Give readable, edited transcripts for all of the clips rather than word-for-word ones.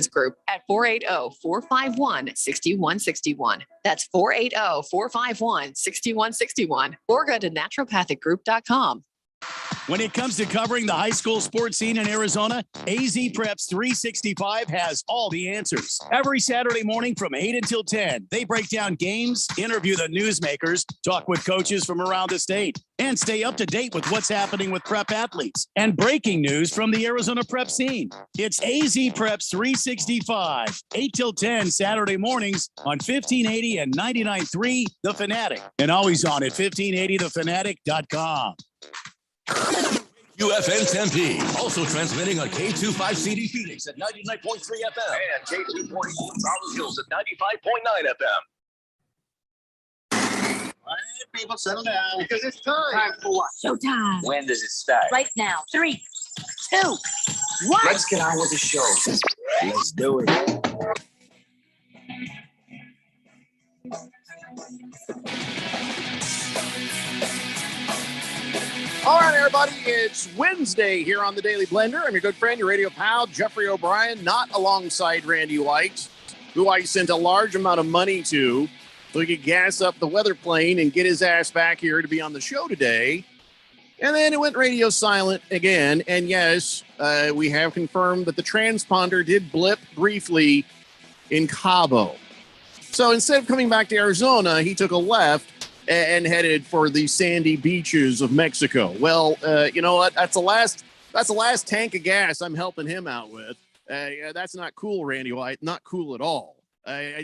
Group at 480-451-6161. That's 480-451-6161. Or go to naturopathicgroup.com. When it comes to covering the high school sports scene in Arizona, AZ Preps 365 has all the answers. Every Saturday morning from 8 until 10, they break down games, interview the newsmakers, talk with coaches from around the state, and stay up to date with what's happening with prep athletes and breaking news from the Arizona prep scene. It's AZ Preps 365, 8 till 10 Saturday mornings on 1580 and 99.3 The Fanatic, and always on at 1580thefanatic.com. UFN Tempe, also transmitting on K25CD Phoenix at 99.3 FM and K240 Rolling Hills at 95.9 FM. All right, people, settle down. Because it's time. Time for what? Showtime. When does it start? Right now. 3, 2, 1. Let's get on with the show. Let's do it. All right, everybody, it's Wednesday here on the Daily Blender. I'm your good friend, your radio pal, Jeffrey O'Brien, not alongside Randy White, who I sent a large amount of money to so he could gas up the weather plane and get his ass back here to be on the show today. And then it went radio silent again. And yes, we have confirmed that the transponder did blip briefly in Cabo. So instead of coming back to Arizona, he took a left and headed for the sandy beaches of Mexico. Well, you know what? That's the last tank of gas I'm helping him out with. That's not cool, Randy White. Not cool at all. I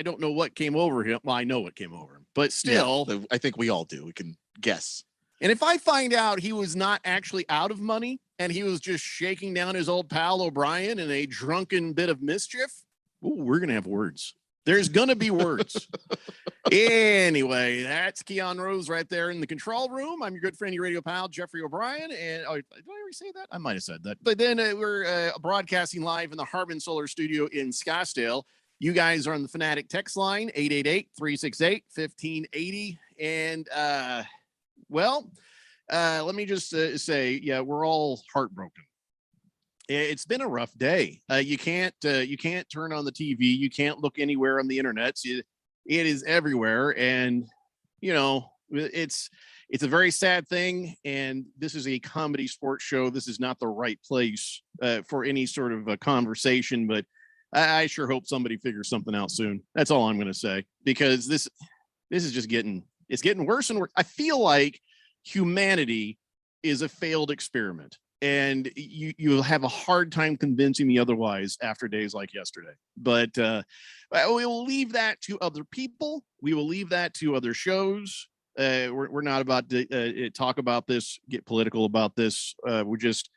don't know what came over him. Well, I know what came over him, but still. Yeah, I think we all do. We can guess. And if I find out he was not actually out of money and he was just shaking down his old pal O'Brien in a drunken bit of mischief, ooh, we're going to have words. There's going to be words. Anyway, that's Keon Rose right there in the control room. I'm your good friend, your radio pal, Jeffrey O'Brien. And did I already say that? I might have said that. But then we're broadcasting live in the Harbin Solar Studio in Scottsdale. You guys are on the Fanatic text line, 888-368-1580. And, let me just say, yeah, we're all heartbroken. It's been a rough day. You can't turn on the TV. You can't look anywhere on the internet. It is everywhere. And, you know, it's a very sad thing. And this is a comedy sports show. This is not the right place for any sort of a conversation, but I sure hope somebody figures something out soon. That's all I'm going to say, because this is just getting worse and worse. I feel like humanity is a failed experiment. And you'll have a hard time convincing me otherwise after days like yesterday. But we will leave that to other people. We will leave that to other shows. We're not about to talk about this, get political about this. We're just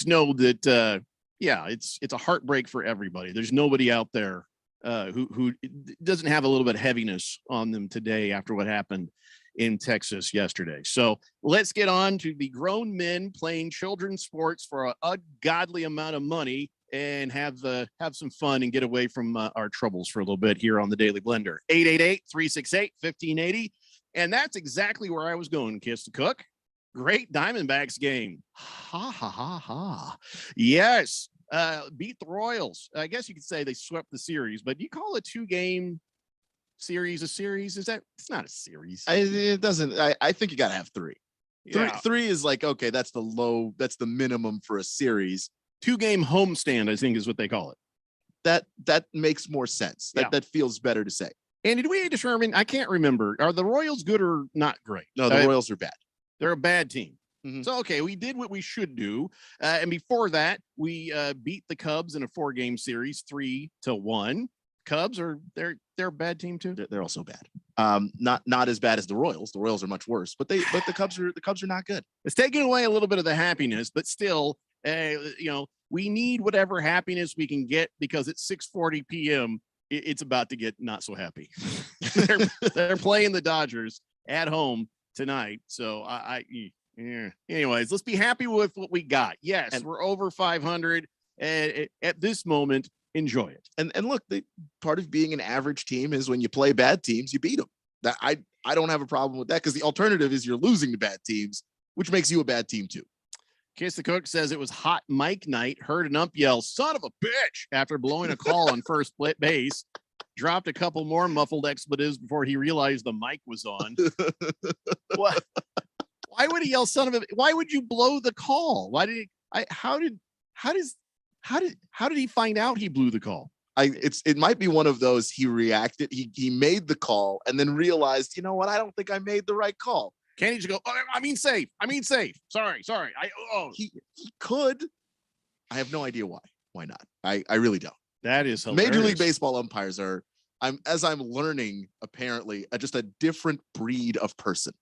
know that, it's a heartbreak for everybody. There's nobody out there who doesn't have a little bit of heaviness on them today after what happened in Texas yesterday. So let's get on to the grown men playing children's sports for an ungodly amount of money and have some fun and get away from our troubles for a little bit here on the Daily Blender. 888-368-1580. And that's exactly where I was going, Kiss the Cook. Great Diamondbacks game. Ha, ha, ha, ha. Yes. Beat the Royals. I guess you could say they swept the series, but you call a 2-game series a series? It's not a series. It doesn't. I think you got to have 3. Yeah. Three is like, okay, that's the minimum for a series. 2-game homestand, I think is what they call it. That makes more sense. That feels better to say. And did we determine, I can't remember, are the Royals good or not great? No, the Royals are bad. They're a bad team. Mm-hmm. So, okay, we did what we should do. And before that, we beat the Cubs in a 4-game series, 3-1. Cubs they're a bad team too. They're also bad. Not as bad as the Royals. The Royals are much worse, but the Cubs are not good. It's taking away a little bit of the happiness, but still, we need whatever happiness we can get, because at 6:40 p.m. it's about to get not so happy. they're playing the Dodgers at home tonight, so anyways, let's be happy with what we got. Yes, and we're over 500 at this moment. Enjoy it. And look, the part of being an average team is when you play bad teams, you beat them. That I don't have a problem with that, because the alternative is you're losing to bad teams, which makes you a bad team too. Kiss the Cook says it was hot mic night. Heard an ump yell, "Son of a bitch," after blowing a call on first base. Dropped a couple more muffled expletives before he realized the mic was on. What? Why would he yell "son of a"? Why would you blow the call? Why did he? How did he find out he blew the call? It might be one of those. He reacted. He made the call and then realized, you know what? I don't think I made the right call. Can't he just go, "Oh, I mean safe. Sorry. He could. I have no idea why. Why not? I really don't. That is hilarious. Major League Baseball umpires are, I'm learning, apparently, just a different breed of person.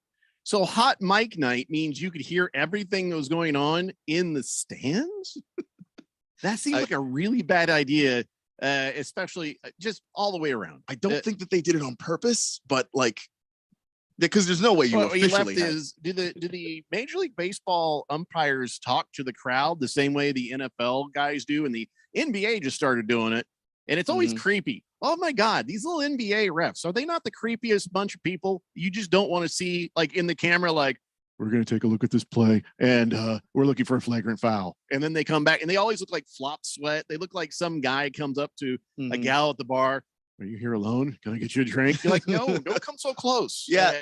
So hot mic night means you could hear everything that was going on in the stands? That seems like a really bad idea, especially just all the way around. I don't think that they did it on purpose, but like, because there's no way you officially do the Major League Baseball umpires talk to the crowd the same way the NFL guys do, and the NBA just started doing it, and it's always creepy. Oh my God, these little NBA refs, are they not the creepiest bunch of people? You just don't want to see, like, in the camera, like, we're going to take a look at this play and we're looking for a flagrant foul. And then they come back and they always look like flop sweat. They look like some guy comes up to a gal at the bar. "Are you here alone? Can I get you a drink?" You're like, no, don't come so close. Yeah.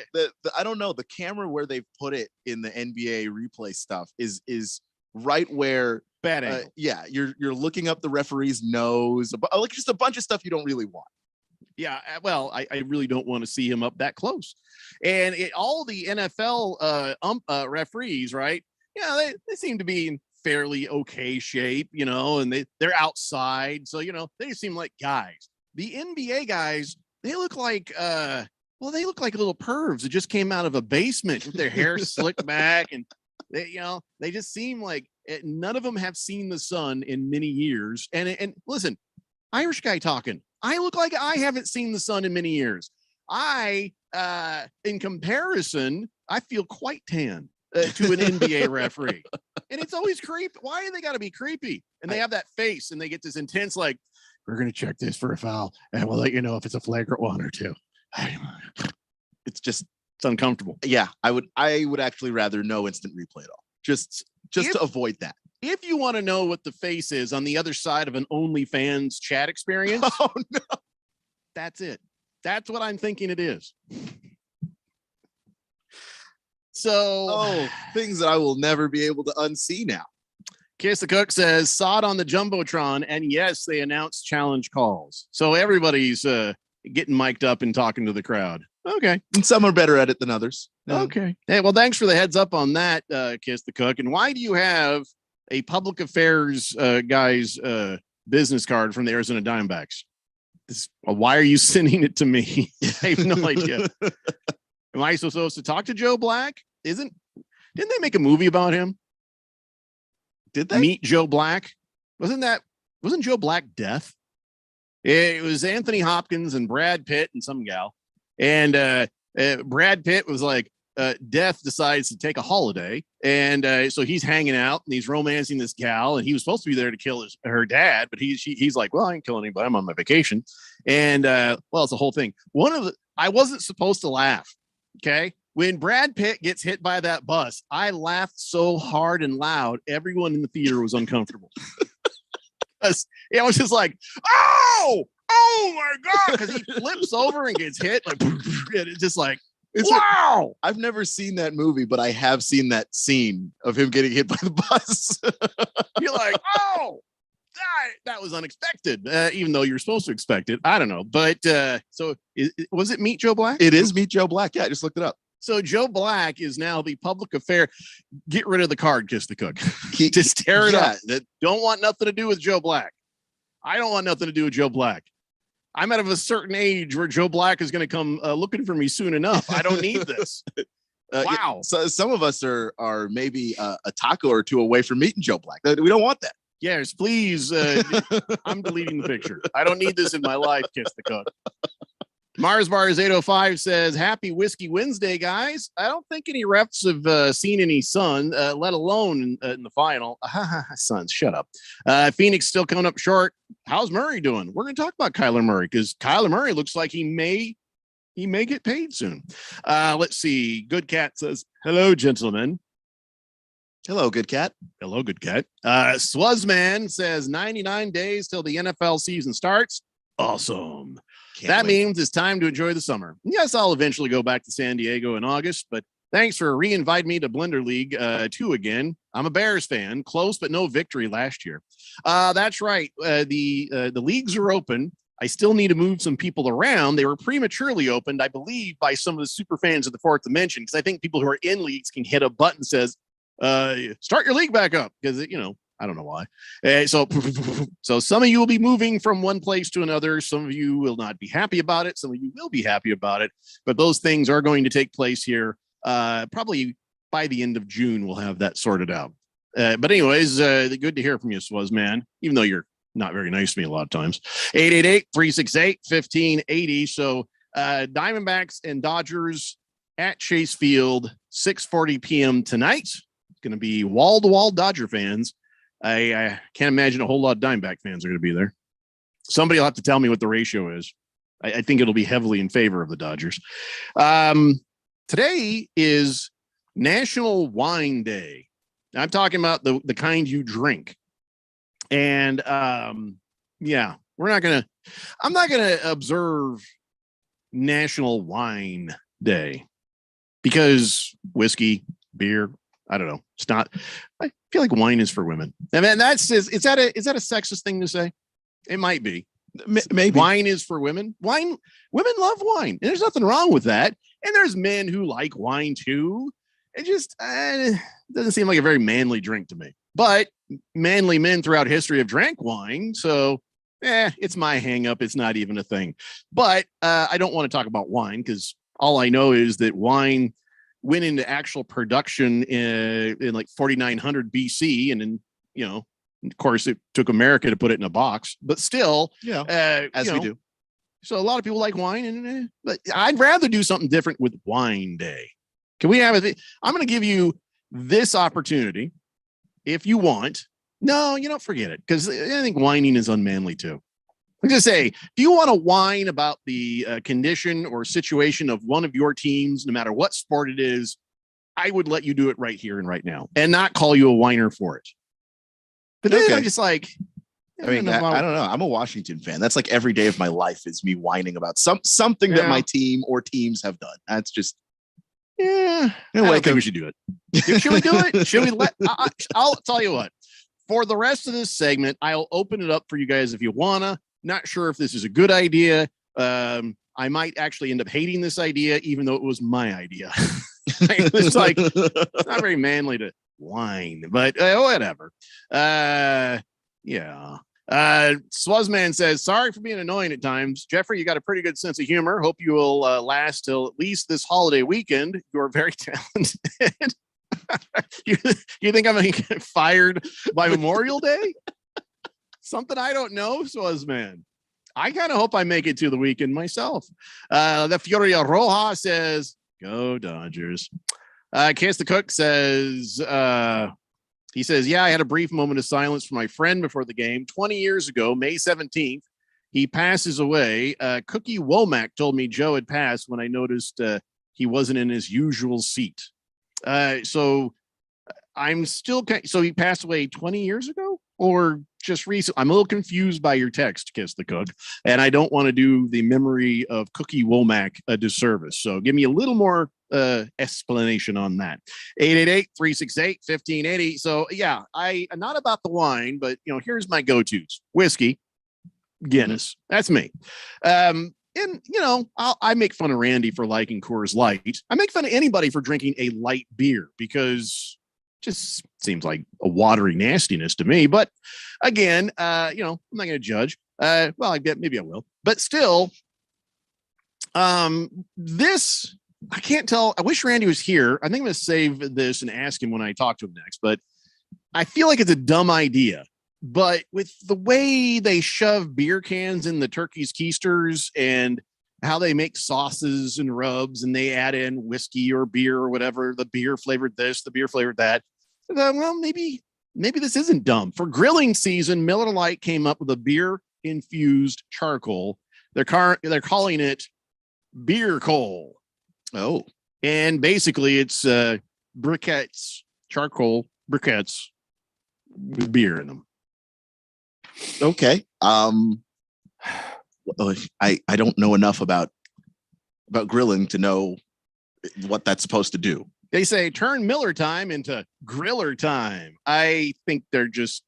I don't know. The camera where they've put it in the NBA replay stuff is right where bad angle. Yeah. You're looking up the referee's nose, like just a bunch of stuff you don't really want. Yeah, well, I really don't want to see him up that close. And all the NFL referees, right? Yeah, they seem to be in fairly okay shape, and they're outside. So, they seem like guys. The NBA guys, they look like they look like little pervs that just came out of a basement with their hair slicked back, and they just seem like none of them have seen the sun in many years. And listen, Irish guy talking. I look like I haven't seen the sun in many years. In comparison, I feel quite tan to an NBA referee. And it's always creepy. Why do they got to be creepy? And they have that face and they get this intense, like, "We're going to check this for a foul and we'll let you know if it's a flagrant one or two." It's uncomfortable. Yeah. I would actually rather no instant replay at all. Just to avoid that. If you want to know what the face is on the other side of an OnlyFans chat experience, oh no, that's it. That's what I'm thinking it is. So, things that I will never be able to unsee now. Kiss the Cook says, "Saw it on the Jumbotron, and yes, they announced challenge calls." So everybody's getting mic'd up and talking to the crowd. Okay. And some are better at it than others. Okay. Hey, well, thanks for the heads up on that, Kiss the Cook. And why do you have a public affairs guy's business card from the Arizona Diamondbacks? Why are you sending it to me? I have no idea. Am I supposed to talk to Joe Black? Didn't they make a movie about him? Did they? Meet Joe Black? Wasn't Joe Black deaf? It was Anthony Hopkins and Brad Pitt and some gal. And Brad Pitt was like, Death decides to take a holiday, and so he's hanging out and he's romancing this gal, and he was supposed to be there to kill her dad, but he's like, "Well, I ain't killing anybody. I'm on my vacation." And well, it's the whole thing. I wasn't supposed to laugh. Okay, when Brad Pitt gets hit by that bus, I laughed so hard and loud, everyone in the theater was uncomfortable. I was just like, "Oh my God," because he flips over and gets hit, like, and it's just like, wow. I've never seen that movie, but I have seen that scene of him getting hit by the bus. You're like, oh, that was unexpected, even though you're supposed to expect it. I don't know. But so was it Meet Joe Black? It is Meet Joe Black. Yeah, I just looked it up. So Joe Black is now the public affair. Get rid of the card, Kiss the Cook. Just tear it up. Don't want nothing to do with Joe Black. I don't want nothing to do with Joe Black. I'm out of a certain age where Joe Black is going to come looking for me soon enough. I don't need this. Wow. Yeah, so some of us are maybe a taco or two away from meeting Joe Black. We don't want that. Yes, please. I'm deleting the picture. I don't need this in my life, Kiss the Cook. Mars Bars 805 says, "Happy Whiskey Wednesday, guys. I don't think any refs have seen any sun, let alone in the final." Suns, shut up. Phoenix still coming up short. How's Murray doing? We're going to talk about Kyler Murray because Kyler Murray looks like he may get paid soon. Let's see. Good Cat says, "Hello, gentlemen. Hello, good cat. Hello, good cat. Swuzman says 99 days till the NFL season starts. Awesome. That means it's time to enjoy the summer. Yes, I'll eventually go back to San Diego in August, but thanks for re-inviting me to Blender League 2 again. I'm a Bears fan, close but no victory last year. That's right. The leagues are open. I still need to move some people around. They were prematurely opened, I believe, by some of the super fans of the Fourth Dimension, because I think people who are in leagues can hit a button that says, start your league back up, because, I don't know why. So some of you will be moving from one place to another. Some of you will not be happy about it. Some of you will be happy about it. But those things are going to take place here. Probably by the end of June, we'll have that sorted out. But anyways, good to hear from you, Swaz, man, even though you're not very nice to me a lot of times. 888-368-1580. So Diamondbacks and Dodgers at Chase Field, 6:40 p.m. tonight. It's going to be wall-to-wall Dodger fans. I can't imagine a whole lot of Diamondback fans are going to be there. Somebody will have to tell me what the ratio is. I think it'll be heavily in favor of the Dodgers. Today is National Wine Day. I'm talking about the kind you drink. And I'm not going to observe National Wine Day because whiskey, beer, I don't know. It's not, I feel like wine is for women. I mean, is that a sexist thing to say? It might be. Maybe wine is for women. Women love wine, and there's nothing wrong with that. And there's men who like wine too. It just doesn't seem like a very manly drink to me. But manly men throughout history have drank wine, so it's my hang up. It's not even a thing. But I don't want to talk about wine because all I know is that wine went into actual production in like 4900 BC, and then of course it took America to put it in a box. But still, as we do. So a lot of people like wine, but I'd rather do something different with Wine Day. Can we have I'm going to give you this opportunity. If you want, no, forget it. Because I think whining is unmanly too. I'm just say, if you want to whine about the condition or situation of one of your teams, no matter what sport it is, I would let you do it right here and right now and not call you a whiner for it. But then I'm just like, I don't know. I'm a Washington fan. That's like every day of my life is me whining about something that my team or teams have done. That's just, I don't think we should do it. Should we do it? Should we I'll tell you what, for the rest of this segment, I'll open it up for you guys if you wanna. Not sure if this is a good idea. I might actually end up hating this idea, even though it was my idea. It's like, it's not very manly to whine, but whatever. Swazman says, sorry for being annoying at times. Jeffrey, you got a pretty good sense of humor. Hope you will last till at least this holiday weekend. You're very talented. you think I'm going to get fired by Memorial Day? Something I don't know, Swazman. I kind of hope I make it to the weekend myself. The Furia Roja says, go Dodgers. Kiss the Cook says, he says, yeah, I had a brief moment of silence for my friend before the game. 20 years ago, May 17th, he passes away. Cookie Womack told me Joe had passed when I noticed he wasn't in his usual seat. So I'm still, so he passed away 20 years ago or just recent? I'm a little confused by your text, Kiss the Cook, and I don't want to do the memory of Cookie Womack a disservice. So give me a little more explanation on that. 888-368-1580. So yeah, I'm not about the wine, but here's my go-tos: whiskey, Guinness. That's me. And I make fun of Randy for liking Coors Light. I make fun of anybody for drinking a light beer because it just seems like a watery nastiness to me. But again, I'm not going to judge. Well, maybe I will, but still, this, I can't tell. I wish Randy was here. I think I'm going to save this and ask him when I talk to him next, but I feel like it's a dumb idea. But with the way they shove beer cans in the turkey's keisters and how they make sauces and rubs and they add in whiskey or beer or whatever, the beer flavored this, the beer flavored that. Well, maybe this isn't dumb. For grilling season, Miller Lite came up with a beer infused charcoal. They're calling it beer coal. Oh, and basically it's briquettes, charcoal briquettes with beer in them. Okay. I don't know enough about grilling to know what that's supposed to do. They say turn Miller time into griller time. I think they're just,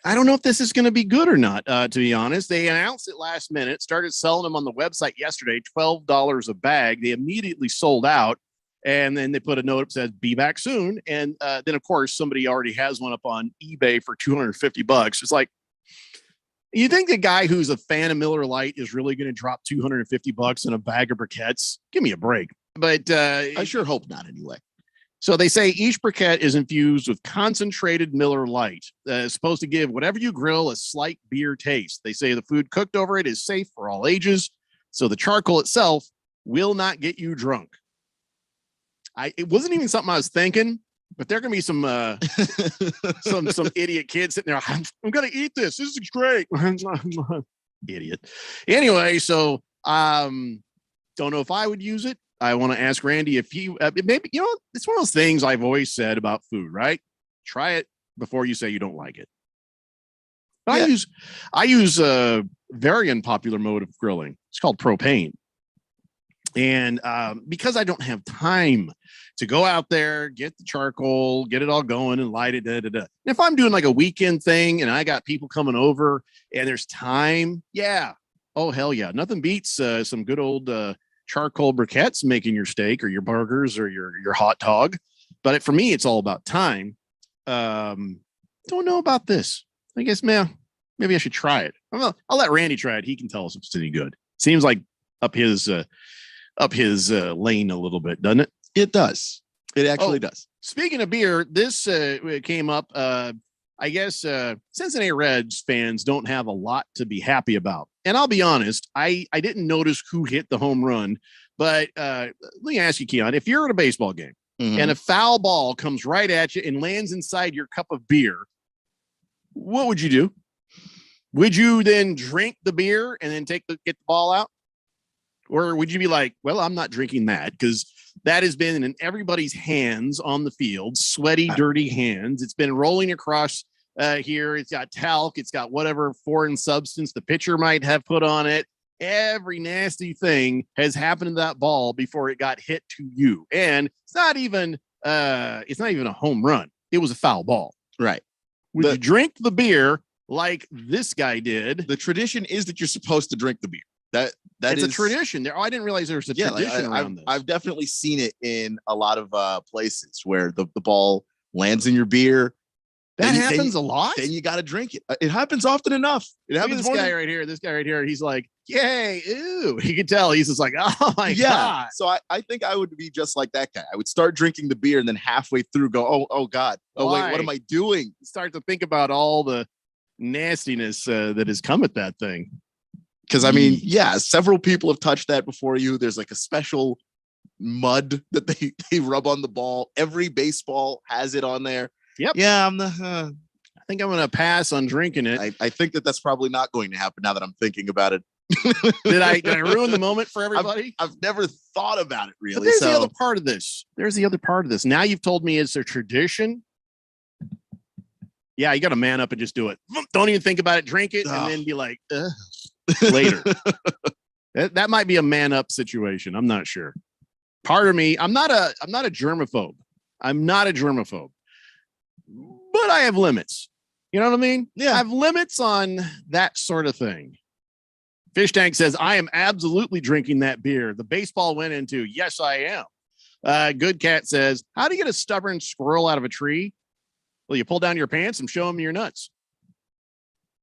I don't know if this is going to be good or not, to be honest. They announced it last minute, started selling them on the website yesterday, $12 a bag. They immediately sold out. And then they put a note that says, be back soon. And then, of course, somebody already has one up on eBay for $250. It's like, you think the guy who's a fan of Miller Lite is really going to drop $250 in a bag of briquettes? Give me a break. But I sure hope not anyway. So they say each briquette is infused with concentrated Miller Lite. It's supposed to give whatever you grill a slight beer taste. They say the food cooked over it is safe for all ages. So the charcoal itself will not get you drunk. It wasn't even something I was thinking, but there are going to be some idiot kid sitting there. I'm going to eat this. This is great. Idiot. Anyway, so don't know if I would use it. I want to ask Randy if he maybe, it's one of those things I've always said about food, right? Try it before you say you don't like it. But yeah. I use a very unpopular mode of grilling. It's called propane. And because I don't have time to go out there, get the charcoal, get it all going and light it. If I'm doing like a weekend thing and I got people coming over and there's time, yeah. Oh, hell yeah. Nothing beats some good old charcoal briquettes making your steak or your burgers or your hot dog. But for me, it's all about time. Don't know about this. I guess, man, maybe I should try it. I'll let Randy try it. He can tell us if it's any good. Seems like up his lane a little bit, doesn't it? It does. It actually does. Speaking of beer, this came up. I guess Cincinnati Reds fans don't have a lot to be happy about. And I'll be honest, I didn't notice who hit the home run. But let me ask you, Keon, if you're at a baseball game and a foul ball comes right at you and lands inside your cup of beer, what would you do? Would you then drink the beer and then get the ball out? Or would you be like, well, I'm not drinking that because that has been in everybody's hands on the field, sweaty, dirty hands. It's been rolling across here. It's got talc. It's got whatever foreign substance the pitcher might have put on it. Every nasty thing has happened to that ball before it got hit to you. And it's not even a home run. It was a foul ball. Right. Would you drink the beer like this guy did? The tradition is that you're supposed to drink the beer. That it's is a tradition there. I didn't realize there was a tradition around this. I've definitely seen it in a lot of places where the ball lands in your beer. That happens a lot. Then you got to drink it. It happens often enough. It happens. This guy right here. He's like, yay, ooh. He could tell. He's just like, oh my God. So I think I would be just like that guy. I would start drinking the beer and then halfway through go, oh God. Oh wait, what am I doing? Start to think about all the nastiness that has come at that thing. Because I mean, yeah, several people have touched that before you. There's like a special mud that they rub on the ball. Every baseball has it on there. Yep. Yeah, I think I'm going to pass on drinking it. I think that's probably not going to happen now that I'm thinking about it. Did I ruin the moment for everybody? I've never thought about it really. But there's the other part of this. Now you've told me it's a tradition. Yeah, you got to man up and just do it. Don't even think about it. Drink it and then be like, ugh. Later. That might be a man up situation. I'm not sure. Part of me, I'm not a germaphobe. But I have limits. You know what I mean? Yeah. I have limits on that sort of thing. Fish Tank says, I am absolutely drinking that beer the baseball went into. Yes, I am. Good Cat says, how do you get a stubborn squirrel out of a tree? Well, you pull down your pants and show him your nuts.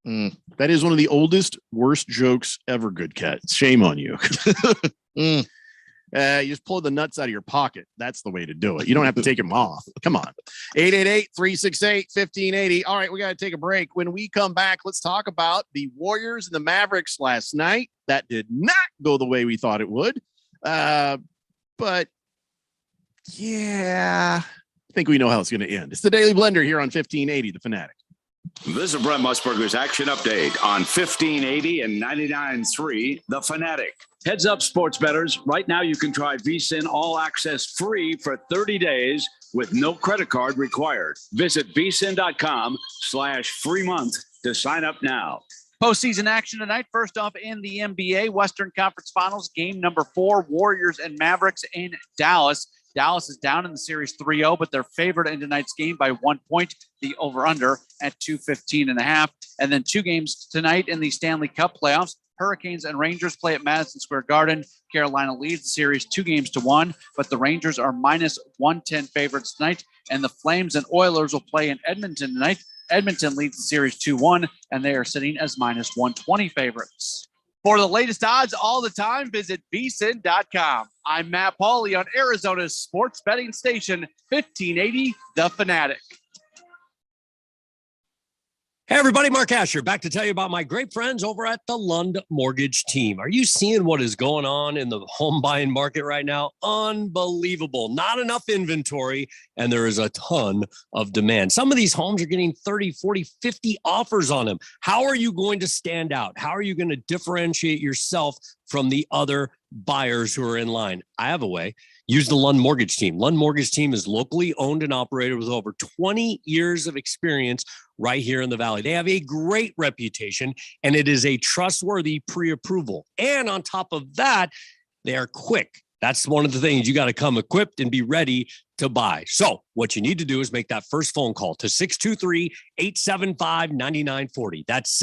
That is one of the oldest, worst jokes ever, Good Cat. Shame on you. You just pull the nuts out of your pocket. That's the way to do it. You don't have to take them off. Come on. 888-368-1580. All right, we got to take a break. When we come back, let's talk about the Warriors and the Mavericks last night. That did not go the way we thought it would. But, yeah, I think we know how it's going to end. It's the Daily Blender here on 1580, The Fanatic. This is Brent Musburger's Action Update on 1580 and 99.3 The Fanatic. Heads up, sports bettors. Right now, you can try VSiN All Access free for 30 days with no credit card required. Visit vsin.com/free month to sign up now. Postseason action tonight. First off, in the NBA Western Conference Finals, game number 4, Warriors and Mavericks in Dallas. Dallas is down in the series 3-0, but they're favored in tonight's game by 1 point. The over-under at 215.5. And then 2 games tonight in the Stanley Cup playoffs. Hurricanes and Rangers play at Madison Square Garden. Carolina leads the series 2-1, but the Rangers are minus 110 favorites tonight. And the Flames and Oilers will play in Edmonton tonight. Edmonton leads the series 2-1, and they are sitting as minus 120 favorites. For the latest odds all the time, visit vsin.com. I'm Matt Pauley on Arizona's sports betting station, 1580 The Fanatic. Hey, everybody, Mark Asher back to tell you about my great friends over at the Lund Mortgage Team. Are you seeing what is going on in the home buying market right now? Unbelievable. Not enough inventory, and there is a ton of demand. Some of these homes are getting 30, 40, 50 offers on them. How are you going to stand out? How are you going to differentiate yourself from the other buyers who are in line? I have a way. Use the Lund Mortgage Team. Lund Mortgage Team is locally owned and operated with over 20 years of experience right here in the Valley. They have a great reputation, and it is a trustworthy pre-approval. And on top of that, they are quick. That's one of the things. You got to come equipped and be ready to buy. So what you need to do is make that first phone call to 623-875-9940. That's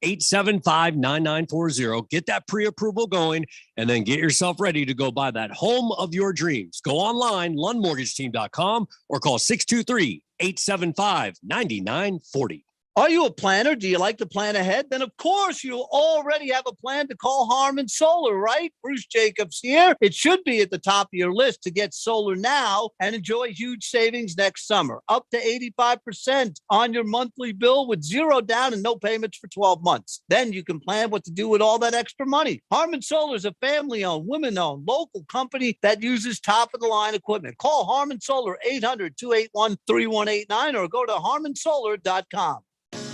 623-875-9940. Get that pre-approval going, and then get yourself ready to go buy that home of your dreams. Go online, lundmortgageteam.com, or call 623-875-9940. Are you a planner? Do you like to plan ahead? Then, of course, you already have a plan to call Harmon Solar, right? Bruce Jacobs here. It should be at the top of your list to get solar now and enjoy huge savings next summer. Up to 85% on your monthly bill with zero down and no payments for 12 months. Then you can plan what to do with all that extra money. Harmon Solar is a family-owned, women-owned, local company that uses top-of-the-line equipment. Call Harmon Solar 800-281-3189 or go to harmonsolar.com.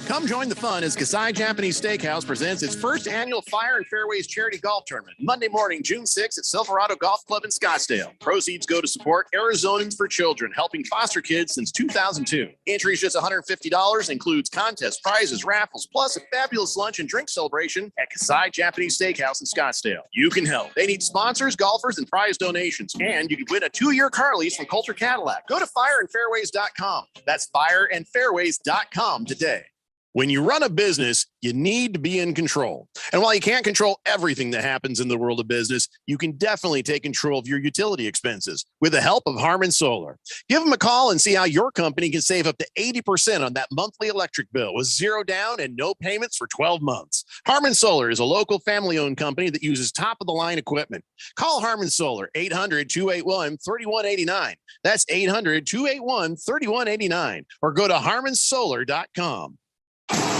Come join the fun as Kasai Japanese Steakhouse presents its first annual Fire and Fairways charity golf tournament, Monday morning, June 6th at Silverado Golf Club in Scottsdale. Proceeds go to support Arizonans for Children, helping foster kids since 2002. Entry is just $150, includes contests, prizes, raffles, plus a fabulous lunch and drink celebration at Kasai Japanese Steakhouse in Scottsdale. You can help. They need sponsors, golfers, and prize donations. And you can win a 2-year car lease from Coulter Cadillac. Go to fireandfairways.com. That's fireandfairways.com today. When you run a business, you need to be in control. And while you can't control everything that happens in the world of business, you can definitely take control of your utility expenses with the help of Harmon Solar. Give them a call and see how your company can save up to 80% on that monthly electric bill with zero down and no payments for 12 months. Harmon Solar is a local family-owned company that uses top-of-the-line equipment. Call Harmon Solar, 800-281-3189. That's 800-281-3189. Or go to harmonsolar.com.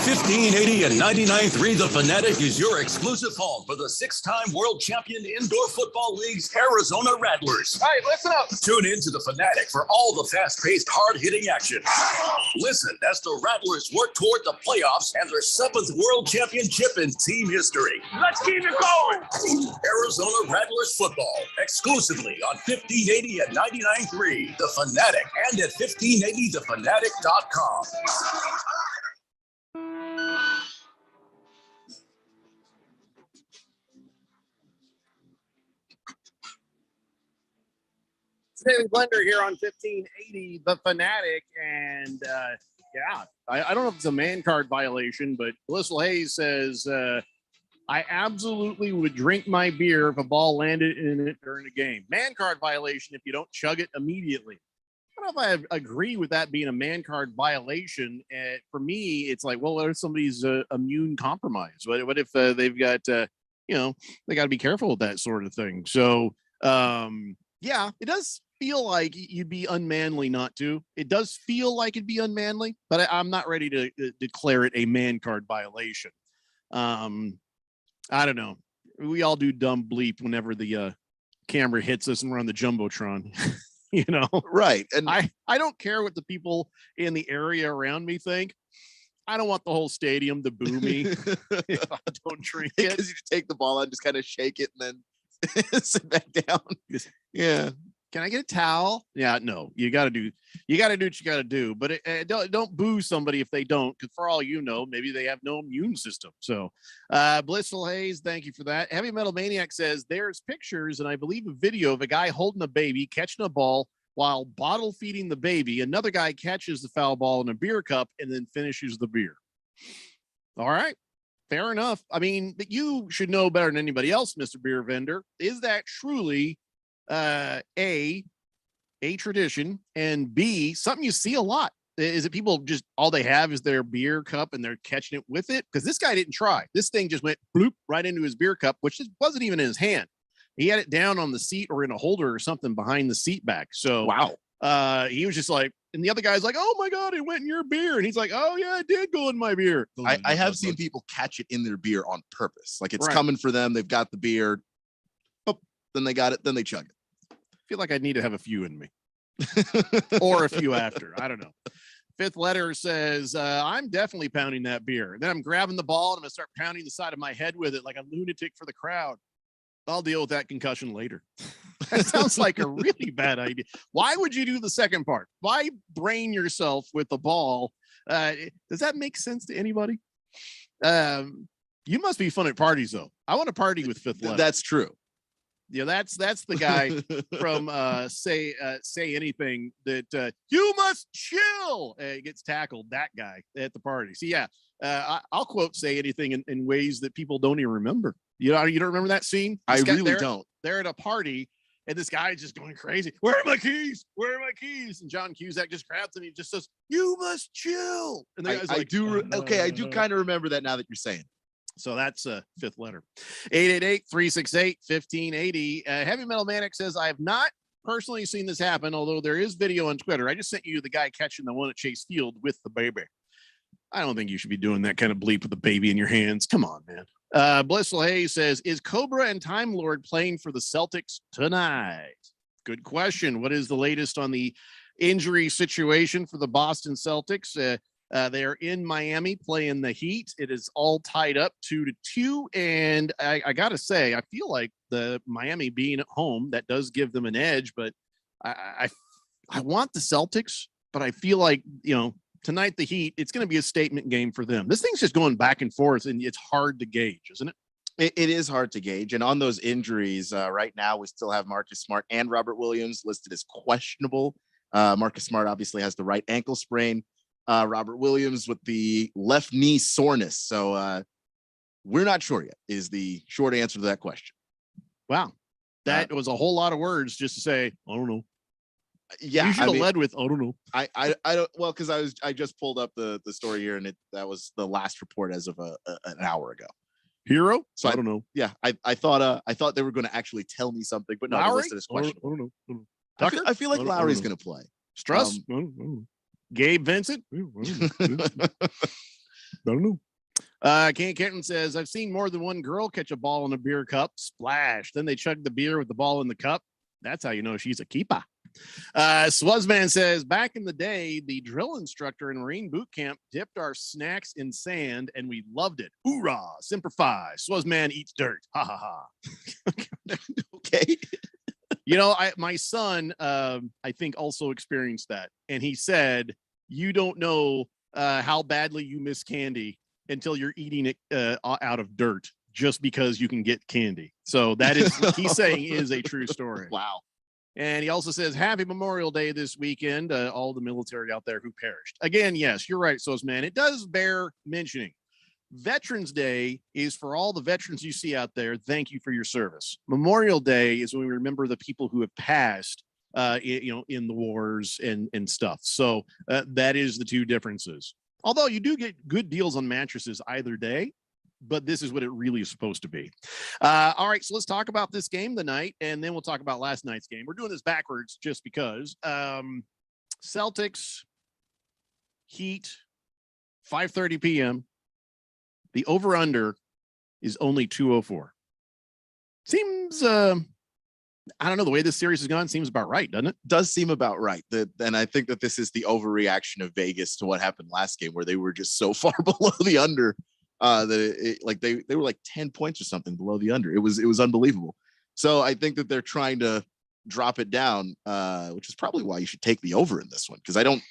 1580 and 99.3 The Fanatic is your exclusive home for the 6-time world champion Indoor Football League's Arizona Rattlers. All right, listen up. Tune in to The Fanatic for all the fast-paced, hard-hitting action. Listen as the Rattlers work toward the playoffs and their 7th world championship in team history. Let's keep it going. Arizona Rattlers football, exclusively on 1580 and 99.3 The Fanatic and at 1580thefanatic.com. Daily Blender here on 1580 The Fanatic, and I don't know if it's a man card violation, but Blissful Hayes says I absolutely would drink my beer if a ball landed in it during a game. Man card violation if you don't chug it immediately. I don't know if I agree with that being a man card violation. For me, it's like, well, what if somebody's immune compromised? What if they've got, they got to be careful with that sort of thing. So, yeah, it does feel like you'd be unmanly not to. It does feel like it'd be unmanly, but I'm not ready to declare it a man card violation. I don't know. We all do dumb bleep whenever the camera hits us and we're on the Jumbotron. Right. And I don't care what the people in the area around me think. I don't want the whole stadium to boo me if I don't drink it. Because you take the ball out and just kind of shake it and then sit back down. Yeah. Can I get a towel? Yeah, no. You got to do what you got to do. But don't boo somebody if they don't, because for all you know, maybe they have no immune system. So, Blissful Hayes, thank you for that. Heavy Metal Maniac says there's pictures and I believe a video of a guy holding a baby, catching a ball while bottle feeding the baby. Another guy catches the foul ball in a beer cup and then finishes the beer. All right. Fair enough. I mean, but you should know better than anybody else, Mr. Beer Vendor. Is that truly a tradition, and B, something you see a lot? Is it people just all they have is their beer cup and they're catching it with it? Because this guy didn't try. This thing just went bloop right into his beer cup, which wasn't even in his hand. He had it down on the seat or in a holder or something behind the seat back. So wow. He was just like, and the other guy's like, oh my God, it went in your beer. And he's like, oh yeah, it did go in my beer. I have seen people catch it in their beer on purpose. Like it's coming for them. They've got the beer. Oh, then they got it. Then they chug it. I feel like I need to have a few in me or a few after. I don't know. Fifth letter says, I'm definitely pounding that beer. And then I'm grabbing the ball and I'm going to start pounding the side of my head with it like a lunatic for the crowd. I'll deal with that concussion later. That sounds like a really bad idea. Why would you do the second part? Why brain yourself with the ball? Does that make sense to anybody? You must be fun at parties, though. I want to party with Fifth letter. That's true. Yeah, that's the guy from say anything that you must chill. Gets tackled. That guy at the party. So yeah, I'll quote say anything in ways that people don't even remember. You don't remember that scene? I really don't. They're at a party and this guy is just going crazy. Where are my keys? Where are my keys? And John Cusack just grabs him and he just says, "You must chill." And the guy's like, I do kind of remember that now that you're saying. So that's Fifth letter. 888-368-1580. Heavy Metal Manic says, I have not personally seen this happen, although there is video on Twitter. I just sent you the guy catching the one at Chase Field with the baby. I don't think you should be doing that kind of bleep with the baby in your hands. Come on, man. Blissful Hayes says, is Cobra and Time Lord playing for the Celtics tonight? Good question. What is the latest on the injury situation for the Boston Celtics? They are in Miami playing the Heat. It is all tied up 2-2. And I got to say, I feel like the Miami being at home, that does give them an edge. But I want the Celtics, but I feel like, tonight the Heat, it's going to be a statement game for them. This thing's just going back and forth, and it's hard to gauge, isn't it? It is hard to gauge. And on those injuries, right now, we still have Marcus Smart and Robert Williams listed as questionable. Marcus Smart obviously has the right ankle sprain. Robert Williams with the left knee soreness. So we're not sure yet is the short answer to that question. Wow. That was a whole lot of words just to say, I don't know. Yeah. You should have led with, I don't know. I don't, well, cause I just pulled up the story here and that was the last report as of an hour ago. Hero? So I don't know. Yeah. I thought they were going to actually tell me something, but no, they listed as question. I don't know. Tucker? I feel like Lowry's going to play. Struss? Gabe Vincent? I don't know. Kane Kenton says, I've seen more than one girl catch a ball in a beer cup, splash. Then they chug the beer with the ball in the cup. That's how you know she's a keeper. Swazman says, back in the day, the drill instructor in Marine boot camp dipped our snacks in sand and we loved it. Hoorah, Semper Fi. Swazman eats dirt. Ha ha ha. Okay. My son, I think also experienced that. And he said, you don't know how badly you miss candy until you're eating it out of dirt just because you can get candy. So that is what he's saying is a true story. Wow. And he also says, happy Memorial Day this weekend, all the military out there who perished. Again, yes, you're right, Swazman. It does bear mentioning. Veterans Day is for all the veterans you see out there. Thank you for your service. Memorial Day is when we remember the people who have passed, in the wars and stuff. So that is the two differences. Although you do get good deals on mattresses either day, but this is what it really is supposed to be. All right, so let's talk about this game tonight, and then we'll talk about last night's game. We're doing this backwards just because. Celtics, Heat, 5:30 p.m. The over-under is only 204. Seems I don't know. The way this series has gone seems about right, doesn't it? Does seem about right. And I think that this is the overreaction of Vegas to what happened last game, where they were just so far below the under that they were like 10 points or something below the under. It was unbelievable. So I think that they're trying to drop it down, which is probably why you should take the over in this one, because I don't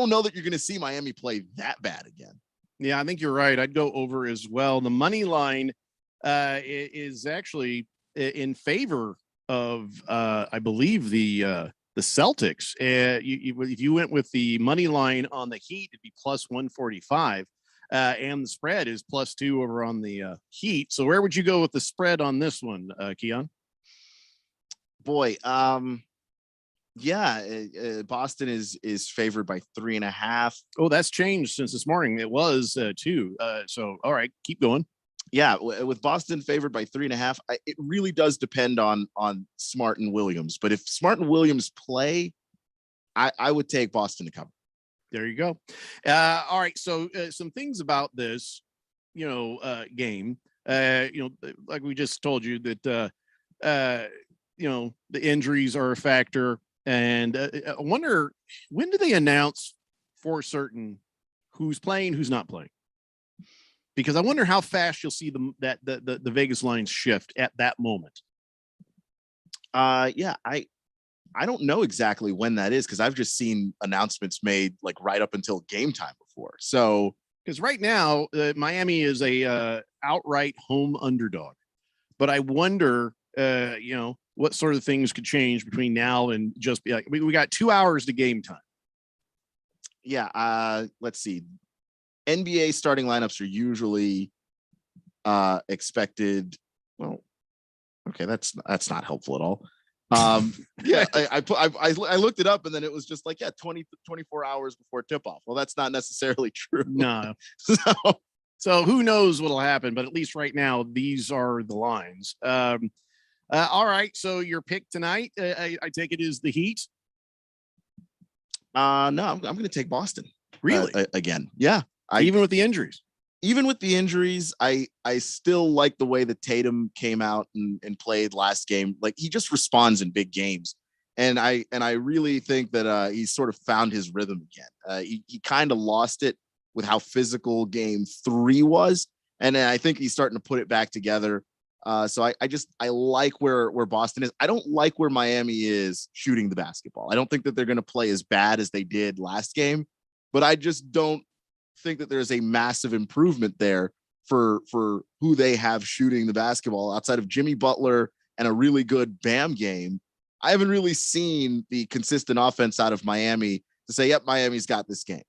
know that you're going to see Miami play that bad again. Yeah, I think you're right. I'd go over as well. The money line is actually in favor of I believe the Celtics. If you went with the money line on the Heat, it'd be plus 145, and the spread is +2 over on the Heat. So where would you go with the spread on this one, Keon? Boy, Boston is favored by 3.5. Oh, that's changed since this morning. It was 2. So all right, keep going. Yeah, with Boston favored by 3.5, it really does depend on Smart and Williams. But if Smart and Williams play, I would take Boston to cover. There you go. All right, so some things about this, game. Like we just told you that, the injuries are a factor, and I wonder, when do they announce for certain who's playing, who's not playing? Because I wonder how fast you'll see the Vegas lines shift at that moment. I don't know exactly when that is, because I've just seen announcements made like right up until game time before. So because right now Miami is a outright home underdog, but I wonder what sort of things could change between now and just be like, we got 2 hours to game time. Yeah, let's see. NBA starting lineups are usually expected. Well, okay, that's not helpful at all. Yeah, I looked it up, and then it was just like, 24 hours before tip off. Well, that's not necessarily true. No. So who knows what'll happen, but at least right now, these are the lines. All right. So your pick tonight, I take it, is the Heat. No, I'm going to take Boston. Really? Again. Yeah. Even with the injuries. Even with the injuries, I still like the way that Tatum came out and played last game. Like, he just responds in big games. And I really think that he's sort of found his rhythm again. He kind of lost it with how physical game 3 was. And I think he's starting to put it back together. So I like where Boston is. I don't like where Miami is shooting the basketball. I don't think that they're going to play as bad as they did last game, but I just don't think that there's a massive improvement there for who they have shooting the basketball outside of Jimmy Butler and a really good Bam game. I haven't really seen the consistent offense out of Miami to say, yep, Miami's got this game.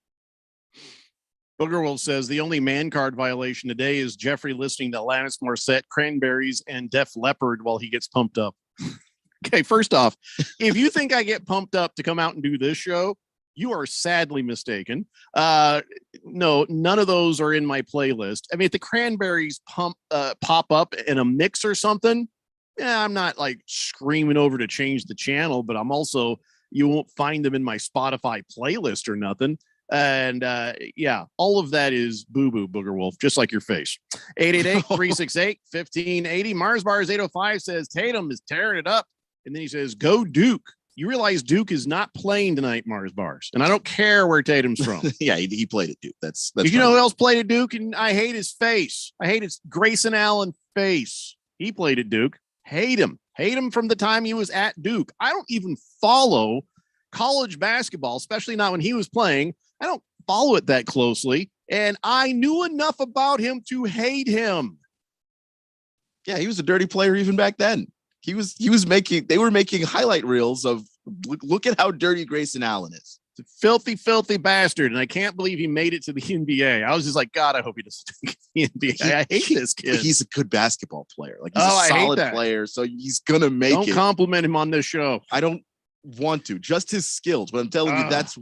Boogerwolf says the only man card violation today is Jeffrey listening to Alanis Morissette, Cranberries, and Def Leppard while he gets pumped up. Okay, first off, if you think I get pumped up to come out and do this show, you are sadly mistaken. No, none of those are in my playlist. I mean, if the Cranberries pop up in a mix or something, I'm not like screaming over to change the channel, but I'm also, you won't find them in my Spotify playlist or nothing. And all of that is boo-boo, Boogerwolf, just like your face. 888-368-1580. Mars Bars 805 says Tatum is tearing it up. And then he says, go Duke. You realize Duke is not playing tonight, Mars Bars. And I don't care where Tatum's from. Yeah, he played at Duke. That's Did you know who else played at Duke? And I hate his face. I hate his Grayson Allen face. He played at Duke. Hate him. Hate him from the time he was at Duke. I don't even follow college basketball, especially not when he was playing. I don't follow it that closely. And I knew enough about him to hate him. Yeah, he was a dirty player even back then. They were making highlight reels of look at how dirty Grayson Allen is. It's a filthy, filthy bastard. And I can't believe he made it to the NBA. I was just like, God, I hope he doesn't make it to the NBA. I hate this kid. He's a good basketball player. Like, he's a solid player. So he's going to make it. Don't compliment him on this show. I don't want to. Just his skills. But I'm telling you, that's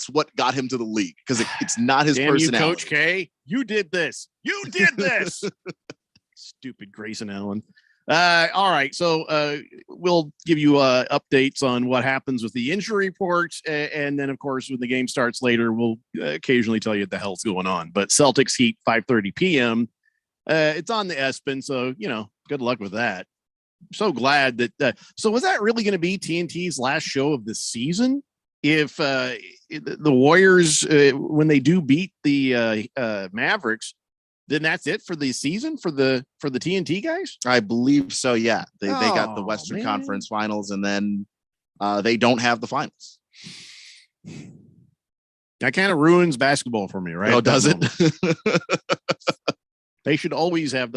what got him to the league, because it's not his personality. You, Coach K. You did this. You did this. Stupid Grayson Allen. All right. So we'll give you updates on what happens with the injury reports. And then, of course, when the game starts later, we'll occasionally tell you what the hell's going on. But Celtics Heat, 5:30 p.m. It's on the ESPN. So, good luck with that. so glad that. So was that really going to be TNT's last show of the season? If the Warriors, when they do beat the Mavericks, then that's it for the season for the TNT guys? I believe so. Yeah, they got the Western Conference Finals, and then they don't have the finals. That kind of ruins basketball for me, right? Oh, does it? They should always have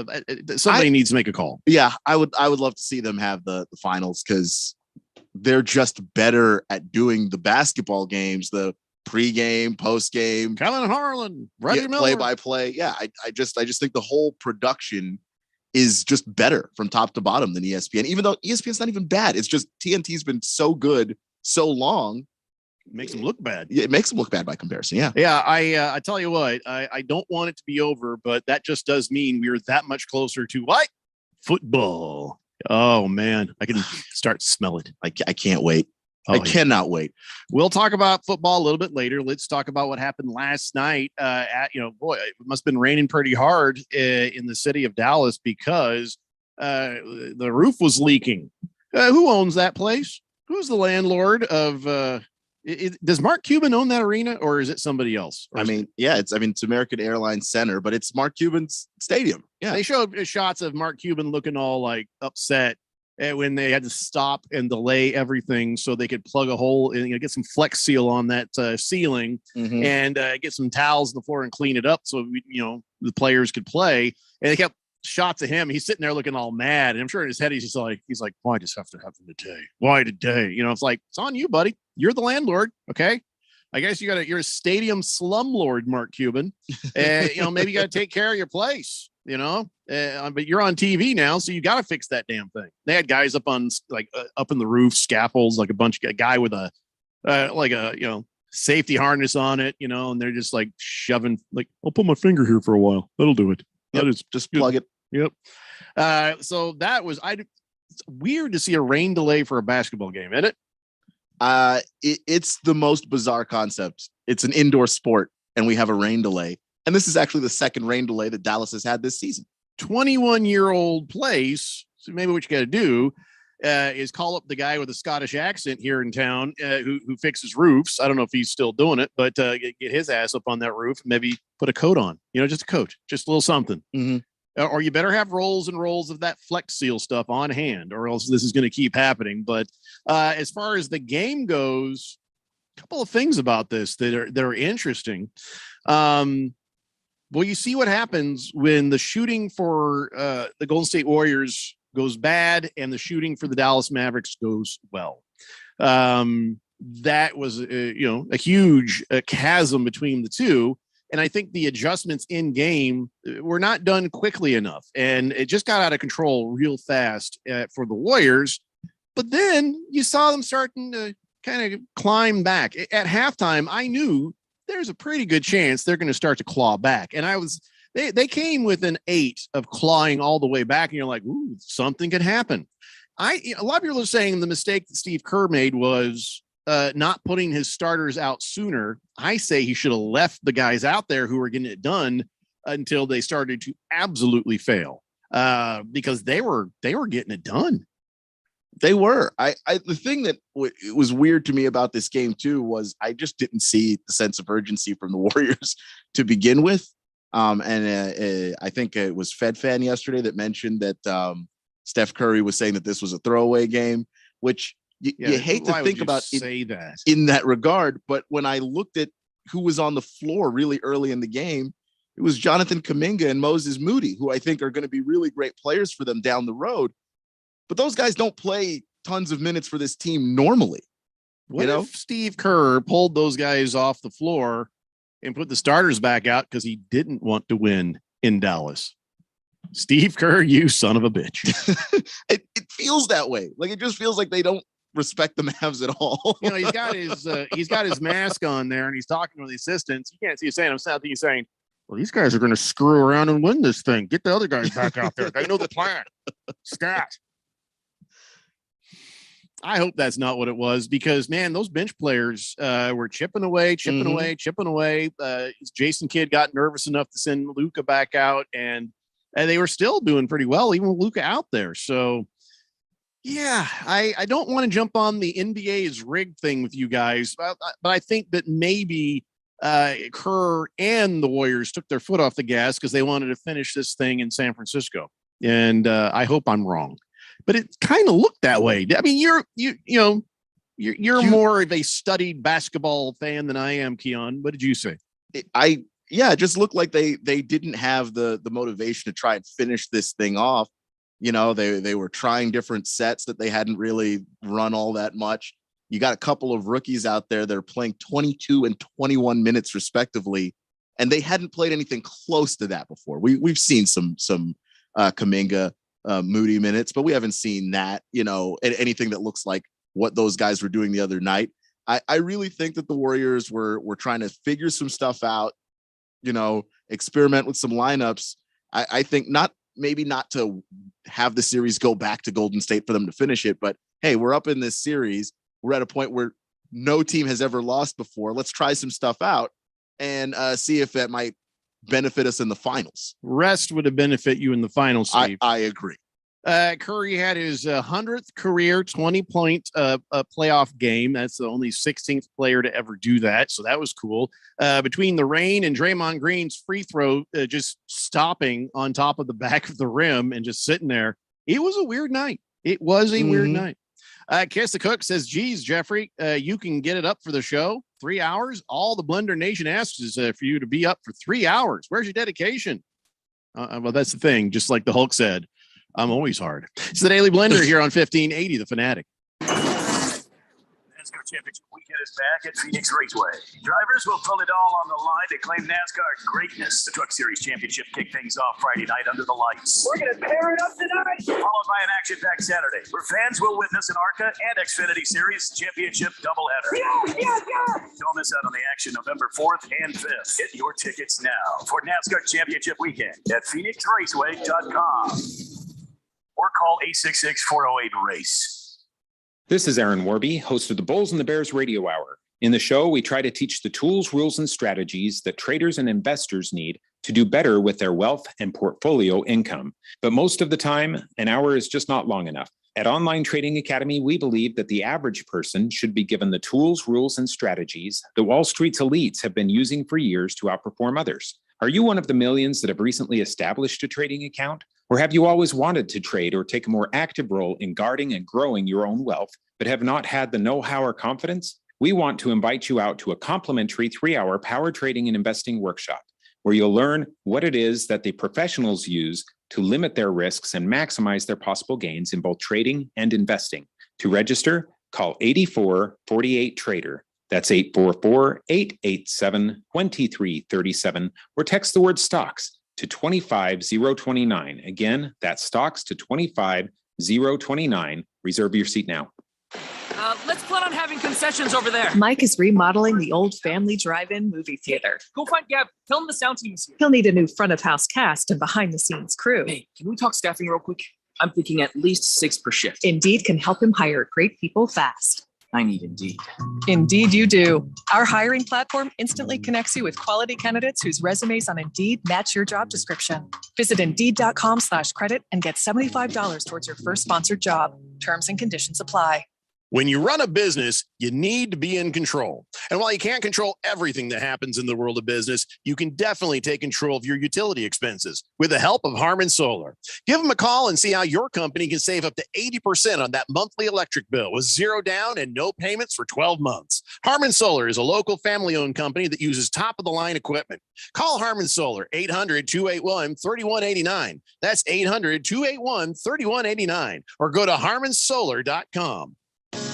somebody needs to make a call. Yeah, I would love to see them have the finals, because they're just better at doing the basketball games, the pregame, postgame, Kellen Harlan, Roger Miller, play by play. Yeah, I just think the whole production is just better from top to bottom than ESPN, even though ESPN's not even bad. It's just TNT's been so good so long. Makes them look bad. Yeah, it makes them look bad by comparison. Yeah. Yeah. I tell you what, I don't want it to be over, but that just does mean we're that much closer to what? Football. Oh man, I can start to smell it. I can't wait. I cannot wait. We'll talk about football a little bit later. Let's talk about what happened last night. It must have been raining pretty hard in the city of Dallas, because the roof was leaking. Who owns that place? Who's the landlord of? Does Mark Cuban own that arena, or is it somebody else? It's American Airlines Center, but it's Mark Cuban's stadium. Yeah, they showed shots of Mark Cuban looking all like upset when they had to stop and delay everything so they could plug a hole and get some Flex Seal on that ceiling and get some towels on the floor and clean it up so the players could play. And they kept shots of him. He's sitting there looking all mad, and I'm sure in his head he's like, why just have to happen today? Why today? It's like, it's on you, buddy. You're the landlord. Okay. I guess you're a stadium slumlord, Mark Cuban. Maybe you got to take care of your place, but you're on TV now, so you got to fix that damn thing. They had guys up on up in the roof, scaffolds, like a guy with a safety harness on it, and they're just like shoving, like, I'll put my finger here for a while. That'll do it. Yep, just plug it. Yep. So that was, it's weird to see a rain delay for a basketball game, isn't it? It's the most bizarre concept. It's an indoor sport, and we have a rain delay. And this is actually the second rain delay that Dallas has had this season. 21-year-old place. So maybe what you got to do is call up the guy with a Scottish accent here in town who fixes roofs. I don't know if he's still doing it, but get his ass up on that roof and maybe put a coat on, just a coat, just a little something. Mm-hmm. Or you better have rolls and rolls of that Flex Seal stuff on hand, or else this is going to keep happening. But as far as the game goes, a couple of things about this that are interesting. Well, you see what happens when the shooting for the Golden State Warriors goes bad and the shooting for the Dallas Mavericks goes well. That was a huge chasm between the two. And I think the adjustments in game were not done quickly enough. And it just got out of control real fast for the Warriors. But then you saw them starting to kind of climb back. At halftime, I knew there's a pretty good chance they're going to start to claw back. And they came within 8 of clawing all the way back. And you're like, ooh, something could happen. A lot of people are saying the mistake that Steve Kerr made was not putting his starters out sooner. I say he should have left the guys out there who were getting it done until they started to absolutely fail, because they were getting it done. They were. The thing that was weird to me about this game too was I just didn't see the sense of urgency from the Warriors to begin with. I think it was FedFan yesterday that mentioned that Steph Curry was saying that this was a throwaway game, which you hate to think about it in that regard. But when I looked at who was on the floor really early in the game, it was Jonathan Kuminga and Moses Moody, who I think are going to be really great players for them down the road. But those guys don't play tons of minutes for this team normally. What if Steve Kerr pulled those guys off the floor and put the starters back out because he didn't want to win in Dallas? Steve Kerr, you son of a bitch. It feels that way. Like, it just feels like they don't respect the Mavs at all. He's got his mask on there and he's talking to the assistants. You can't see his saying. I'm sad that he's saying, well, these guys are going to screw around and win this thing. Get the other guys back out there. They know the plan. Stat. I hope that's not what it was, because, man, those bench players were chipping away. Jason Kidd got nervous enough to send Luka back out, and they were still doing pretty well, even with Luka out there. So Yeah, I don't want to jump on the NBA's rig thing with you guys, but I think that maybe Kerr and the Warriors took their foot off the gas because they wanted to finish this thing in San Francisco. And I hope I'm wrong, but it kind of looked that way. I mean, you're more of a studied basketball fan than I am, Keon. What did you say? It just looked like they didn't have the motivation to try and finish this thing off. You know, they were trying different sets that they hadn't really run all that much. You got a couple of rookies out there that are playing 22 and 21 minutes respectively, and they hadn't played anything close to that before. We've seen some Kuminga, Moody minutes, but we haven't seen that, anything that looks like what those guys were doing the other night. I really think that the Warriors were trying to figure some stuff out, experiment with some lineups. I think maybe not to have the series go back to Golden State for them to finish it, but hey, we're up in this series. We're at a point where no team has ever lost before. Let's try some stuff out and see if that might benefit us in the finals. Rest would have benefit you in the finals, Steve. I agree. Curry had his 100th career 20-point playoff game. That's the only 16th player to ever do that, so that was cool. Between the rain and Draymond Green's free throw just stopping on top of the back of the rim and just sitting there, it was a weird night. It was a weird night. Kiss the Cook says, geez, Jeffrey, you can get it up for the show. 3 hours? All the Blender Nation asks is for you to be up for 3 hours. Where's your dedication? Well, that's the thing. Just like the Hulk said, I'm always hard. It's the Daily Blender here on 1580, The Fanatic. NASCAR Championship weekend is back at Phoenix Raceway. Drivers will put it all on the line to claim NASCAR greatness. The Truck Series Championship kicked things off Friday night under the lights. We're going to pair it up tonight. Followed by an action-packed Saturday, where fans will witness an ARCA and Xfinity Series Championship doubleheader. Don't miss out on the action November 4th and 5th. Get your tickets now for NASCAR Championship weekend at PhoenixRaceway.com or call 866-408-RACE. This is Aaron Warby, host of the Bulls and the Bears Radio Hour. In the show, we try to teach the tools, rules, and strategies that traders and investors need to do better with their wealth and portfolio income. But most of the time, an hour is just not long enough. At Online Trading Academy, we believe that the average person should be given the tools, rules, and strategies that Wall Street's elites have been using for years to outperform others. Are you one of the millions that have recently established a trading account? Or have you always wanted to trade or take a more active role in guarding and growing your own wealth, but have not had the know-how or confidence? We want to invite you out to a complimentary 3-hour power trading and investing workshop, where you'll learn what it is that the professionals use to limit their risks and maximize their possible gains in both trading and investing. To register, call 8448-TRADER. That's 844-887-2337, or text the word stocks to 25029. Again, that's stocks to 25029. Reserve your seat now. Let's plan on having concessions over there. Mike is remodeling the old family drive-in movie theater. Go find Gab. Tell him the sound team is here. He'll need a new front-of-house cast and behind-the-scenes crew. Hey, can we talk staffing real quick? I'm thinking at least 6 per shift. Indeed can help him hire great people fast. I need Indeed. Indeed you do. Our hiring platform instantly connects you with quality candidates whose resumes on Indeed match your job description. Visit Indeed.com/credit and get $75 towards your first sponsored job. Terms and conditions apply. When you run a business, you need to be in control. And while you can't control everything that happens in the world of business, you can definitely take control of your utility expenses with the help of Harmon Solar. Give them a call and see how your company can save up to 80% on that monthly electric bill with zero down and no payments for 12 months. Harmon Solar is a local family-owned company that uses top-of-the-line equipment. Call Harmon Solar, 800-281-3189. That's 800-281-3189. Or go to harmonsolar.com.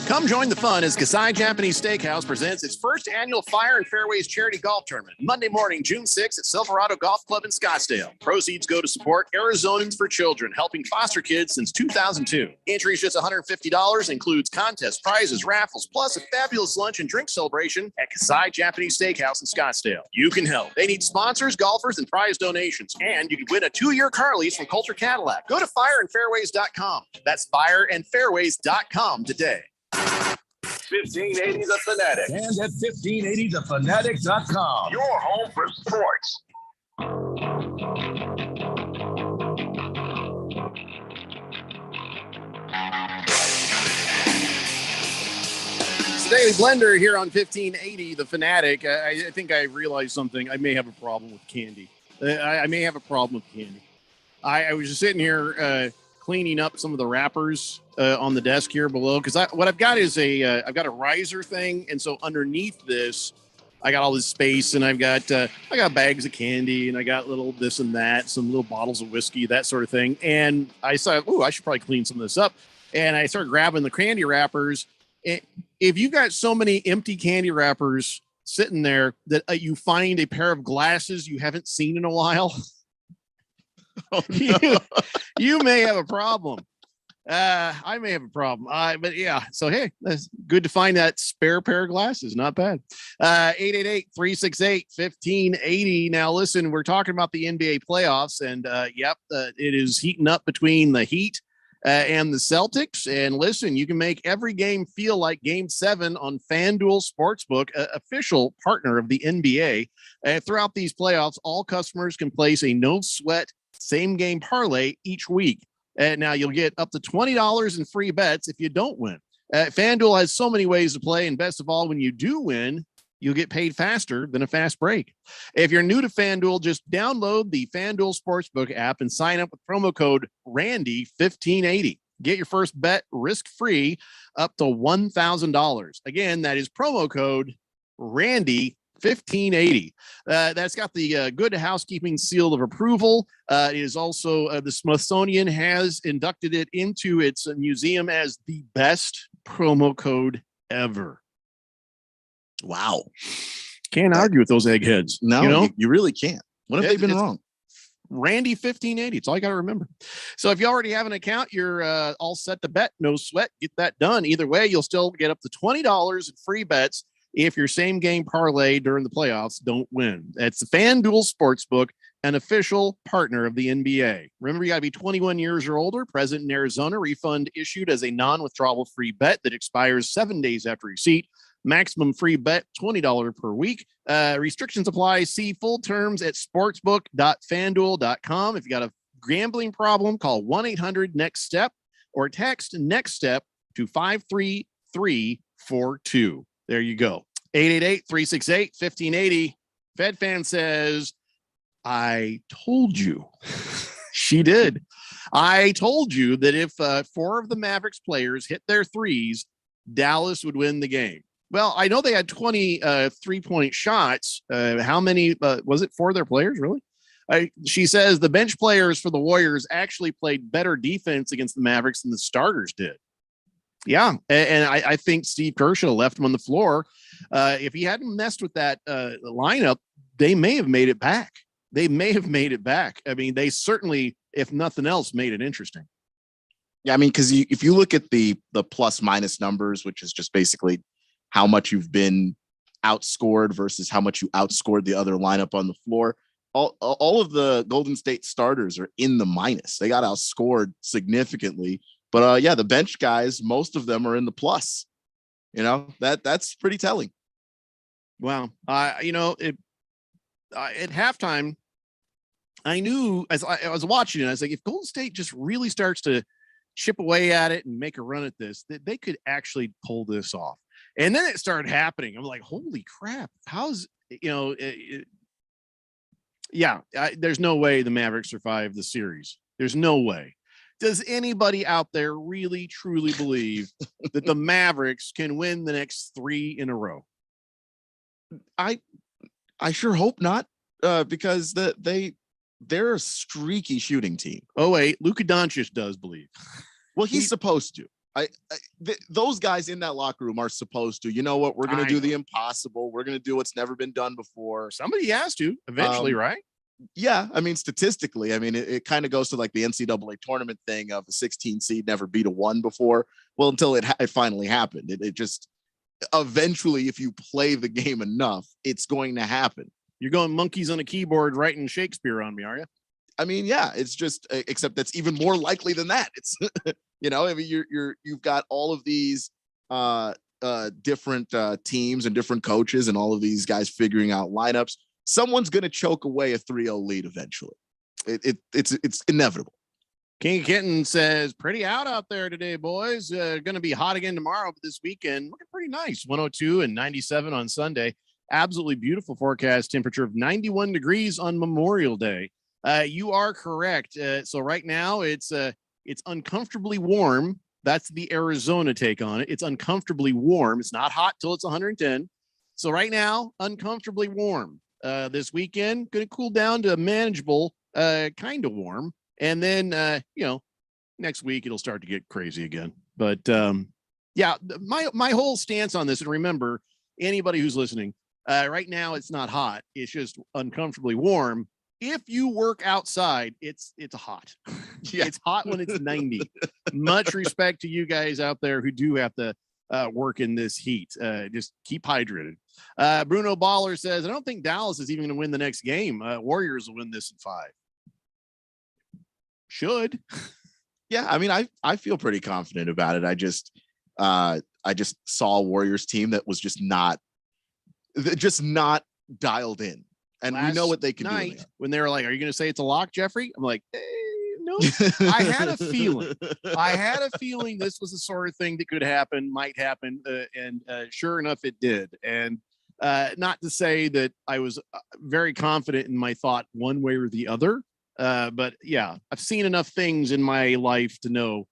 Come join the fun as Kasai Japanese Steakhouse presents its first annual Fire and Fairways charity golf tournament, Monday morning, June 6th at Silverado Golf Club in Scottsdale. Proceeds go to support Arizonans for Children, helping foster kids since 2002. Entry is just $150, includes contest prizes, raffles, plus a fabulous lunch and drink celebration at Kasai Japanese Steakhouse in Scottsdale. You can help. They need sponsors, golfers, and prize donations. And you can win a 2-year car lease from Coulter Cadillac. Go to fireandfairways.com. That's fireandfairways.com today. 1580 The Fanatic. And at 1580thefanatic.com. Your home for sports. Daily Blender here on 1580, The Fanatic. I think I realized something. I may have a problem with candy. I may have a problem with candy. I was just sitting here cleaning up some of the wrappers on the desk here below because what I've got is I've got a riser thing, and so underneath this, I got all this space, and I got bags of candy, and I got little this and that, some little bottles of whiskey, that sort of thing. And I said, "Oh, I should probably clean some of this up." And I started grabbing the candy wrappers. If you've got so many empty candy wrappers sitting there that you find a pair of glasses you haven't seen in a while, oh, no. you may have a problem. I may have a problem. But yeah, so hey, that's good to find that spare pair of glasses. Not bad. 888-368-1580. Now listen, we're talking about the NBA playoffs, and it is heating up between the Heat and the Celtics. And listen, you can make every game feel like Game 7 on FanDuel Sportsbook, official partner of the NBA. Throughout these playoffs, all customers can place a no-sweat same-game parlay each week. Now you'll get up to $20 in free bets if you don't win. FanDuel has so many ways to play, and best of all, when you do win, you'll get paid faster than a fast break. If you're new to FanDuel, just download the FanDuel Sportsbook app and sign up with promo code Randy1580. Get your first bet risk-free up to $1,000. Again, that is promo code Randy1580. That's got the Good Housekeeping seal of approval. It is also the Smithsonian has inducted it into its museum as the best promo code ever. Wow. Can't argue with those eggheads. No, you really can't. When have they been wrong? Randy 1580. It's all you got to remember. So if you already have an account, you're all set to bet. No sweat. Get that done. Either way, you'll still get up to $20 in free bets if your same game parlay during the playoffs don't win. That's the FanDuel Sportsbook, an official partner of the NBA. Remember, you got to be 21 years or older, present in Arizona. Refund issued as a non-withdrawable free bet that expires 7 days after receipt. Maximum free bet, $20 per week. Restrictions apply. See full terms at sportsbook.fanduel.com. If you got a gambling problem, call 1-800-NEXT-STEP or text NEXT STEP to 53342. There you go. 888-368-1580. Fed fan says, I told you. She did. I told you that if 4 of the Mavericks players hit their threes, Dallas would win the game. Well, I know they had 20 3-point shots. How many was it for their players, really? She says the bench players for the Warriors actually played better defense against the Mavericks than the starters did. Yeah, and I think Steve Kerr should have left him on the floor. If he hadn't messed with that lineup, they may have made it back. I mean, they certainly, if nothing else, made it interesting. Yeah, I mean, because if you look at the plus minus numbers, which is just basically how much you've been outscored versus how much you outscored the other lineup on the floor, all of the Golden State starters are in the minus. They got outscored significantly. But the bench guys, most of them are in the plus. That's pretty telling. Wow. At halftime, I knew as I was watching it, I was like, if Golden State just really starts to chip away at it and make a run at this, that they could actually pull this off. And then it started happening. I'm like, holy crap. There's no way the Mavericks survive the series. There's no way. Does anybody out there really, truly believe that the Mavericks can win the next 3 in a row? I sure hope not, because they're a streaky shooting team. Oh, wait, Luka Doncic does believe. Well, he's supposed to. Those guys in that locker room are supposed to. You know what? We're going to do the impossible. We're going to do what's never been done before. Somebody has to eventually, right? Yeah, I mean, statistically, I mean, it kind of goes to like the NCAA tournament thing of a 16 seed never beat a 1 before. Well, until it finally happened. It just eventually, if you play the game enough, it's going to happen. You're going monkeys on a keyboard writing Shakespeare on me, are you? I mean, yeah, it's just except that's even more likely than that. It's I mean, you've got all of these different teams and different coaches and all of these guys figuring out lineups. Someone's going to choke away a 3-0 lead eventually. It's inevitable. King Kitten says, pretty out there today, boys. Going to be hot again tomorrow, but this weekend looking pretty nice. 102 and 97 on Sunday. Absolutely beautiful forecast temperature of 91 degrees on Memorial Day. You are correct. So right now it's uncomfortably warm. That's the Arizona take on it. It's uncomfortably warm. It's not hot till it's 110. So right now, uncomfortably warm. This weekend, going to cool down to a manageable, kind of warm. And then, next week it'll start to get crazy again. But yeah, my whole stance on this, and remember, anybody who's listening, right now it's not hot. It's just uncomfortably warm. If you work outside, it's hot. Yeah. It's hot when it's 90. Much respect to you guys out there who do have to work in this heat. Just keep hydrated. Bruno Baller says, I don't think Dallas is even going to win the next game. Warriors will win this in 5. Should. Yeah, I mean, I feel pretty confident about it. I just saw a Warriors team that was just not dialed in, and we know what they can do. When they were like, "Are you going to say it's a lock, Jeffrey?" I'm like, no. I had a feeling. This was the sort of thing that could happen, might happen, and sure enough, it did. And not to say that I was very confident in my thought one way or the other. But yeah, I've seen enough things in my life to know.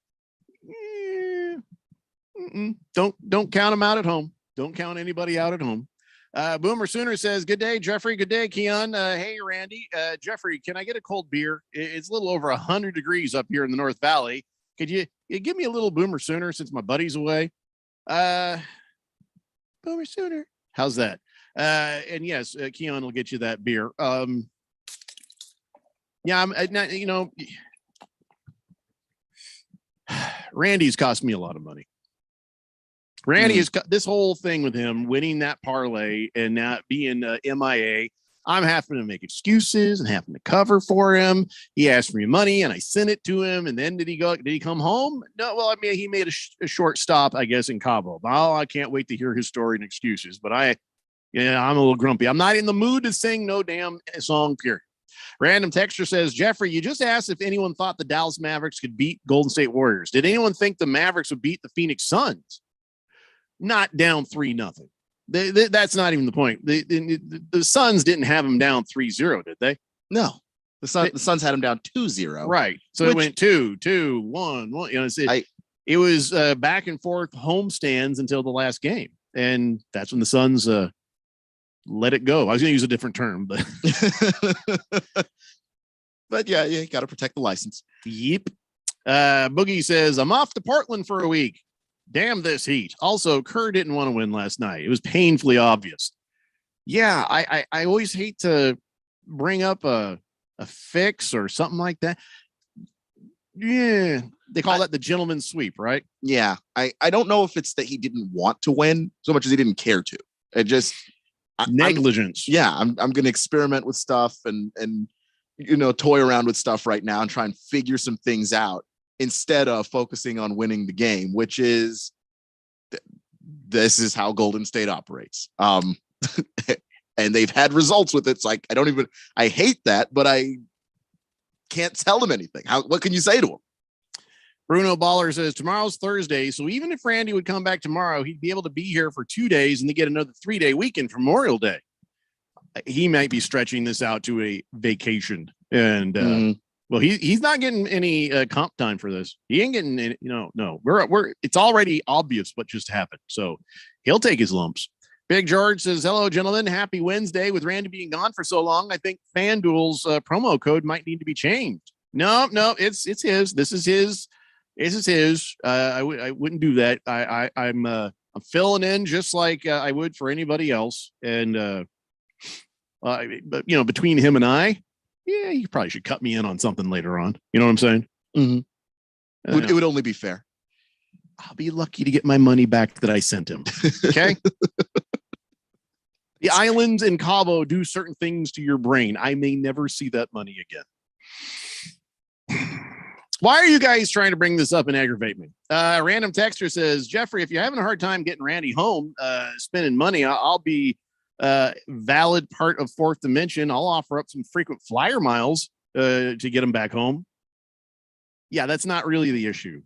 Don't count them out at home. Don't count anybody out at home. Boomer Sooner says, good day, Jeffrey. Good day, Keon. Hey, Randy. Jeffrey, can I get a cold beer? It's a little over 100 degrees up here in the North Valley. Could you give me a little Boomer Sooner since my buddy's away? Boomer Sooner. How's that? And yes, Keon will get you that beer. Yeah, Randy's cost me a lot of money. Randy is this whole thing with him winning that parlay and not being MIA. I'm having to make excuses and having to cover for him. He asked for me money and I sent it to him. And then did he come home? No. Well, I mean, he made a short stop, I guess, in Cabo. Oh, I can't wait to hear his story and excuses. But I'm a little grumpy. I'm not in the mood to sing no damn song, period. Random texture says, Jeffrey, you just asked if anyone thought the Dallas Mavericks could beat Golden State Warriors. Did anyone think the Mavericks would beat the Phoenix Suns? Not down 3-0. That's not even the point. The Suns didn't have them down 3-0, did they? No. The Suns had them down 2-0. Right. So it went 2-2, 1-1. It was back and forth home stands until the last game. And that's when the Suns let it go. I was going to use a different term, but but yeah, you got to protect the license. Yep. Boogie says, I'm off to Portland for a week. Damn this heat. Also, Kerr didn't want to win last night. It was painfully obvious. Yeah, I always hate to bring up a fix or something like that. Yeah, they call that the gentleman's sweep, right? Yeah, I don't know if it's that he didn't want to win so much as he didn't care to. It just negligence. I'm going to experiment with stuff and toy around with stuff right now and try and figure some things out instead of focusing on winning the game, which is this is how Golden State operates. And they've had results with it. It's like I hate that, but I can't tell them anything. What can you say to them? Bruno Baller says tomorrow's Thursday, so even if Randy would come back tomorrow, he'd be able to be here for 2 days and then get another 3-day weekend for Memorial Day. He might be stretching this out to a vacation, and well, he's not getting any comp time for this. He ain't getting any. No. We're it's already obvious what just happened, so he'll take his lumps. Big George says, "Hello, gentlemen. Happy Wednesday. With Randy being gone for so long, I think FanDuel's promo code might need to be changed." No, it's his. This is his. This is his. I wouldn't do that. I'm filling in just like I would for anybody else. And but between him and I, yeah, you probably should cut me in on something later on. You know what I'm saying? Mm-hmm. It would only be fair. I'll be lucky to get my money back that I sent him. Okay. The islands in Cabo do certain things to your brain. I may never see that money again. Why are you guys trying to bring this up and aggravate me? Random texter says, Jeffrey, if you're having a hard time getting Randy home, spending money, I'll be valid part of Fourth Dimension. I'll offer up some frequent flyer miles to get him back home. Yeah, that's not really the issue.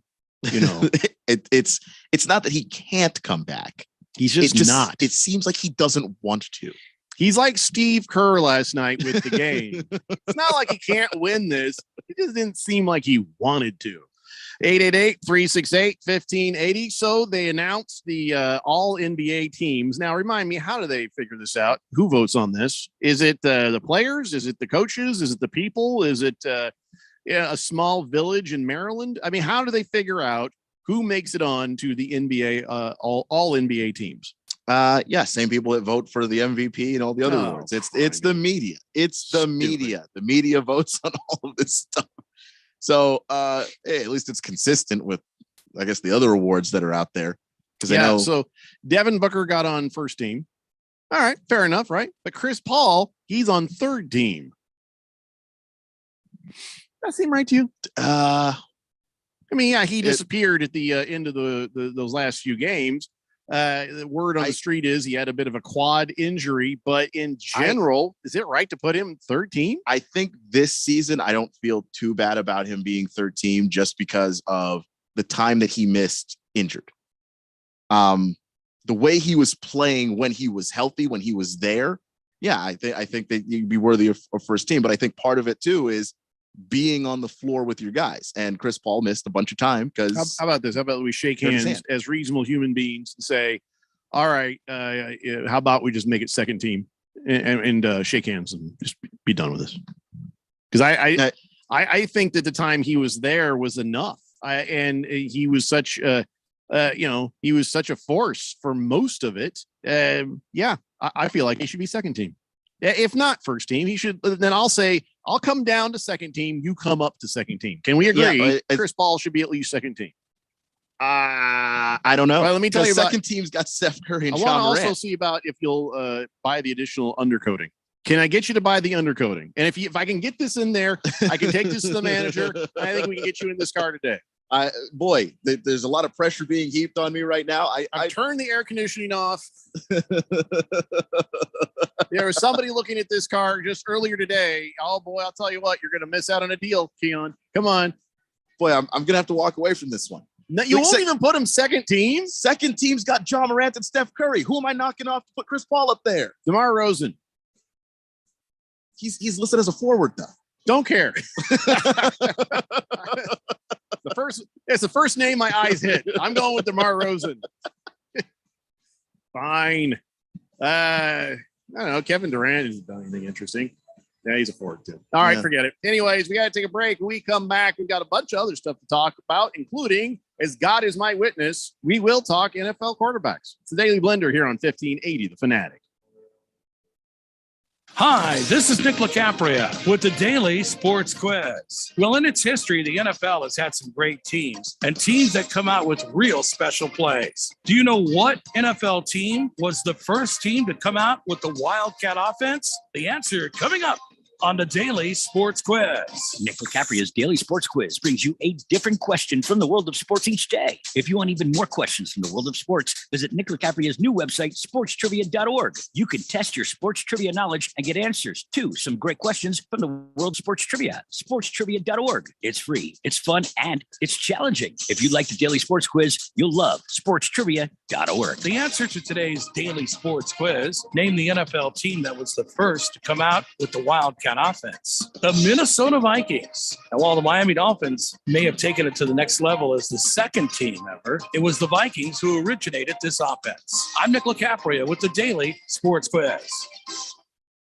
You know, it's not that he can't come back. He's just not. It seems like he doesn't want to. He's like Steve Kerr last night with the game. It's not like he can't win this. It just didn't seem like he wanted to. 888-368-1580. So they announced the all NBA teams. Now, remind me, how do they figure this out? Who votes on this? Is it the players? Is it the coaches? Is it the people? Is it a small village in Maryland? I mean, how do they figure out who makes it on to the NBA, all NBA teams? Same people that vote for the MVP and all the other awards. It's the media. It's the media. The media votes on all of this stuff. So hey, at least it's consistent with, I guess, the other awards that are out there. Because I know. So Devin Booker got on first team. All right, fair enough, right? But Chris Paul, he's on third team. That seem right to you? I mean, yeah, he disappeared at the end of those last few games. The word on the street is he had a bit of a quad injury, but in general, is it right to put him third team? I think this season, I don't feel too bad about him being third team just because of the time that he missed injured. The way he was playing when he was healthy, when he was there. Yeah, I think that you'd be worthy of first team, but I think part of it too is being on the floor with your guys, and Chris Paul missed a bunch of time because how about this? How about we shake hands as reasonable human beings and say, all right, how about we just make it second team and shake hands and just be done with this? Because I think that the time he was there was enough. And he was such he was such a force for most of it. I feel like he should be second team. If not first team, he should. Then I'll say I'll come down to second team. You come up to second team. Can we agree? Yeah, Chris Paul should be at least second team. I don't know. Well, let me tell you. Second team's got Steph Curry and I John want to Morant. also see about if you'll buy the additional undercoating. Can I get you to buy the undercoating? And if I can get this in there, I can take this to the manager. I think we can get you in this car today. Boy, there's a lot of pressure being heaped on me right now. I turned the air conditioning off. There was somebody looking at this car just earlier today. Oh boy, I'll tell you what, you're going to miss out on a deal, Keon. Come on. Boy, I'm going to have to walk away from this one. No, you won't even put him second team? Second team's got John Morant and Steph Curry. Who am I knocking off to put Chris Paul up there? DeMar Rosen. He's listed as a forward, though. Don't care. It's the first name my eyes hit. I'm going with DeMar Rosen. Fine. I don't know. Kevin Durant hasn't done anything interesting. Yeah, he's a forward too. All right, forget it. Anyways, we got to take a break. When we come back, we've got a bunch of other stuff to talk about, including, as God is my witness, we will talk NFL quarterbacks. It's the Daily Blender here on 1580 The Fanatic. Hi, this is Nick LaCapria with the Daily Sports Quiz. Well, in its history, the NFL has had some great teams and teams that come out with real special plays. Do you know what NFL team was the first team to come out with the Wildcat offense? The answer coming up on the Daily Sports Quiz. Nick LaCapria's Daily Sports Quiz brings you a different question from the world of sports each day. If you want even more questions from the world of sports, visit Nick LaCapria's new website, sportstrivia.org. You can test your sports trivia knowledge and get answers to some great questions from the world of sports trivia. Sportstrivia.org. It's free, it's fun, and it's challenging. If you like the Daily Sports Quiz, you'll love sportstrivia.org. The answer to today's Daily Sports Quiz, name the NFL team that was the first to come out with the Wildcat offense. The Minnesota Vikings. Now, while the Miami Dolphins may have taken it to the next level as the second team ever, it was the Vikings who originated this offense. I'm Nick LaCapria with the Daily Sports Quiz.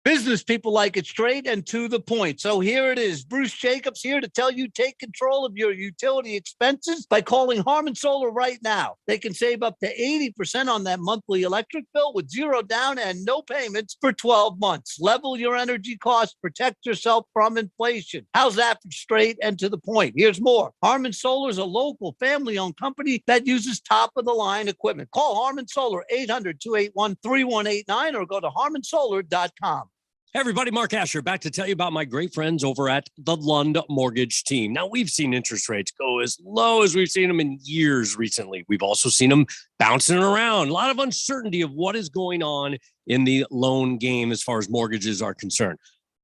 Business people like it straight and to the point. So here it is. Bruce Jacobs here to tell you take control of your utility expenses by calling Harmon Solar right now. They can save up to 80% on that monthly electric bill with zero down and no payments for 12 months. Level your energy costs, protect yourself from inflation. How's that for straight and to the point? Here's more. Harmon Solar is a local family-owned company that uses top-of-the-line equipment. Call Harmon Solar 800-281-3189 or go to harmonsolar.com. Hey everybody, Mark Asher back to tell you about my great friends over at the Lund Mortgage Team. Now, we've seen interest rates go as low as we've seen them in years recently. We've also seen them bouncing around. A lot of uncertainty of what is going on in the loan game as far as mortgages are concerned.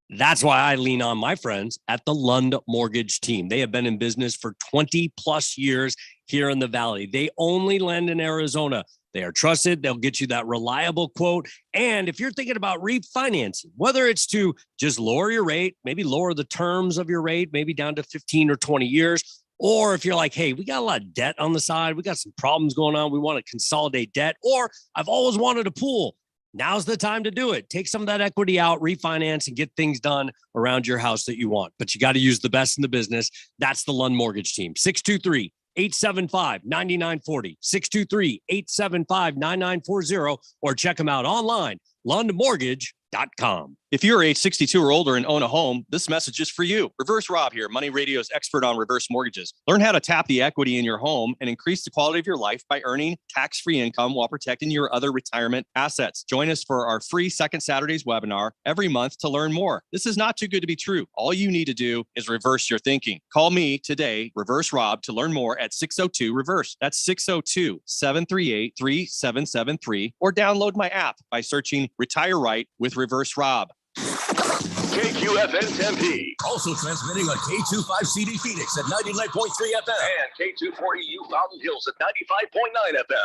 That's why I lean on my friends at the Lund Mortgage Team. They have been in business for 20 plus years here in the Valley. They only lend in Arizona. They are trusted. They'll get you that reliable quote. And if you're thinking about refinancing, whether it's to just lower your rate, maybe lower the terms of your rate, maybe down to 15 or 20 years, or if you're like, hey, we got a lot of debt on the side, we got some problems going on, we want to consolidate debt, or I've always wanted a pool. Now's the time to do it. Take some of that equity out, refinance, and get things done around your house that you want. But you got to use the best in the business. That's the Lund Mortgage Team. 623-875-9940. 623-875-9940. Or check them out online, lundmortgage.com. If you're age 62 or older and own a home, this message is for you. Reverse Rob here, Money Radio's expert on reverse mortgages. Learn how to tap the equity in your home and increase the quality of your life by earning tax-free income while protecting your other retirement assets. Join us for our free Second Saturdays webinar every month to learn more. This is not too good to be true. All you need to do is reverse your thinking. Call me today, Reverse Rob, to learn more at 602-REVERSE. That's 602-738-3773, or download my app by searching Retire Right with Reverse Rob. KQFN Tempe. Also transmitting on K25CD Phoenix at 99.3 FM. And K240U Mountain Hills at 95.9 FM.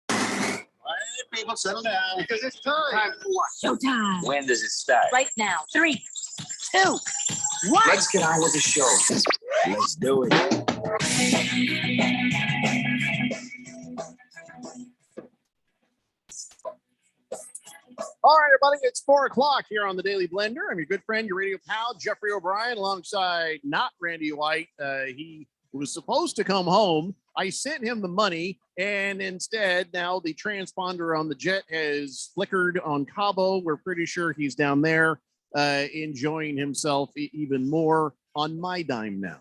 All right, people, settle down. Because it's time. Time for what? Showtime. When does it start? Right now. 3, 2, 1. Let's get on with the show. Let's do it. All right, everybody, it's 4:00 here on the Daily Blender. I'm your good friend, your radio pal, Jeffrey O'Brien, alongside not Randy White. He was supposed to come home. I sent him the money, and instead, now the transponder on the jet has flickered on Cabo. We're pretty sure he's down there enjoying himself even more on my dime now.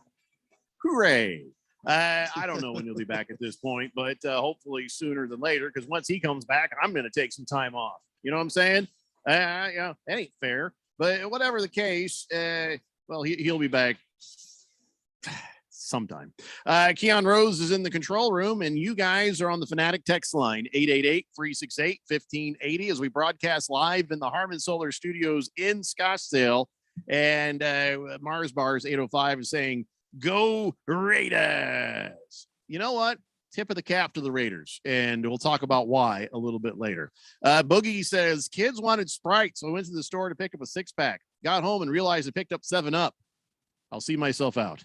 Hooray. I don't know when he'll be back at this point, but hopefully sooner than later, because once he comes back, I'm going to take some time off. You know what I'm saying? Yeah, that ain't fair. But whatever the case, well, he'll be back sometime. Keon Rose is in the control room, and you guys are on the Fanatic text line, 888-368-1580, as we broadcast live in the Harman Solar Studios in Scottsdale. And Mars Bars 805 is saying, "Go Raiders." You know what? Tip of the cap to the Raiders, and we'll talk about why a little bit later. Boogie says, kids wanted Sprite, so I went to the store to pick up a 6-pack. Got home and realized I picked up 7-Up. I'll see myself out.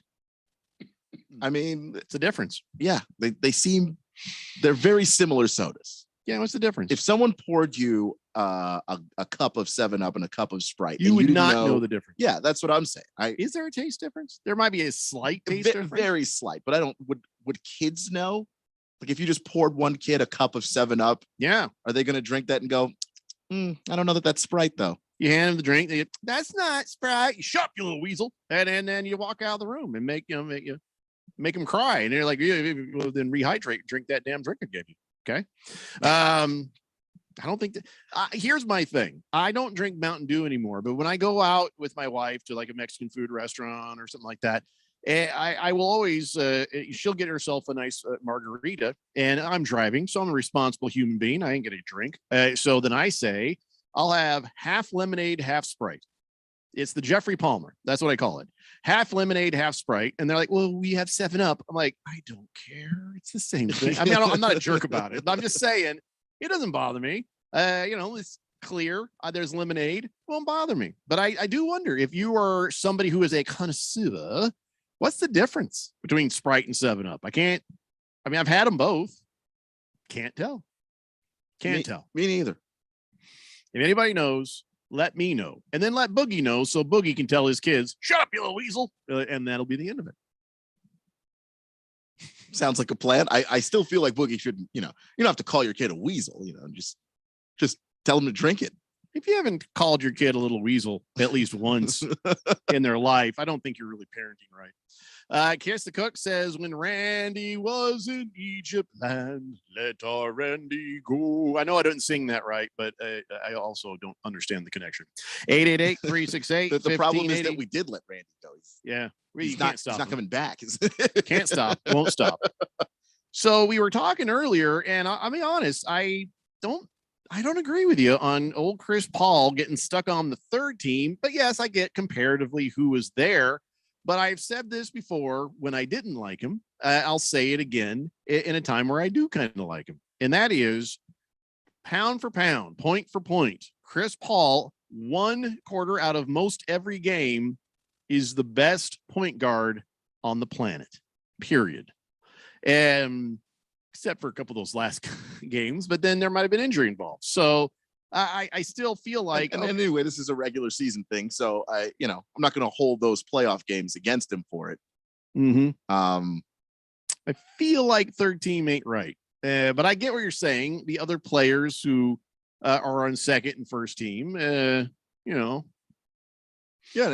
I mean, it's a difference. Yeah, they're very similar sodas. Yeah, what's the difference? If someone poured you a cup of 7-Up and a cup of Sprite, you would not know the difference. Yeah, that's what I'm saying. Is there a taste difference? There might be a slight taste difference. Very slight, but I don't. Would kids know? Like if you just poured one kid a cup of 7-Up, yeah, are they going to drink that and go, I don't know that's Sprite though? You hand them the drink. That's not Sprite. You shut up, you little weasel. And then you walk out of the room and make them cry. And they're like, well, then rehydrate, drink that damn drink I gave you. Okay. I don't think that here's my thing. I don't drink Mountain Dew anymore, but when I go out with my wife to like a Mexican food restaurant or something like that, I will always, she'll get herself a nice margarita, and I'm driving, so I'm a responsible human being. I ain't gonna drink. So then I say, I'll have half lemonade, half Sprite. It's the Jeffrey Palmer. That's what I call it. Half lemonade, half Sprite. And they're like, well, we have 7-Up. I'm like, I don't care. It's the same thing. I mean, I'm not a jerk about it. I'm just saying it doesn't bother me. It's clear. There's lemonade. It won't bother me. But I do wonder if you are somebody who is a connoisseur, what's the difference between Sprite and 7-Up? I've had them both. Can't tell. Can't tell. Me neither. If anybody knows, let me know. And then let Boogie know so Boogie can tell his kids, shut up, you little weasel. And that'll be the end of it. Sounds like a plan. I still feel like Boogie shouldn't, you don't have to call your kid a weasel, just tell them to drink it. If you haven't called your kid a little weasel at least once in their life, I don't think you're really parenting right. Kiss the Cook says, when Randy was in Egypt land, let our Randy go. I know I didn't sing that right, but I also don't understand the connection. 888-368. The problem is that we did let Randy go. He's not coming back. Can't stop. Won't stop. So we were talking earlier, and I'll be honest, I I don't agree with you on old Chris Paul getting stuck on the third team. But yes, I get comparatively who was there. But I've said this before when I didn't like him. I'll say it again in a time where I do kind of like him. And that is pound for pound, point for point. Chris Paul, 1 quarter out of most every game, is the best point guard on the planet, period. And except for a couple of those last games, but then there might have been injury involved. So I still feel like, and anyway, this is a regular season thing. So I'm not going to hold those playoff games against him for it. I feel like third team ain't right. But I get what you're saying. The other players who are on second and first team, yeah, and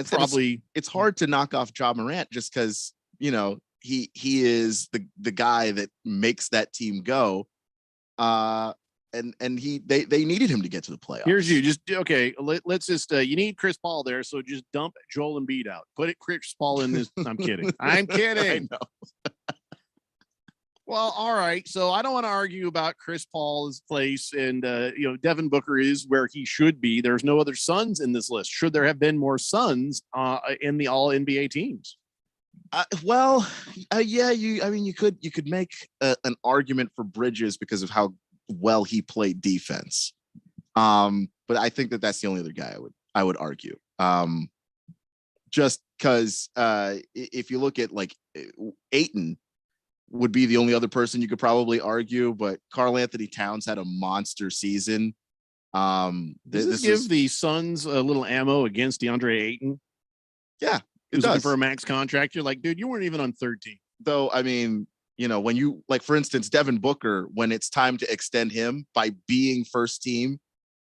it's hard to knock off Ja Morant just because he is the guy that makes that team go. And they needed him to get to the playoffs. Here's you. Just okay. Let's just you need Chris Paul there, so just dump Joel Embiid out. Put Chris Paul in this. I'm kidding. I'm kidding. I know. Well, all right. So I don't want to argue about Chris Paul's place, and Devin Booker is where he should be. There's no other Suns in this list. Should there have been more Suns in the All NBA teams? Yeah. You could make an argument for Bridges because of how well he played defense. But I think that's the only other guy I would argue. Just because if you look at like Ayton would be the only other person you could probably argue, but Karl Anthony Towns had a monster season. Does this give the Suns a little ammo against DeAndre Ayton? Yeah, who's looking for a max contract? You're like, dude, you weren't even on third team. Though, I mean, when you like, for instance, Devin Booker, when it's time to extend him by being first team,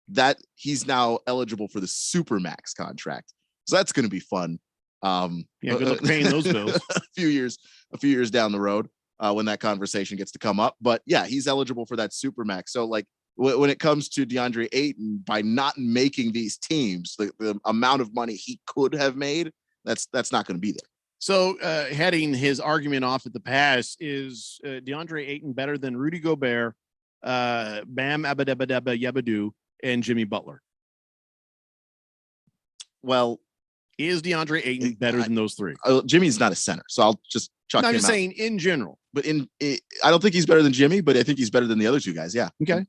that he's now eligible for the super max contract. So that's going to be fun. Good luck paying those bills. a few years down the road when that conversation gets to come up. But yeah, he's eligible for that super max. So like when it comes to DeAndre Ayton, by not making these teams, the amount of money he could have made, that's not going to be there. So heading his argument off at the pass, is DeAndre Ayton better than Rudy Gobert, Bam Abadabadaba Yabadoo, and Jimmy Butler? Well, is DeAndre Ayton better than those three? Jimmy's not a center, so I'll just chuck him out. I'm just saying in general. But I don't think he's better than Jimmy, but I think he's better than the other two guys. Yeah. Okay.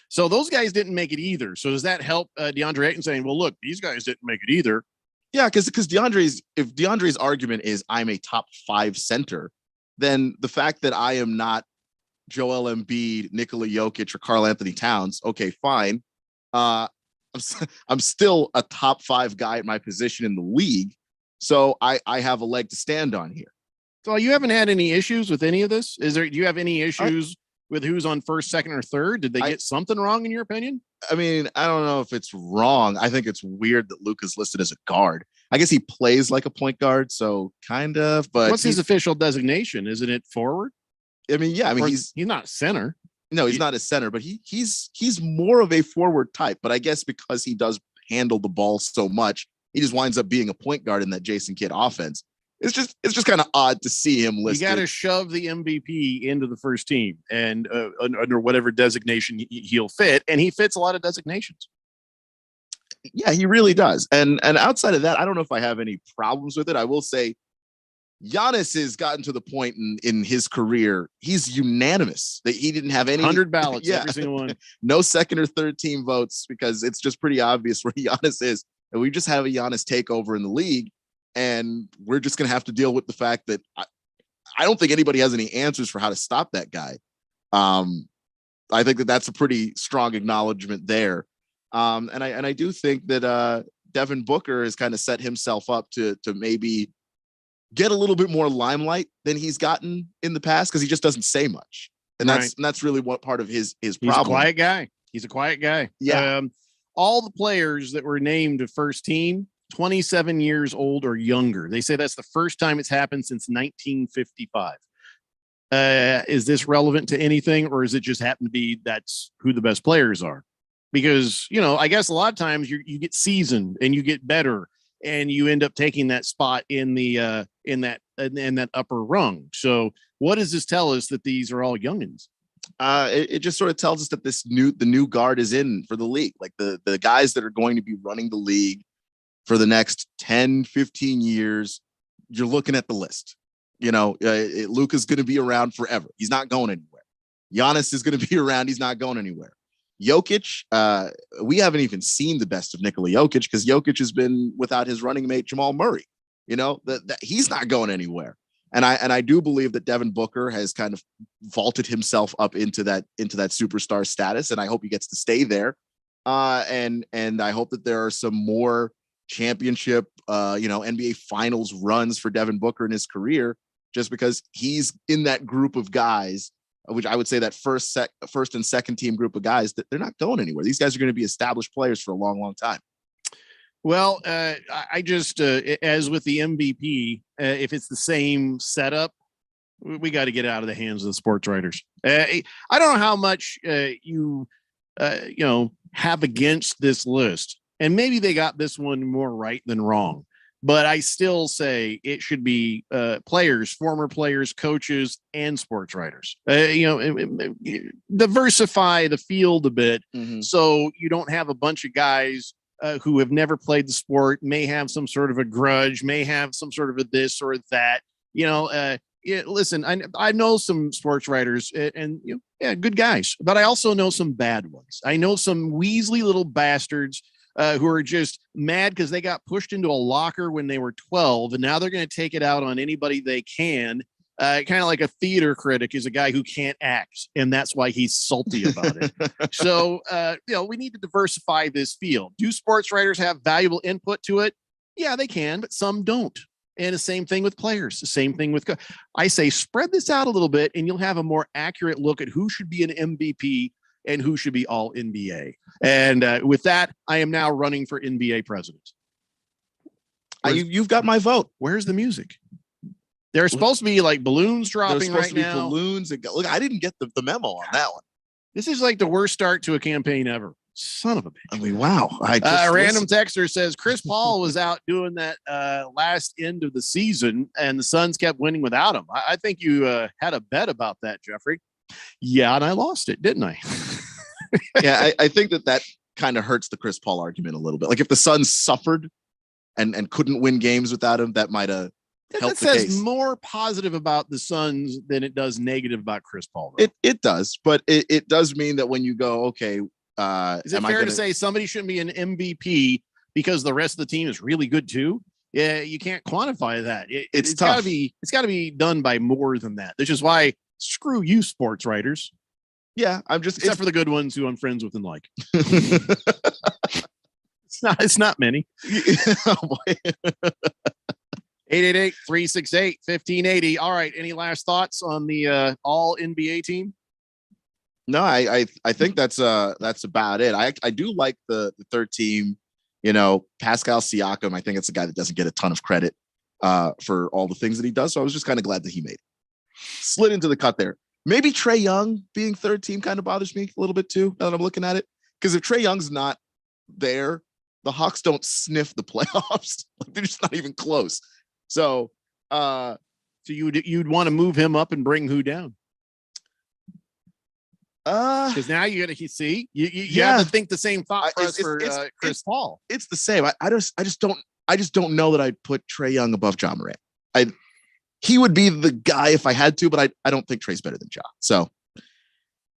So those guys didn't make it either. So does that help DeAndre Ayton saying, well, look, these guys didn't make it either? Yeah, because if DeAndre's argument is I'm a top 5 center, then the fact that I am not Joel Embiid, Nikola Jokic, or Karl Anthony Towns, okay, fine. I'm still a top 5 guy at my position in the league, so I have a leg to stand on here. So you haven't had any issues with any of this? Do you have any issues with who's on first, second, or third? Did they get something wrong in your opinion? I mean, I don't know if it's wrong. I think it's weird that Luka's listed as a guard. I guess he plays like a point guard, so kind of. But what's his official designation? Isn't it forward? I mean, yeah. I mean, he's not center. No, he's not a center, but he's more of a forward type. But I guess because he does handle the ball so much, he just winds up being a point guard in that Jason Kidd offense. It's just kind of odd to see him listed. You got to shove the MVP into the first team and under whatever designation he'll fit, and he fits a lot of designations. Yeah, he really does. And outside of that, I don't know if I have any problems with it. I will say Giannis has gotten to the point in his career, he's unanimous that he didn't have any 100 ballots, every single one. No second or third team votes, because it's just pretty obvious where Giannis is. And we just have a Giannis takeover in the league. And we're just going to have to deal with the fact that I don't think anybody has any answers for how to stop that guy. I think that's a pretty strong acknowledgement there. And I do think that Devin Booker has kind of set himself up to maybe get a little bit more limelight than he's gotten in the past, because he just doesn't say much. And that's really what part of his problem. He's a quiet guy. He's a quiet guy. Yeah. All the players that were named to first team, 27 years old or younger. They say that's the first time it's happened since 1955. Is this relevant to anything, or is it just happen to be that's who the best players are? Because, I guess a lot of times you get seasoned and you get better and you end up taking that spot in the in that upper rung. So what does this tell us, that these are all youngins? It just sort of tells us that the new guard is in for the league. Like the guys that are going to be running the league for the next 10, 15 years, you're looking at the list. Luka's going to be around forever. He's not going anywhere. Giannis is going to be around. He's not going anywhere. Jokic, we haven't even seen the best of Nikola Jokic because Jokic has been without his running mate Jamal Murray. That he's not going anywhere. And I do believe that Devin Booker has kind of vaulted himself up into that superstar status, and I hope he gets to stay there. And I hope that there are some more championship, NBA Finals runs for Devin Booker in his career, just because he's in that group of guys, which I would say that first and second team group of guys that they're not going anywhere. These guys are going to be established players for a long, long time. Well, I just, as with the MVP, if it's the same setup, we got to get out of the hands of the sports writers. I don't know how much you have against this list, and maybe they got this one more right than wrong. But I still say it should be players, former players, coaches, and sports writers. Diversify the field a bit, so you don't have a bunch of guys who have never played the sport, may have some sort of a grudge, may have some sort of a this or that. Listen, I know some sports writers and good guys, but I also know some bad ones. I know some Weasley little bastards who are just mad because they got pushed into a locker when they were 12, and now they're going to take it out on anybody they can. Kind of like a theater critic is a guy who can't act, and that's why he's salty about it. So, we need to diversify this field. Do sports writers have valuable input to it? Yeah, they can, but some don't. And the same thing with players, the same thing with, I say, spread this out a little bit and you'll have a more accurate look at who should be an MVP and who should be all NBA. And with that, I am now running for NBA president. You've got my vote. Where's the music? There's supposed to be like balloons dropping right now. Balloons. Look, I didn't get the memo on that one. This is like the worst start to a campaign ever. Son of a bitch. I mean, wow. Random texter says Chris Paul was out doing that last end of the season, and the Suns kept winning without him. I think you had a bet about that, Jeffrey. Yeah, and I lost it, didn't I? Yeah, I think that kind of hurts the Chris Paul argument a little bit. Like if the Suns suffered and couldn't win games without him, that might have helped the case. That says more positive about the Suns than it does negative about Chris Paul. It does, but it does mean that when you go, okay, is it fair to say somebody shouldn't be an MVP because the rest of the team is really good too? Yeah, you can't quantify that. It's tough. It's got to be done by more than that. Which is why screw you, sports writers. Yeah, except for the good ones who I'm friends with and like. It's not many. 888-368-1580. All right. Any last thoughts on the all NBA team? No, I think that's about it. I do like the third team, Pascal Siakam. I think it's a guy that doesn't get a ton of credit for all the things that he does. So I was just kind of glad that he made it. Slid into the cut there. Maybe Trae Young being third team kind of bothers me a little bit too, now that I'm looking at it. Because if Trae Young's not there, the Hawks don't sniff the playoffs. Like they're just not even close. So you'd want to move him up and bring who down? Because now you got to see you have to think the same thought for Chris Paul. It's the same. I just don't know that I'd put Trae Young above Ja Morant. He would be the guy if I had to, but I don't think Trae's better than Ja. So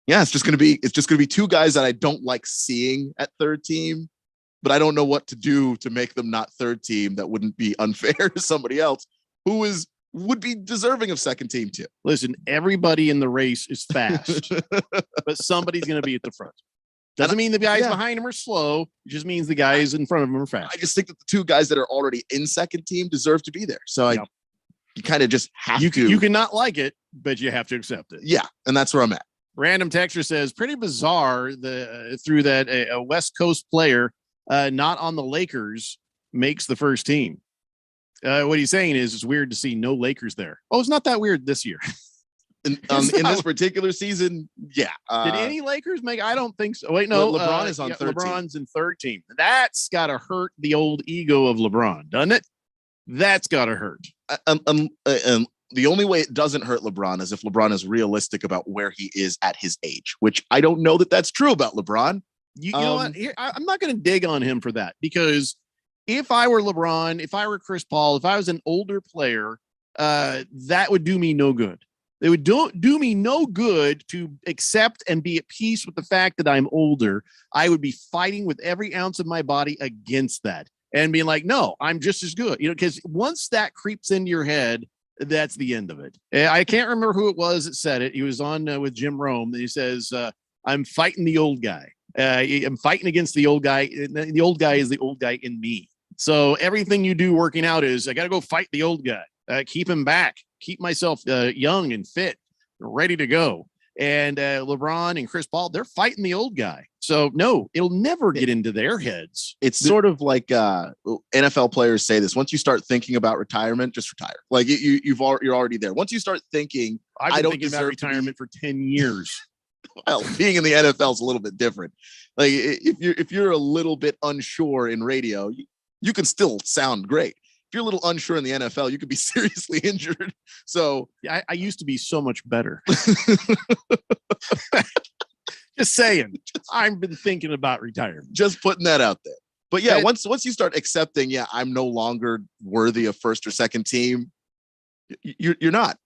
yeah, it's just gonna be two guys that I don't like seeing at third team, but I don't know what to do to make them not third team. That wouldn't be unfair to somebody else who would be deserving of second team too. Listen, everybody in the race is fast, but somebody's going to be at the front. Doesn't mean the guys behind him are slow. It just means the guys in front of him are fast. I just think that the two guys that are already in second team deserve to be there. So you kind of just have to. You cannot like it, but you have to accept it. Yeah, and that's where I'm at. Random texture says, pretty bizarre through that a West Coast player not on the Lakers makes the first team. What he's saying is it's weird to see no Lakers there. Oh, it's not that weird this year. In this particular season, yeah. Did any Lakers make? I don't think so. Wait, no. LeBron is on third team. LeBron's in third team. That's got to hurt the old ego of LeBron, doesn't it? That's got to hurt. The only way it doesn't hurt LeBron is if LeBron is realistic about where he is at his age, which I don't know that that's true about LeBron. You know what? I'm not going to dig on him for that, because if I were LeBron, if I were Chris Paul, if I was an older player, that would do me no good. It would do me no good to accept and be at peace with the fact that I'm older. I would be fighting with every ounce of my body against that and being like, no, I'm just as good. Because once that creeps into your head, that's the end of it. I can't remember who it was that said it. He was on with Jim Rome. And he says, I'm fighting the old guy. I'm fighting against the old guy. The old guy is the old guy in me. So everything you do working out is, I got to go fight the old guy, keep him back, keep myself young and fit, ready to go. And LeBron and Chris Paul, they're fighting the old guy. So no, it'll never get into their heads. It's sort of like NFL players say this: once you start thinking about retirement, just retire. Like you're already there. Once you start thinking, I don't think about retirement for 10 years. Well, being in the NFL is a little bit different. Like if you're a little bit unsure in radio, you can still sound great. If you're a little unsure in the NFL, you could be seriously injured. So I used to be so much better. Just saying, I've been thinking about retirement. Just putting that out there. But yeah, once you start accepting, I'm no longer worthy of first or second team, you're not.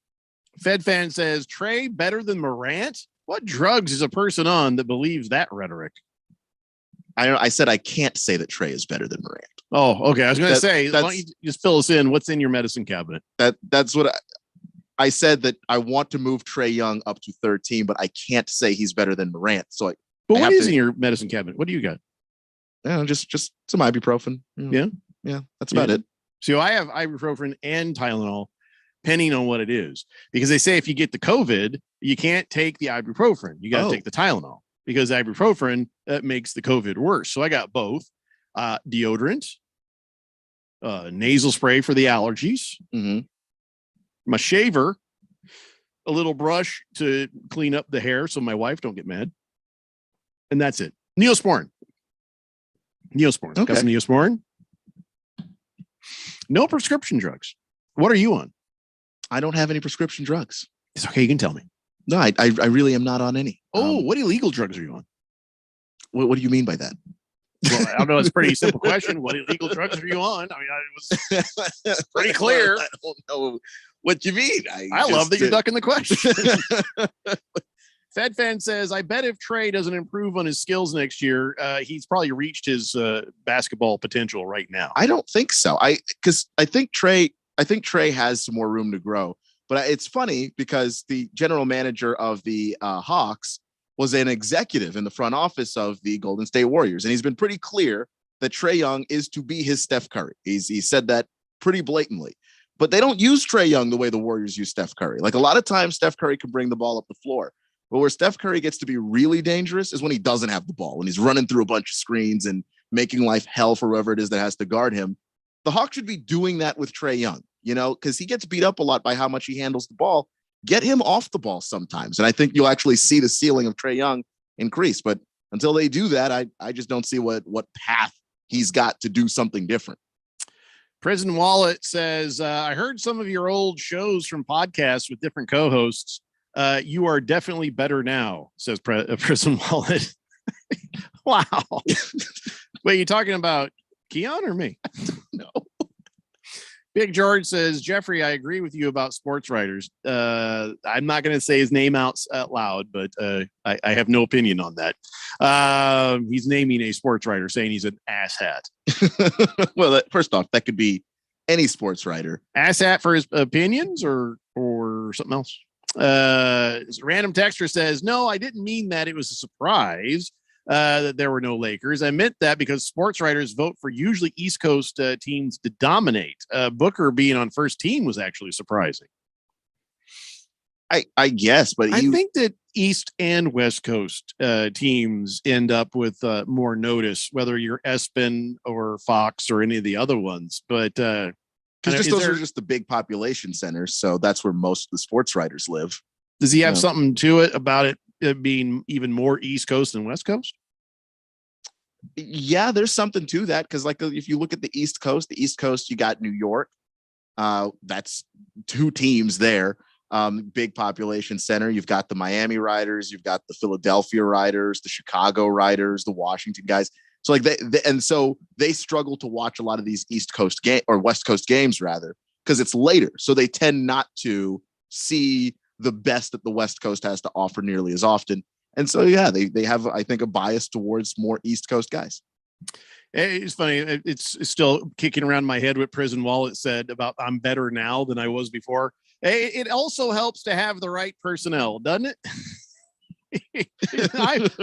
Fed fan says, Trey better than Morant? What drugs is a person on that believes that rhetoric? I said I can't say that Trey is better than Morant. Oh, okay. I was going to say, why don't you just fill us in? What's in your medicine cabinet? That's what I said, that I want to move Trey Young up to 13, but I can't say he's better than Morant. So, what is in your medicine cabinet? What do you got? Just some ibuprofen. Yeah, that's about it. So I have ibuprofen and Tylenol, depending on what it is, because they say if you get the COVID, you can't take the ibuprofen. You got to take the Tylenol, because ibuprofen makes the COVID worse. So I got both. Deodorant, nasal spray for the allergies, my shaver, a little brush to clean up the hair so my wife don't get mad, and that's it. Neosporin. Okay. Got some Neosporin. No prescription drugs. What are you on? I don't have any prescription drugs. It's okay. You can tell me. No, I really am not on any. What illegal drugs are you on? What do you mean by that? Well, I don't know. It's a pretty simple question. What illegal drugs are you on? I mean, it was pretty clear. I don't know what you mean. I love that you're ducking the question. Fed fan says, I bet if Trey doesn't improve on his skills next year, he's probably reached his basketball potential right now. I don't think so. I think Trey has some more room to grow. But it's funny because the general manager of the Hawks was an executive in the front office of the Golden State Warriors. And he's been pretty clear that Trey Young is to be his Steph Curry. He said that pretty blatantly. But they don't use Trey Young the way the Warriors use Steph Curry. Like, a lot of times Steph Curry can bring the ball up the floor. But where Steph Curry gets to be really dangerous is when he doesn't have the ball, when he's running through a bunch of screens and making life hell for whoever it is that has to guard him. The Hawks should be doing that with Trey Young, because he gets beat up a lot by how much he handles the ball. Get him off the ball sometimes. And I think you'll actually see the ceiling of Trey Young increase. But until they do that, I just don't see what path he's got to do something different. Prison Wallet says, I heard some of your old shows from podcasts with different co-hosts. You are definitely better now, says Prison Wallet. Wow. Wait, you talking about Keon or me? No. Big George says, Jeffrey, I agree with you about sports writers. I'm not going to say his name out loud, but I have no opinion on that. He's naming a sports writer, saying he's an asshat. Well, first off, that could be any sports writer. Asshat for his opinions or something else? Random texter says, no, I didn't mean that. It was a surprise that there were no Lakers. I meant that because sports writers vote for usually East Coast teams to dominate. Booker being on first team was actually surprising. I guess, but I think that East and West Coast teams end up with more notice, whether you're ESPN or Fox or any of the other ones. But because those are just the big population centers, so that's where most of the sports writers live. Does he have something to it about it being even more East Coast than West Coast? Yeah, there's something to that, because like if you look at the East Coast, you got New York, That's 2 teams there. Big population center. You've got the Miami Riders, you've got the Philadelphia Riders, the Chicago Riders, the Washington guys. So like so they struggle to watch a lot of these East Coast or West Coast games rather, because it's later. So they tend not to see the best that the West Coast has to offer nearly as often. And so, yeah, they have, I think, a bias towards more East Coast guys. It's funny. It's still kicking around my head what Prison Wallet said about I'm better now than I was before. It also helps to have the right personnel, doesn't it?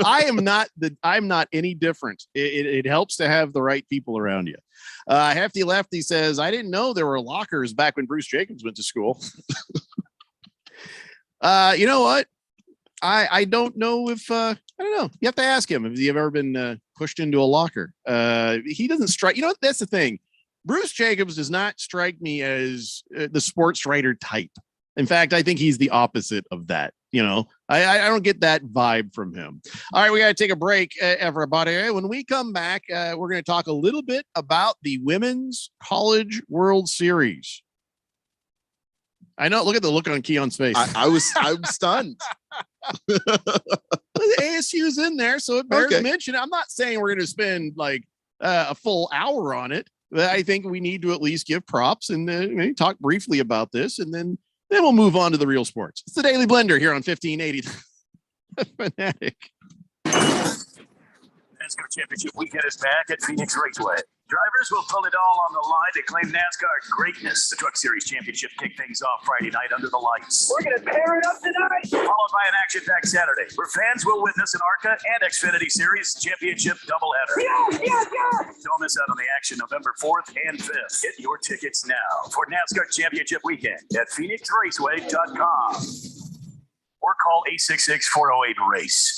I'm not any different. It helps to have the right people around you. Hefty Lefty says, I didn't know there were lockers back when Bruce Jacobs went to school. You know what? I don't know if I don't know. You have to ask him if you've ever been pushed into a locker. He doesn't strike. You know, that's the thing. Bruce Jacobs does not strike me as the sports writer type. In fact, I think he's the opposite of that. You know, I don't get that vibe from him. All right, we got to take a break, everybody. When we come back, we're going to talk a little bit about the Women's College World Series. I know. Look at the look on Keon's face. I'm stunned. ASU's in there, so it bears mention. I'm not saying we're going to spend like a full hour on it, but I think we need to at least give props and maybe talk briefly about this, and then we'll move on to the real sports. It's the Daily Blender here on 1580 Fanatic. NASCAR Championship weekend is back at Phoenix Raceway. Drivers will pull it all on the line to claim NASCAR greatness. The Truck Series Championship kick things off Friday night under the lights. We're going to pair it up tonight. Followed by an action-packed Saturday, where fans will witness an ARCA and Xfinity Series Championship doubleheader. Don't miss out on the action November 4th and 5th. Get your tickets now for NASCAR Championship weekend at PhoenixRaceway.com or call 866-408-RACE.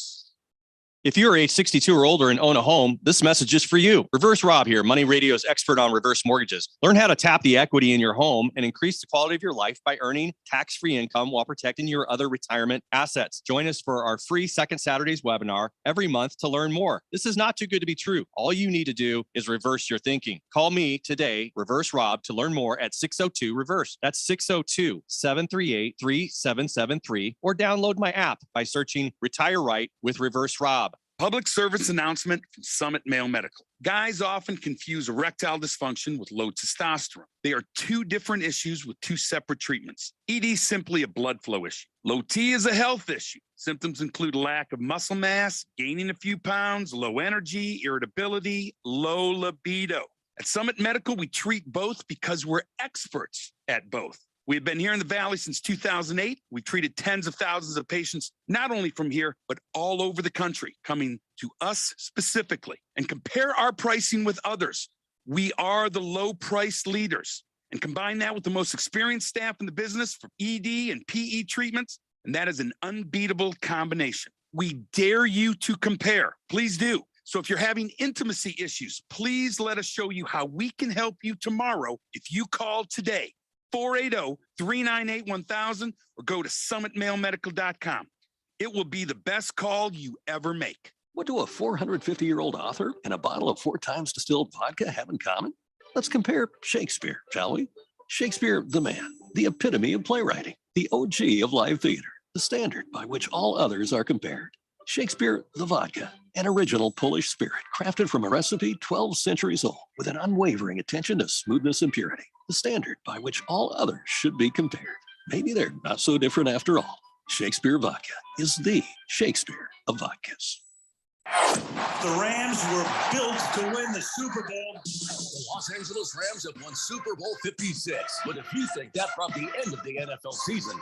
If you're age 62 or older and own a home, this message is for you. Reverse Rob here, Money Radio's expert on reverse mortgages. Learn how to tap the equity in your home and increase the quality of your life by earning tax-free income while protecting your other retirement assets. Join us for our free Second Saturdays webinar every month to learn more. This is not too good to be true. All you need to do is reverse your thinking. Call me today, Reverse Rob, to learn more at 602-REVERSE. That's 602-738-3773, or download my app by searching Retire Right with Reverse Rob. Public service announcement from Summit Male Medical. Guys often confuse erectile dysfunction with low testosterone. They are 2 different issues with 2 separate treatments. ED is simply a blood flow issue. Low T is a health issue. Symptoms include lack of muscle mass, gaining a few pounds, low energy, irritability, low libido. At Summit Medical, we treat both because we're experts at both. We've been here in the Valley since 2008. We've treated tens of thousands of patients, not only from here, but all over the country, coming to us specifically. And compare our pricing with others. We are the low price leaders. And combine that with the most experienced staff in the business for ED and PE treatments, and that is an unbeatable combination. We dare you to compare. Please do. So if you're having intimacy issues, please let us show you how we can help you tomorrow if you call today. 480-398-1000 or go to summitmalemedical.com. It will be the best call you ever make. What do a 450-year-old author and a bottle of 4 times distilled vodka have in common? Let's compare Shakespeare, shall we? Shakespeare, the man, the epitome of playwriting, the OG of live theater, the standard by which all others are compared. Shakespeare, the vodka, an original Polish spirit crafted from a recipe 12 centuries old with an unwavering attention to smoothness and purity, the standard by which all others should be compared. Maybe they're not so different after all. Shakespeare vodka is the Shakespeare of vodkas. The Rams were built to win the Super Bowl. The Los Angeles Rams have won Super Bowl 56. But if you think that brought the end of the NFL season,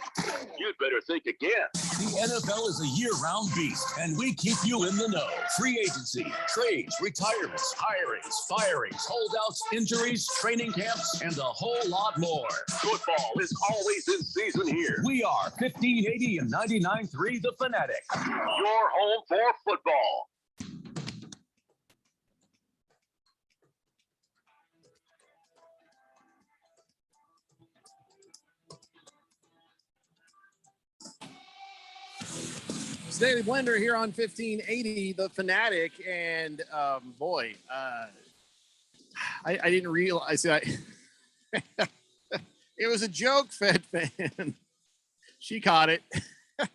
you'd better think again. The NFL is a year-round beast, and we keep you in the know. Free agency, trades, retirements, hirings, firings, holdouts, injuries, training camps, and a whole lot more. Football is always in season here. We are 1580 and 99.3 The Fanatic. Your home for football. Daily Blender here on 1580 The Fanatic, and I didn't realize It was a joke, Fed fan. She caught it.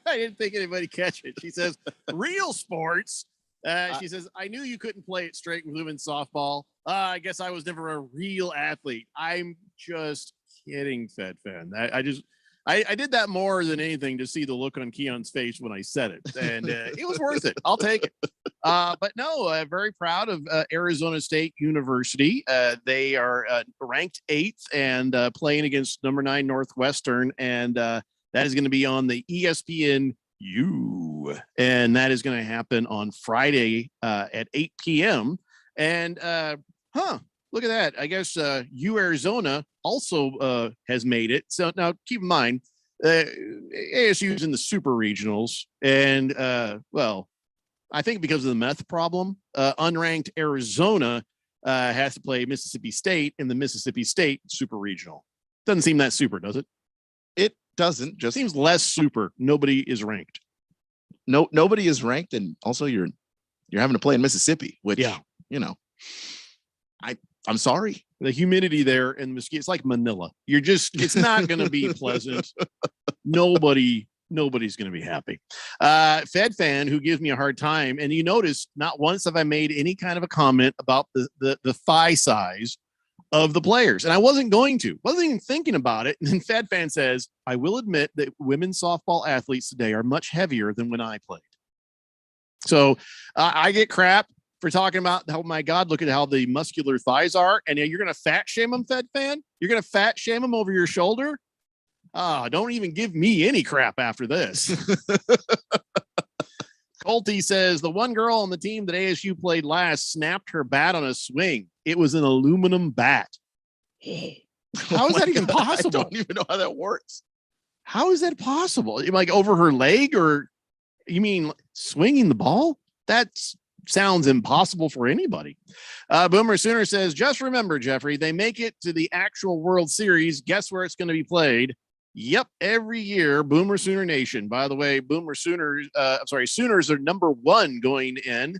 I didn't think anybody catch it. She says, real sports. She says, I knew you couldn't play it straight with women's softball. I guess I was never a real athlete. I'm just kidding, Fed fan. I did that more than anything to see the look on Keon's face when I said it. And it was worth it. I'll take it. But no, very proud of Arizona State University. They are ranked 8th and playing against number 9 Northwestern. And that is going to be on the ESPN U. And that is going to happen on Friday at 8 p.m. And look at that. I guess U Arizona also has made it. So now keep in mind, ASU's in the super regionals. And well, I think because of the meth problem, unranked Arizona has to play Mississippi State in the Mississippi State super regional. Doesn't seem that super, does it? It doesn't. Just seems less super. Nobody is ranked. No, nobody is ranked, and also you're having to play in Mississippi, which you know, I'm sorry. The humidity there in the mosquitoes, it's like Manila. It's not going to be pleasant. Nobody's going to be happy. Fed fan who gives me a hard time. And you notice not once have I made any kind of a comment about the thigh size of the players. And I wasn't even thinking about it. And then Fed fan says, I will admit that women's softball athletes today are much heavier than when I played. So I get crap for talking about, oh my God, look at how the muscular thighs are. And you're going to fat shame them, Fed fan? You're going to fat shame them over your shoulder? Don't even give me any crap after this. Colty says the one girl on the team that ASU played last snapped her bat on a swing. It was an aluminum bat. How is that even possible? I don't even know how that works. How is that possible? Like over her leg, or you mean swinging the ball? That sounds impossible for anybody. Boomer Sooner says, just remember, Jeffrey, they make it to the actual World Series. Guess where it's going to be played? Yep, every year, Boomer Sooner Nation. By the way, Sooners are number 1 going in.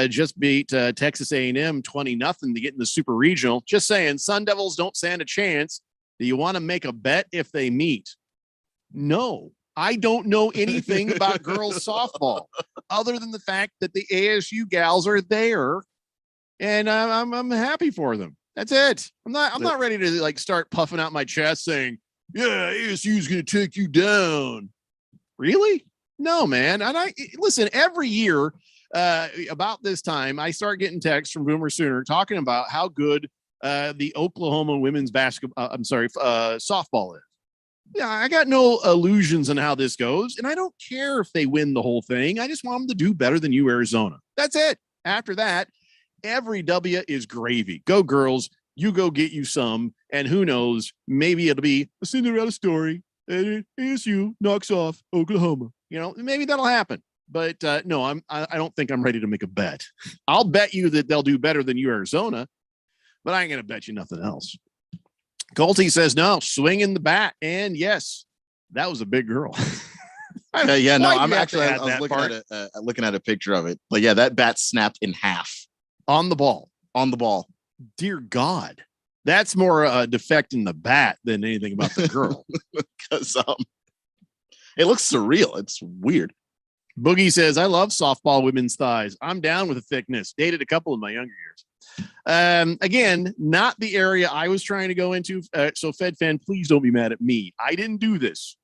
Just beat Texas A&M 20-0 to get in the Super Regional. Just saying, Sun Devils don't stand a chance. Do you want to make a bet if they meet? No, I don't know anything about girls softball other than the fact that the ASU gals are there, and I'm happy for them. That's it. I'm not ready to like start puffing out my chest saying, yeah, ASU is going to take you down. Really? No, man. And listen, every year about this time, I start getting texts from Boomer Sooner talking about how good the Oklahoma women's softball is. Yeah, I got no illusions on how this goes, and I don't care if they win the whole thing. I just want them to do better than you, Arizona. That's it. After that, every W is gravy. Go girls. You go get you some, and who knows, maybe it'll be a Cinderella story and ASU knocks off Oklahoma. You know, maybe that'll happen. But no, I don't think I'm ready to make a bet. I'll bet you that they'll do better than you, Arizona, but I ain't going to bet you nothing else. Colty says, no, swing in the bat. And yes, that was a big girl. I'm looking at a picture of it. But yeah, that bat snapped in half. On the ball. Dear God, that's more a defect in the bat than anything about the girl. Because it looks surreal. It's weird. Boogie says, I love softball women's thighs. I'm down with the thickness. Dated a couple in my younger years. Again, not the area I was trying to go into. So Fed fan, please don't be mad at me. I didn't do this.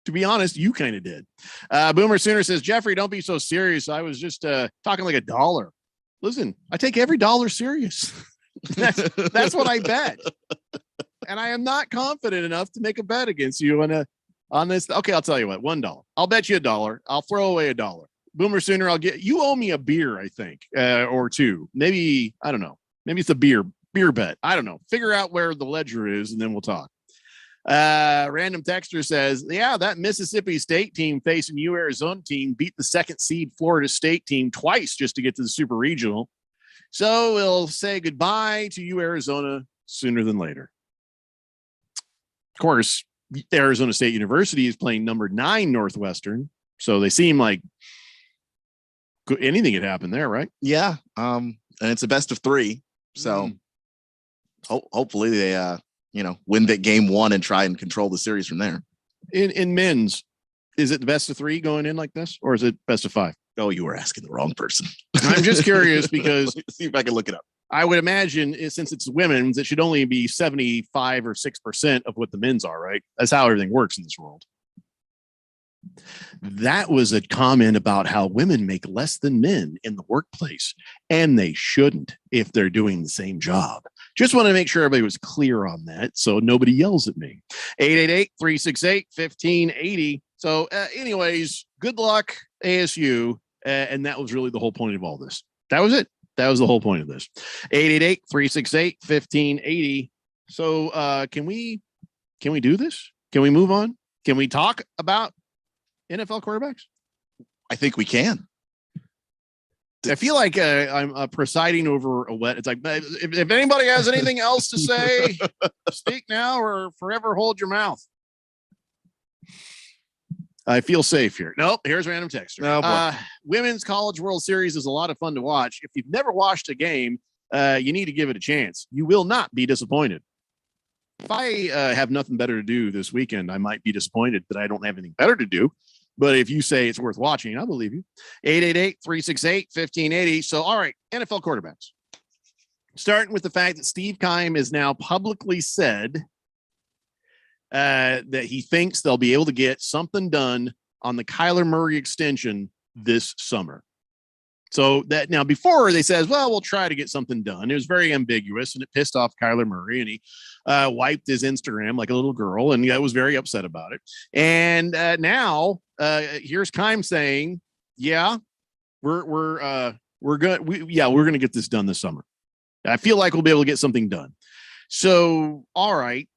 To be honest, you kind of did. Boomer Sooner says, Jeffrey, don't be so serious. I was just talking like $1. Listen, I take every dollar serious. That's what I bet. And I am not confident enough to make a bet against you on this. Okay, I'll tell you what, $1. I'll bet you $1. I'll throw away $1. Boomer Sooner, you owe me a beer, I think, or two. Maybe, I don't know. Maybe it's a beer bet. I don't know. Figure out where the ledger is, and then we'll talk. Random texter says, yeah, that Mississippi State team facing you Arizona team beat the 2nd seed Florida State team twice just to get to the Super Regional. So we'll say goodbye to you Arizona sooner than later. Of course, Arizona State University is playing number 9 Northwestern. So they seem like anything could happen there, right? Yeah. And it's a best of 3. So hopefully they win that game one and try and control the series from there. In men's, is it the best of 3 going in like this, or is it best of 5? Oh, you were asking the wrong person. I'm just curious because see if I can look it up. I would imagine since it's women's, it should only be 75 or 6% of what the men's are, right? That's how everything works in this world. That was a comment about how women make less than men in the workplace, and they shouldn't if they're doing the same job. Just want to make sure everybody was clear on that so nobody yells at me. 888-368-1580. So anyways, good luck, ASU. And that was really the whole point of all this. That was it. That was the whole point of this. 888-368-1580. So can we do this? Can we move on? Can we talk about NFL quarterbacks? I think we can. I feel like I'm presiding over a wet. It's like, if anybody has anything else to say, speak now or forever hold your mouth. I feel safe here. Nope. Here's random texter. Women's College World Series is a lot of fun to watch. If you've never watched a game, you need to give it a chance. You will not be disappointed. If I have nothing better to do this weekend, I might be disappointed that I don't have anything better to do. But if you say it's worth watching, I believe you. 888-368-1580. So, all right, NFL quarterbacks. Starting with the fact that Steve Keim has now publicly said that he thinks they'll be able to get something done on the Kyler Murray extension this summer. So that now before they says, well, we'll try to get something done. It was very ambiguous and it pissed off Kyler Murray, and he wiped his Instagram like a little girl, and I was very upset about it. And now here's Keim saying, yeah, we're going to get this done this summer. I feel like we'll be able to get something done. So, all right.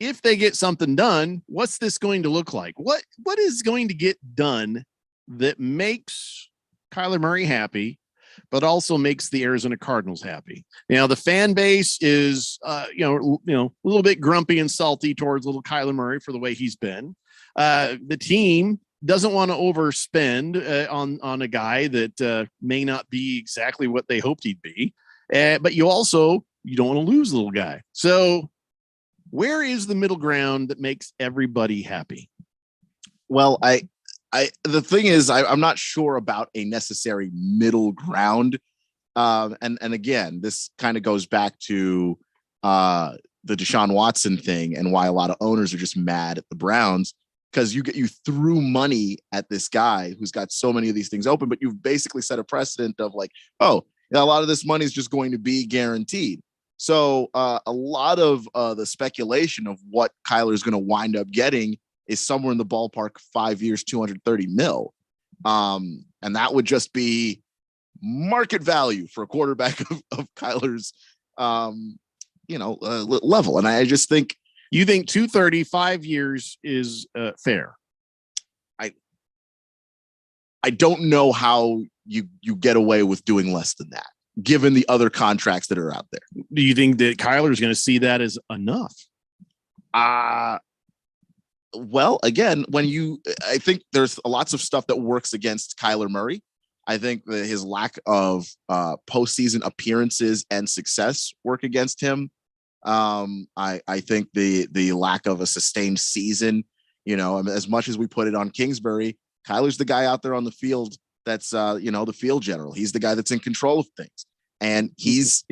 If they get something done, what's this going to look like? What is going to get done that makes Kyler Murray happy, but also makes the Arizona Cardinals happy? Now, the fan base is, a little bit grumpy and salty towards little Kyler Murray for the way he's been. The team doesn't want to overspend on a guy that may not be exactly what they hoped he'd be. But you don't want to lose the little guy. So where is the middle ground that makes everybody happy? Well, the thing is, I'm not sure about a necessary middle ground. And again, this kind of goes back to the Deshaun Watson thing and why a lot of owners are just mad at the Browns, because you threw money at this guy who's got so many of these things open, but you've basically set a precedent of like, a lot of this money is just going to be guaranteed. So a lot of the speculation of what Kyler is going to wind up getting is somewhere in the ballpark, 5 years, $230 million. And that would just be market value for a quarterback of Kyler's, level. And I just think, you think 230, 5 years is fair. I don't know how you get away with doing less than that, given the other contracts that are out there. Do you think that Kyler is going to see that as enough? Well, again, I think there's lots of stuff that works against Kyler Murray. I think that his lack of postseason appearances and success work against him. I think the lack of a sustained season, as much as we put it on Kingsbury, Kyler's the guy out there on the field that's the field general. He's the guy that's in control of things, and he's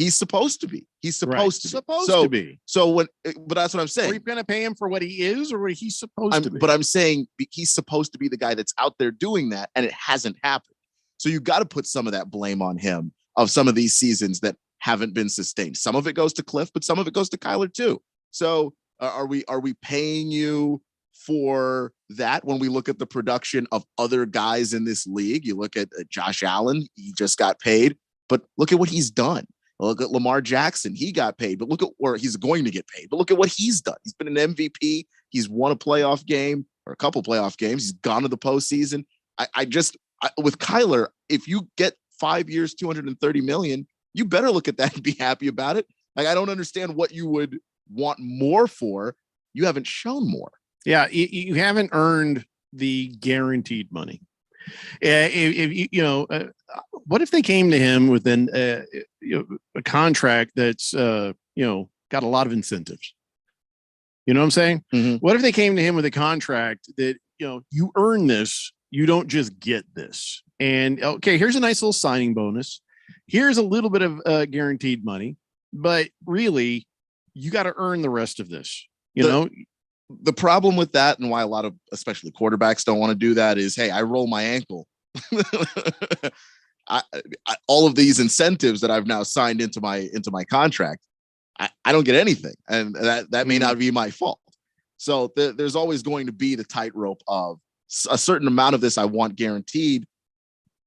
supposed to be. He's supposed to be. So but that's what I'm saying. Are you going to pay him for what he is, or what he's supposed to be? But I'm saying he's supposed to be the guy that's out there doing that, and it hasn't happened. So you got to put some of that blame on him of some of these seasons that haven't been sustained. Some of it goes to Cliff, but some of it goes to Kyler too. So are we paying you for that when we look at the production of other guys in this league? You look at Josh Allen, he just got paid, but look at what he's done. Look at Lamar Jackson, he got paid, but look at where he's going to get paid. But look at what he's done. He's been an MVP. He's won a playoff game or a couple playoff games. He's gone to the postseason. With Kyler, if you get 5 years, $230 million, you better look at that and be happy about it. Like, I don't understand what you would want more for. You haven't shown more. Yeah, you haven't earned the guaranteed money. What if they came to him with a contract that's got a lot of incentives. You know what I'm saying? Mm-hmm. What if they came to him with a contract that, you earn this, you don't just get this. And okay, here's a nice little signing bonus. Here's a little bit of guaranteed money, but really you got to earn the rest of this. The problem with that, and why a lot of especially quarterbacks don't want to do that, is, hey, I roll my ankle. All of these incentives that I've now signed into my contract, I don't get anything, and that may not be my fault. So there's always going to be the tightrope of a certain amount of this I want guaranteed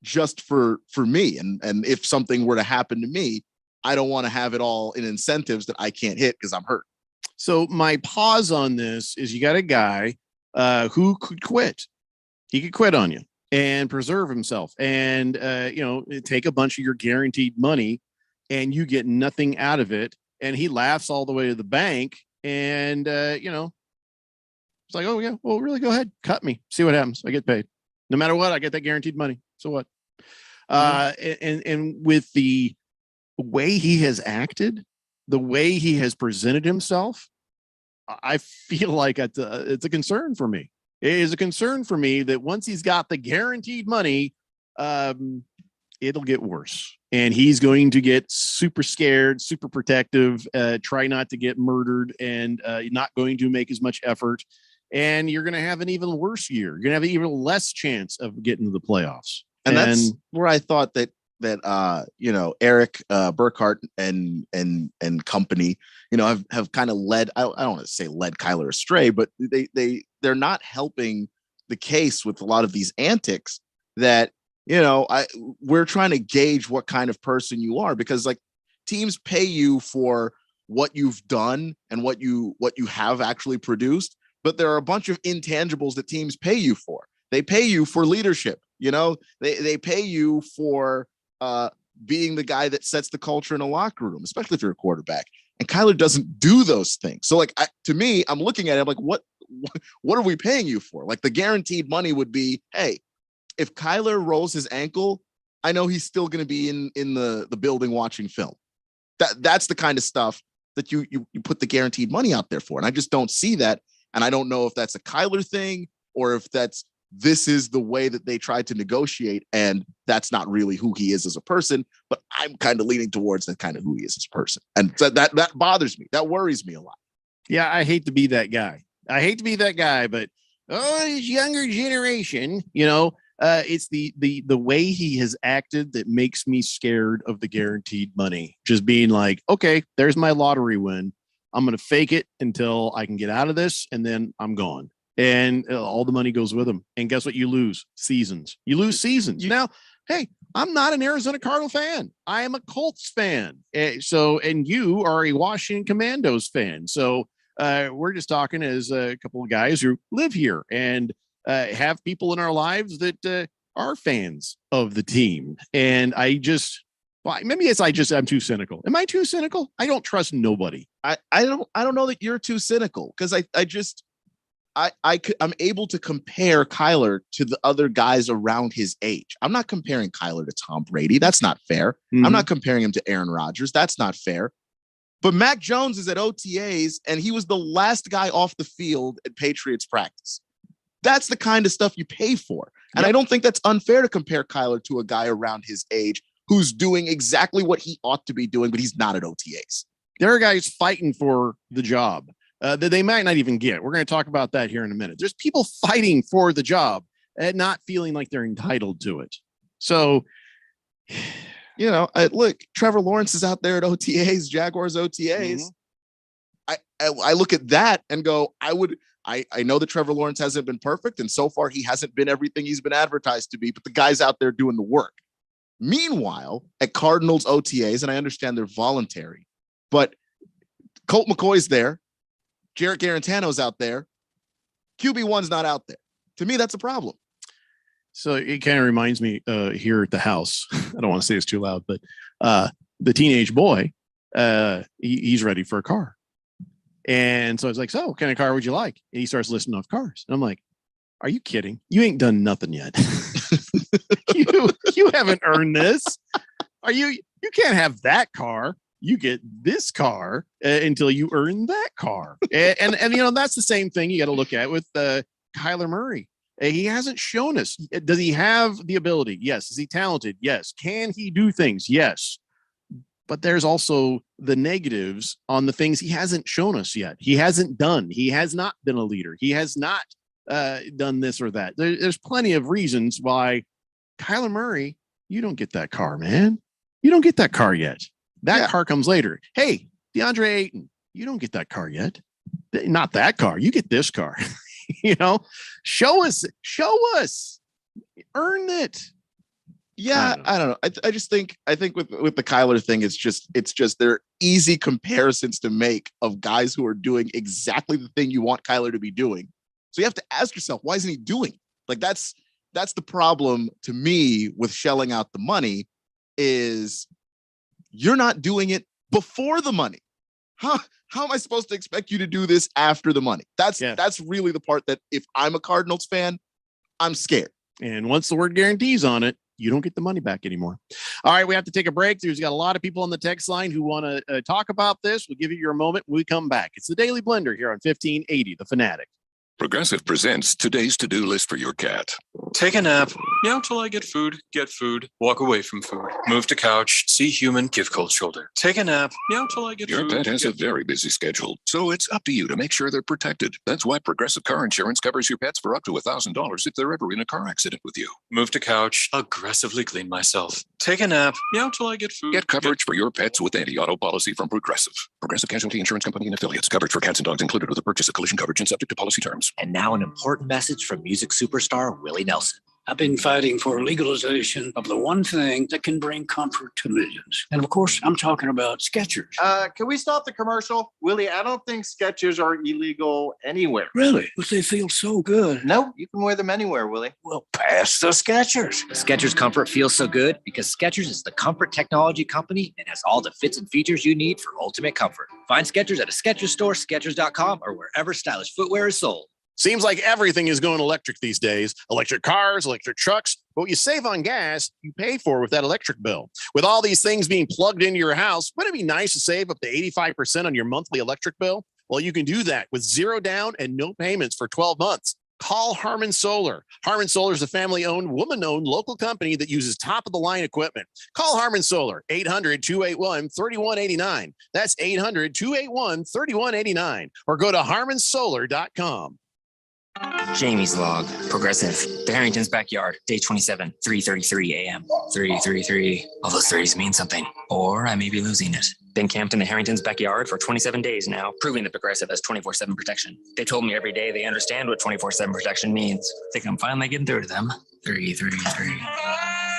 just for me, and if something were to happen to me, I don't want to have it all in incentives that I can't hit because I'm hurt. So my pause on this is, you got a guy who could quit. He could quit on you and preserve himself, and take a bunch of your guaranteed money, and you get nothing out of it. And he laughs all the way to the bank, and it's like, oh yeah, well, really, go ahead, cut me, see what happens. I get paid no matter what. I get that guaranteed money. So what? And with the way he has acted, the way he has presented himself, I feel like it's a concern for me. It is a concern for me that once he's got the guaranteed money, it'll get worse. And he's going to get super scared, super protective, try not to get murdered, and not going to make as much effort. And you're going to have an even worse year. You're going to have an even less chance of getting to the playoffs. And that's where I thought that Eric Burkhart and company, have kind of led, I don't want to say led Kyler astray, but they're not helping the case with a lot of these antics that, we're trying to gauge what kind of person you are, because like teams pay you for what you've done and what you have actually produced. But there are a bunch of intangibles that teams pay you for. They pay you for leadership. They pay you for being the guy that sets the culture in a locker room, especially if you're a quarterback. And Kyler doesn't do those things. So like, to me, I'm looking at it, I'm like, what are we paying you for? Like, the guaranteed money would be, hey, if Kyler rolls his ankle, I know he's still going to be in the building watching film. That's the kind of stuff that you put the guaranteed money out there for. And I just don't see that. And I don't know if that's a Kyler thing, or if this is the way that they tried to negotiate, and that's not really who he is as a person. But I'm kind of leaning towards that kind of who he is as a person. And so that bothers me. That worries me a lot. Yeah, I hate to be that guy. But this younger generation, it's the way he has acted that makes me scared of the guaranteed money. Just being like, okay, there's my lottery win. I'm going to fake it until I can get out of this, and then I'm gone. And all the money goes with him. And guess what? You lose seasons. Now, hey, I'm not an Arizona Cardinal fan. I am a Colts fan. And you are a Washington Commandos fan. So we're just talking as a couple of guys who live here and have people in our lives that are fans of the team. And I'm too cynical. Am I too cynical? I don't trust nobody. I don't know that you're too cynical, because I'm able to compare Kyler to the other guys around his age. I'm not comparing Kyler to Tom Brady. That's not fair. Mm-hmm. I'm not comparing him to Aaron Rodgers. That's not fair. But Mac Jones is at OTAs, and he was the last guy off the field at Patriots practice. That's the kind of stuff you pay for. And I don't think that's unfair to compare Kyler to a guy around his age who's doing exactly what he ought to be doing, but he's not at OTAs. There are guys fighting for the job that they might not even get. We're going to talk about that here in a minute. There's people fighting for the job and not feeling like they're entitled to it. So, look, Trevor Lawrence is out there at OTAs, Jaguars OTAs. Mm-hmm. I look at that and go, I know that Trevor Lawrence hasn't been perfect, and so far he hasn't been everything he's been advertised to be, but the guy's out there doing the work. Meanwhile, at Cardinals OTAs, and I understand they're voluntary, but Colt McCoy's there. Jarrett Garantano's out there. QB1's not out there. To me, that's a problem. So it kind of reminds me here at the house. I don't want to say it's too loud, but the teenage boy, he's ready for a car. And so I was like, so what kind of car would you like? And he starts listing off cars. And I'm like, are you kidding? You ain't done nothing yet. you haven't earned this. You can't have that car. you get this car until you earn that car. And that's the same thing you got to look at with Kyler Murray. He hasn't shown us. Does he have the ability? Yes. Is he talented? Yes. Can he do things? Yes. But there's also the negatives on the things he hasn't shown us yet. He hasn't done. He has not been a leader. He has not done this or that. There's plenty of reasons why Kyler Murray, you don't get that car, man. You don't get that car yet. That car comes later. Hey, DeAndre Ayton, you don't get that car yet. Not that car. You get this car. Show us, earn it. Yeah, I don't know. I think with the Kyler thing, it's just there are easy comparisons to make of guys who are doing exactly the thing you want Kyler to be doing. So you have to ask yourself, why isn't he doing it? Like that's the problem to me with shelling out the money is you're not doing it before the money. How am I supposed to expect you to do this after the money? That's really the part that if I'm a Cardinals fan, I'm scared. And once the word guarantees on it, you don't get the money back anymore. All right, we have to take a break. There's got a lot of people on the text line who want to talk about this. We'll give you your moment when we come back. It's the Daily Blender here on 1580, The Fanatic. Progressive presents today's to-do list for your cat. Take a nap, meow till I get food, walk away from food, move to couch, see human, give cold shoulder. Take a nap, meow till I get Your food. pet has a very busy schedule, so it's up to you to make sure they're protected. That's why Progressive Car Insurance covers your pets for up to $1,000 if they're ever in a car accident with you. Move to couch, aggressively clean myself. Take a nap, meow till I get food. Get coverage for your pets with anti-auto policy from Progressive. Progressive Casualty Insurance Company and affiliates. Coverage for cats and dogs included with the purchase of collision coverage and subject to policy terms. And now an important message from music superstar Willie Nelson. I've been fighting for legalization of the one thing that can bring comfort to millions. And of course, I'm talking about Skechers. Can we stop the commercial? Willie, I don't think Skechers are illegal anywhere. Really? But they feel so good. No, you can wear them anywhere, Willie. Well, pass the Skechers. Skechers comfort feels so good because Skechers is the comfort technology company and has all the fits and features you need for ultimate comfort. Find Skechers at a Skechers store, Skechers.com, or wherever stylish footwear is sold. Seems like everything is going electric these days. Electric cars, electric trucks. But what you save on gas, you pay for with that electric bill. With all these things being plugged into your house, wouldn't it be nice to save up to 85% on your monthly electric bill? Well, you can do that with zero down and no payments for 12 months. Call Harmon Solar. Harmon Solar is a family-owned, woman-owned local company that uses top-of-the-line equipment. Call Harmon Solar, 800-281-3189. That's 800-281-3189. Or go to harmonsolar.com. Jamie's log, Progressive, the Harrington's backyard, day 27, 3:33 a.m. 333. All those threes mean something, or I may be losing it. Been camped in the Harrington's backyard for 27 days now, proving that Progressive has 24/7 protection. They told me every day they understand what 24/7 protection means. Think I'm finally getting through to them. 333.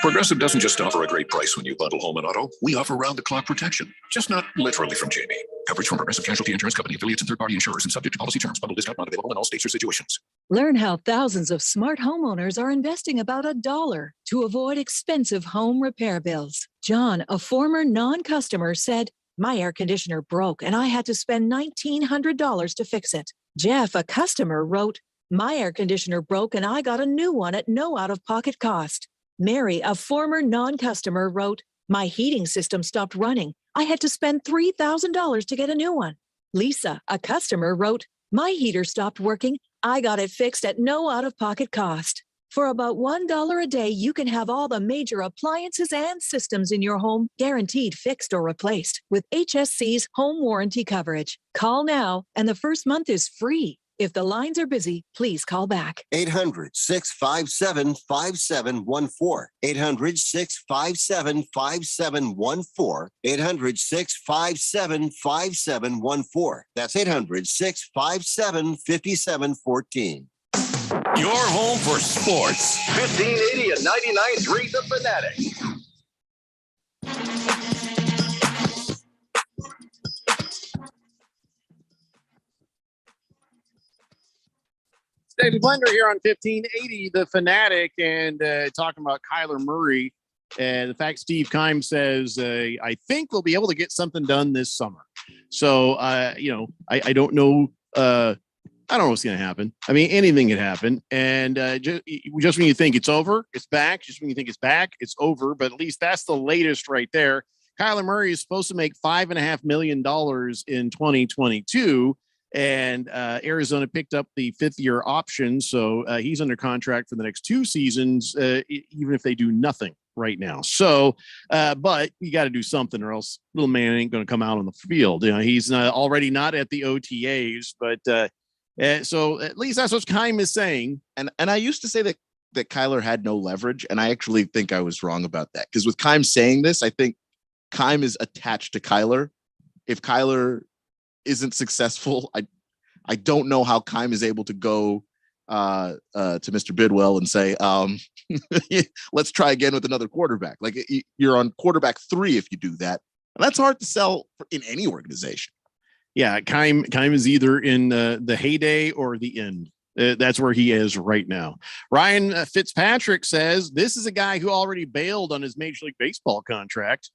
Progressive doesn't just offer a great price when you bundle home and auto. We offer round-the-clock protection, just not literally from Jamie. Coverage from Progressive Casualty Insurance Company, affiliates, and third-party insurers, and subject to policy terms. Bundle discount not available in all states or situations. Learn how thousands of smart homeowners are investing about $1 to avoid expensive home repair bills. John, a former non-customer, said, "My air conditioner broke and I had to spend $1,900 to fix it." Jeff, a customer, wrote, "My air conditioner broke and I got a new one at no out-of-pocket cost." Mary, a former non-customer, wrote, "My heating system stopped running. I had to spend $3,000 to get a new one." Lisa, a customer, wrote, "My heater stopped working. I got it fixed at no out-of-pocket cost." For about $1 a day, you can have all the major appliances and systems in your home guaranteed fixed or replaced with HSC's home warranty coverage. Call now, and the first month is free. If the lines are busy, please call back. 800-657-5714. 800-657-5714. 800-657-5714. That's 800-657-5714. Your home for sports. 1580 and 99.3 The Fanatic. Daily Blender here on 1580 The Fanatic, and talking about Kyler Murray and the fact Steve Keim says, I think we'll be able to get something done this summer. So, I don't know. I don't know what's going to happen. I mean, anything could happen. And just when you think it's over, it's back. Just when you think it's back, it's over. But at least that's the latest right there. Kyler Murray is supposed to make $5.5 million in 2022. And Arizona picked up the 5th-year option. So he's under contract for the next 2 seasons, even if they do nothing right now. So, but you got to do something or else little man ain't going to come out on the field. You know, he's already not at the OTAs, but so at least that's what Keim is saying. And I used to say that Kyler had no leverage. And I actually think I was wrong about that. Because with Keim saying this, I think Keim is attached to Kyler. If Kyler isn't successful, I don't know how Keim is able to go to Mr. Bidwell and say, let's try again with another quarterback. Like you're on quarterback 3 if you do that. And that's hard to sell in any organization. Yeah, Keim is either in the heyday or the end. That's where he is right now. Ryan Fitzpatrick says this is a guy who already bailed on his Major League Baseball contract.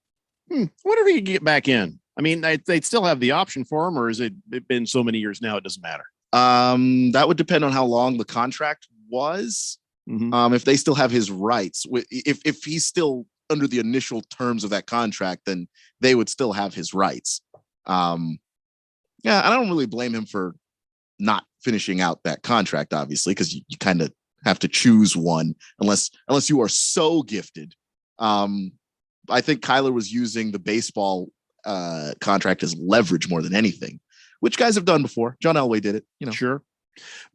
Whatever he can get back in. I mean, they'd still have the option for him, or has it been so many years now it doesn't matter? That would depend on how long the contract was. If they still have his rights, if he's still under the initial terms of that contract, then they would still have his rights. Yeah, I don't really blame him for not finishing out that contract, obviously, because you kind of have to choose one unless you are so gifted. I think Kyler was using the baseball contract as leverage more than anything, which guys have done before. John Elway did it, Sure.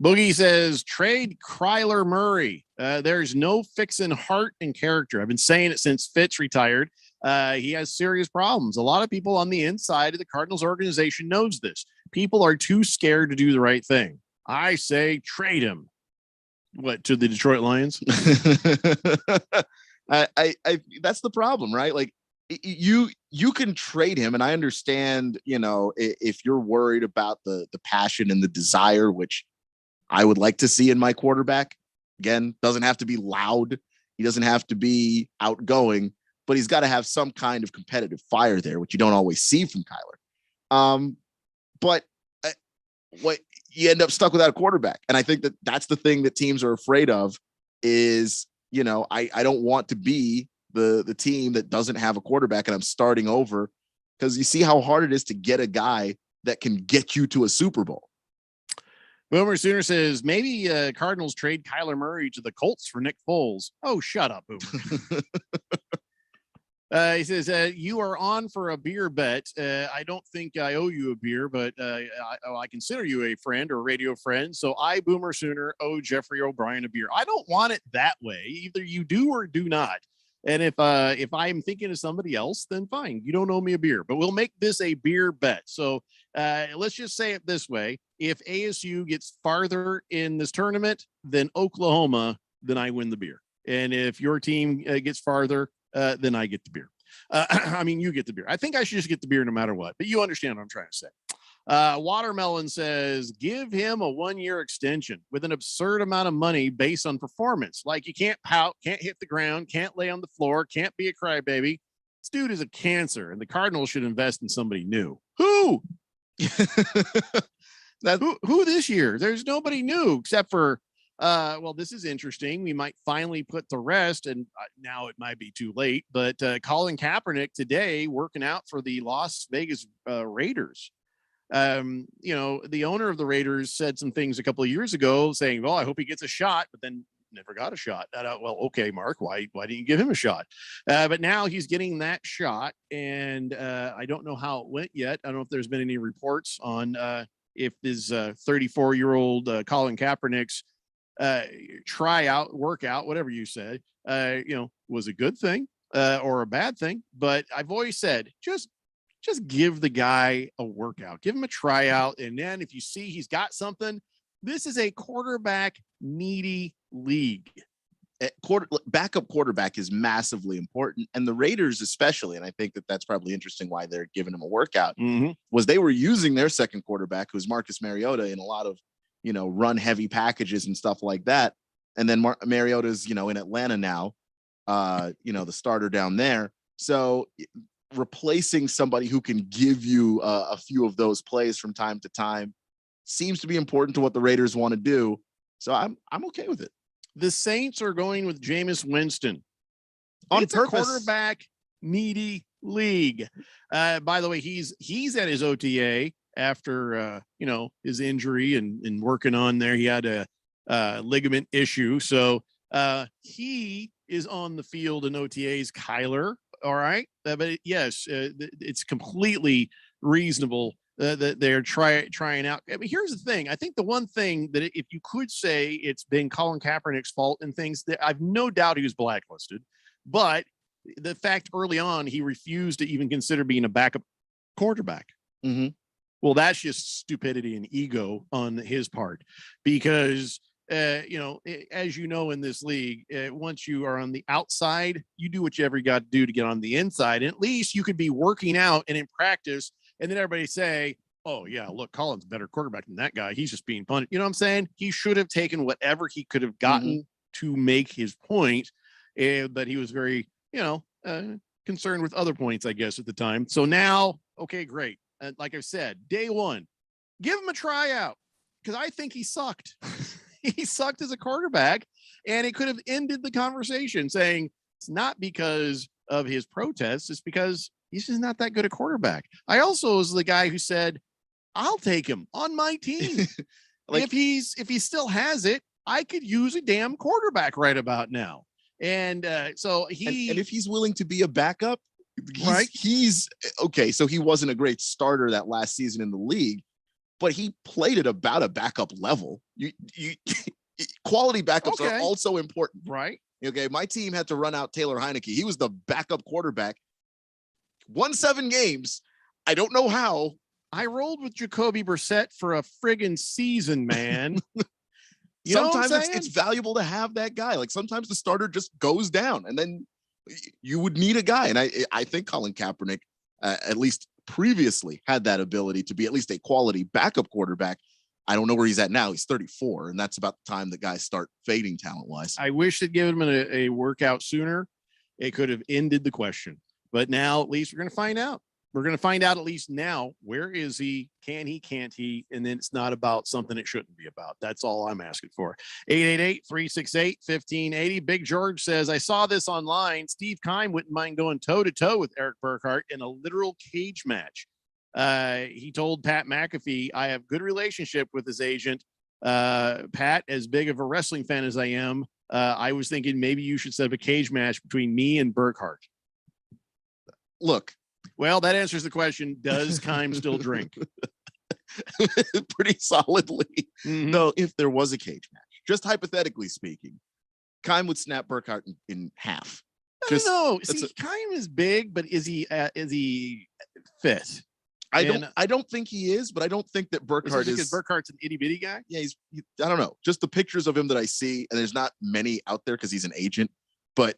Boogie says trade Kyler Murray. There's no fixing heart and character. I've been saying it since Fitz retired. He has serious problems. A lot of people on the inside of the Cardinals organization knows this. People are too scared to do the right thing. I say trade him. What, to the Detroit Lions? I that's the problem, right? Like you can trade him, and I understand, if you're worried about the passion and the desire, which I would like to see in my quarterback. Again, doesn't have to be loud. He doesn't have to be outgoing, but he's got to have some kind of competitive fire there, which you don't always see from Kyler. But what you end up stuck without a quarterback. And I think that's the thing that teams are afraid of is, I don't want to be the team that doesn't have a quarterback and I'm starting over, because you see how hard it is to get a guy that can get you to a Super Bowl. Boomer Sooner says maybe Cardinals trade Kyler Murray to the Colts for Nick Foles. Oh, shut up, Boomer. He says, you are on for a beer bet. I don't think I owe you a beer, but I consider you a friend or a radio friend. So I, Boomer Sooner, owe Jeffrey O'Brien a beer. I don't want it that way. Either you do or do not. And if I'm thinking of somebody else, then fine. You don't owe me a beer, but we'll make this a beer bet. So let's just say it this way. If ASU gets farther in this tournament than Oklahoma, then I win the beer. And if your team gets farther, then I get the beer. I mean, you get the beer. I think I should just get the beer no matter what, but you understand what I'm trying to say. Watermelon says, give him a 1-year extension with an absurd amount of money based on performance. Like you can't pout, can't hit the ground, can't lay on the floor, can't be a crybaby. This dude is a cancer, and the Cardinals should invest in somebody new. Who? Who this year? There's nobody new except for well, this is interesting. We might finally put the rest, and now it might be too late, but Colin Kaepernick today working out for the Las Vegas Raiders. The owner of the Raiders said some things a couple of years ago saying, well, I hope he gets a shot, but then never got a shot. Well, okay, Mark, why didn't you give him a shot? But now he's getting that shot, and I don't know how it went yet. I don't know if there's been any reports on if this 34-year-old Colin Kaepernick's workout, whatever you said, was a good thing or a bad thing. But I've always said, just give the guy a workout, give him a tryout. And then if you see he's got something, this is a quarterback needy league. Backup quarterback is massively important. And the Raiders, especially, and I think that's probably interesting why they're giving him a workout, was they were using their second quarterback, who's Marcus Mariota, in a lot of, run heavy packages and stuff like that. And then Mariota's, in Atlanta now, the starter down there. So replacing somebody who can give you a few of those plays from time to time seems to be important to what the Raiders want to do. So I'm okay with it. The Saints are going with Jameis Winston on it's purpose. A quarterback needy league. By the way, he's at his OTA after his injury and working on there. He had a ligament issue, so he is on the field in OTAs. Kyler, all right, but yes, it's completely reasonable that they're trying out. I mean, here's the thing. I think the one thing that if you could say it's been Colin Kaepernick's fault and things, that I've no doubt he was blacklisted, but the fact early on he refused to even consider being a backup quarterback. Mm-hmm. Well, that's just stupidity and ego on his part, because as you know, in this league, once you are on the outside, you do whatever you got to do to get on the inside. And at least you could be working out and in practice, and then everybody say, oh yeah, look, Colin's a better quarterback than that guy. He's just being punished. You know what I'm saying? He should have taken whatever he could have gotten to make his point. But he was very, concerned with other points, I guess, at the time. So now, okay, great. Like I said, day one, give him a tryout, because I think he sucked. He sucked as a quarterback, and it could have ended the conversation saying it's not because of his protests. It's because he's just not that good a quarterback. I also was the guy who said, I'll take him on my team. If he still has it, I could use a damn quarterback right about now. And so and if he's willing to be a backup, right? He's okay. So he wasn't a great starter that last season in the league, but he played at about a backup level. You quality backups are also important, right? Okay, my team had to run out Taylor Heineke. He was the backup quarterback. Won 7 games. I don't know how. I rolled with Jacoby Brissett for a friggin' season, man. Sometimes it's valuable to have that guy. Like sometimes the starter just goes down, and then you would need a guy. And I think Colin Kaepernick, at least previously, had that ability to be at least a quality backup quarterback. I don't know where he's at now. He's 34, and that's about the time that guys start fading talent-wise. I wish they'd given him a workout sooner. It could have ended the question. But now at least we're going to find out. We're going to find out at least now, where is he? Can he? Can't he? And then it's not about something it shouldn't be about. That's all I'm asking for. 888-368-1580. Big George says, I saw this online. Steve Keim wouldn't mind going toe-to-toe with Eric Burkhart in a literal cage match. He told Pat McAfee, I have good relationship with his agent. Pat, as big of a wrestling fan as I am, I was thinking maybe you should set up a cage match between me and Burkhart. Look. Well, that answers the question. Does Keim still drink? Pretty solidly. Mm-hmm. No, if there was a cage match, just hypothetically speaking, Keim would snap Burkhart in half. No, see, Keim is big, but is he fit? I don't think he is, but I don't think that Burkhart is. Because Burkhart's an itty bitty guy. Yeah, I don't know. Just the pictures of him that I see, and there's not many out there because he's an agent, but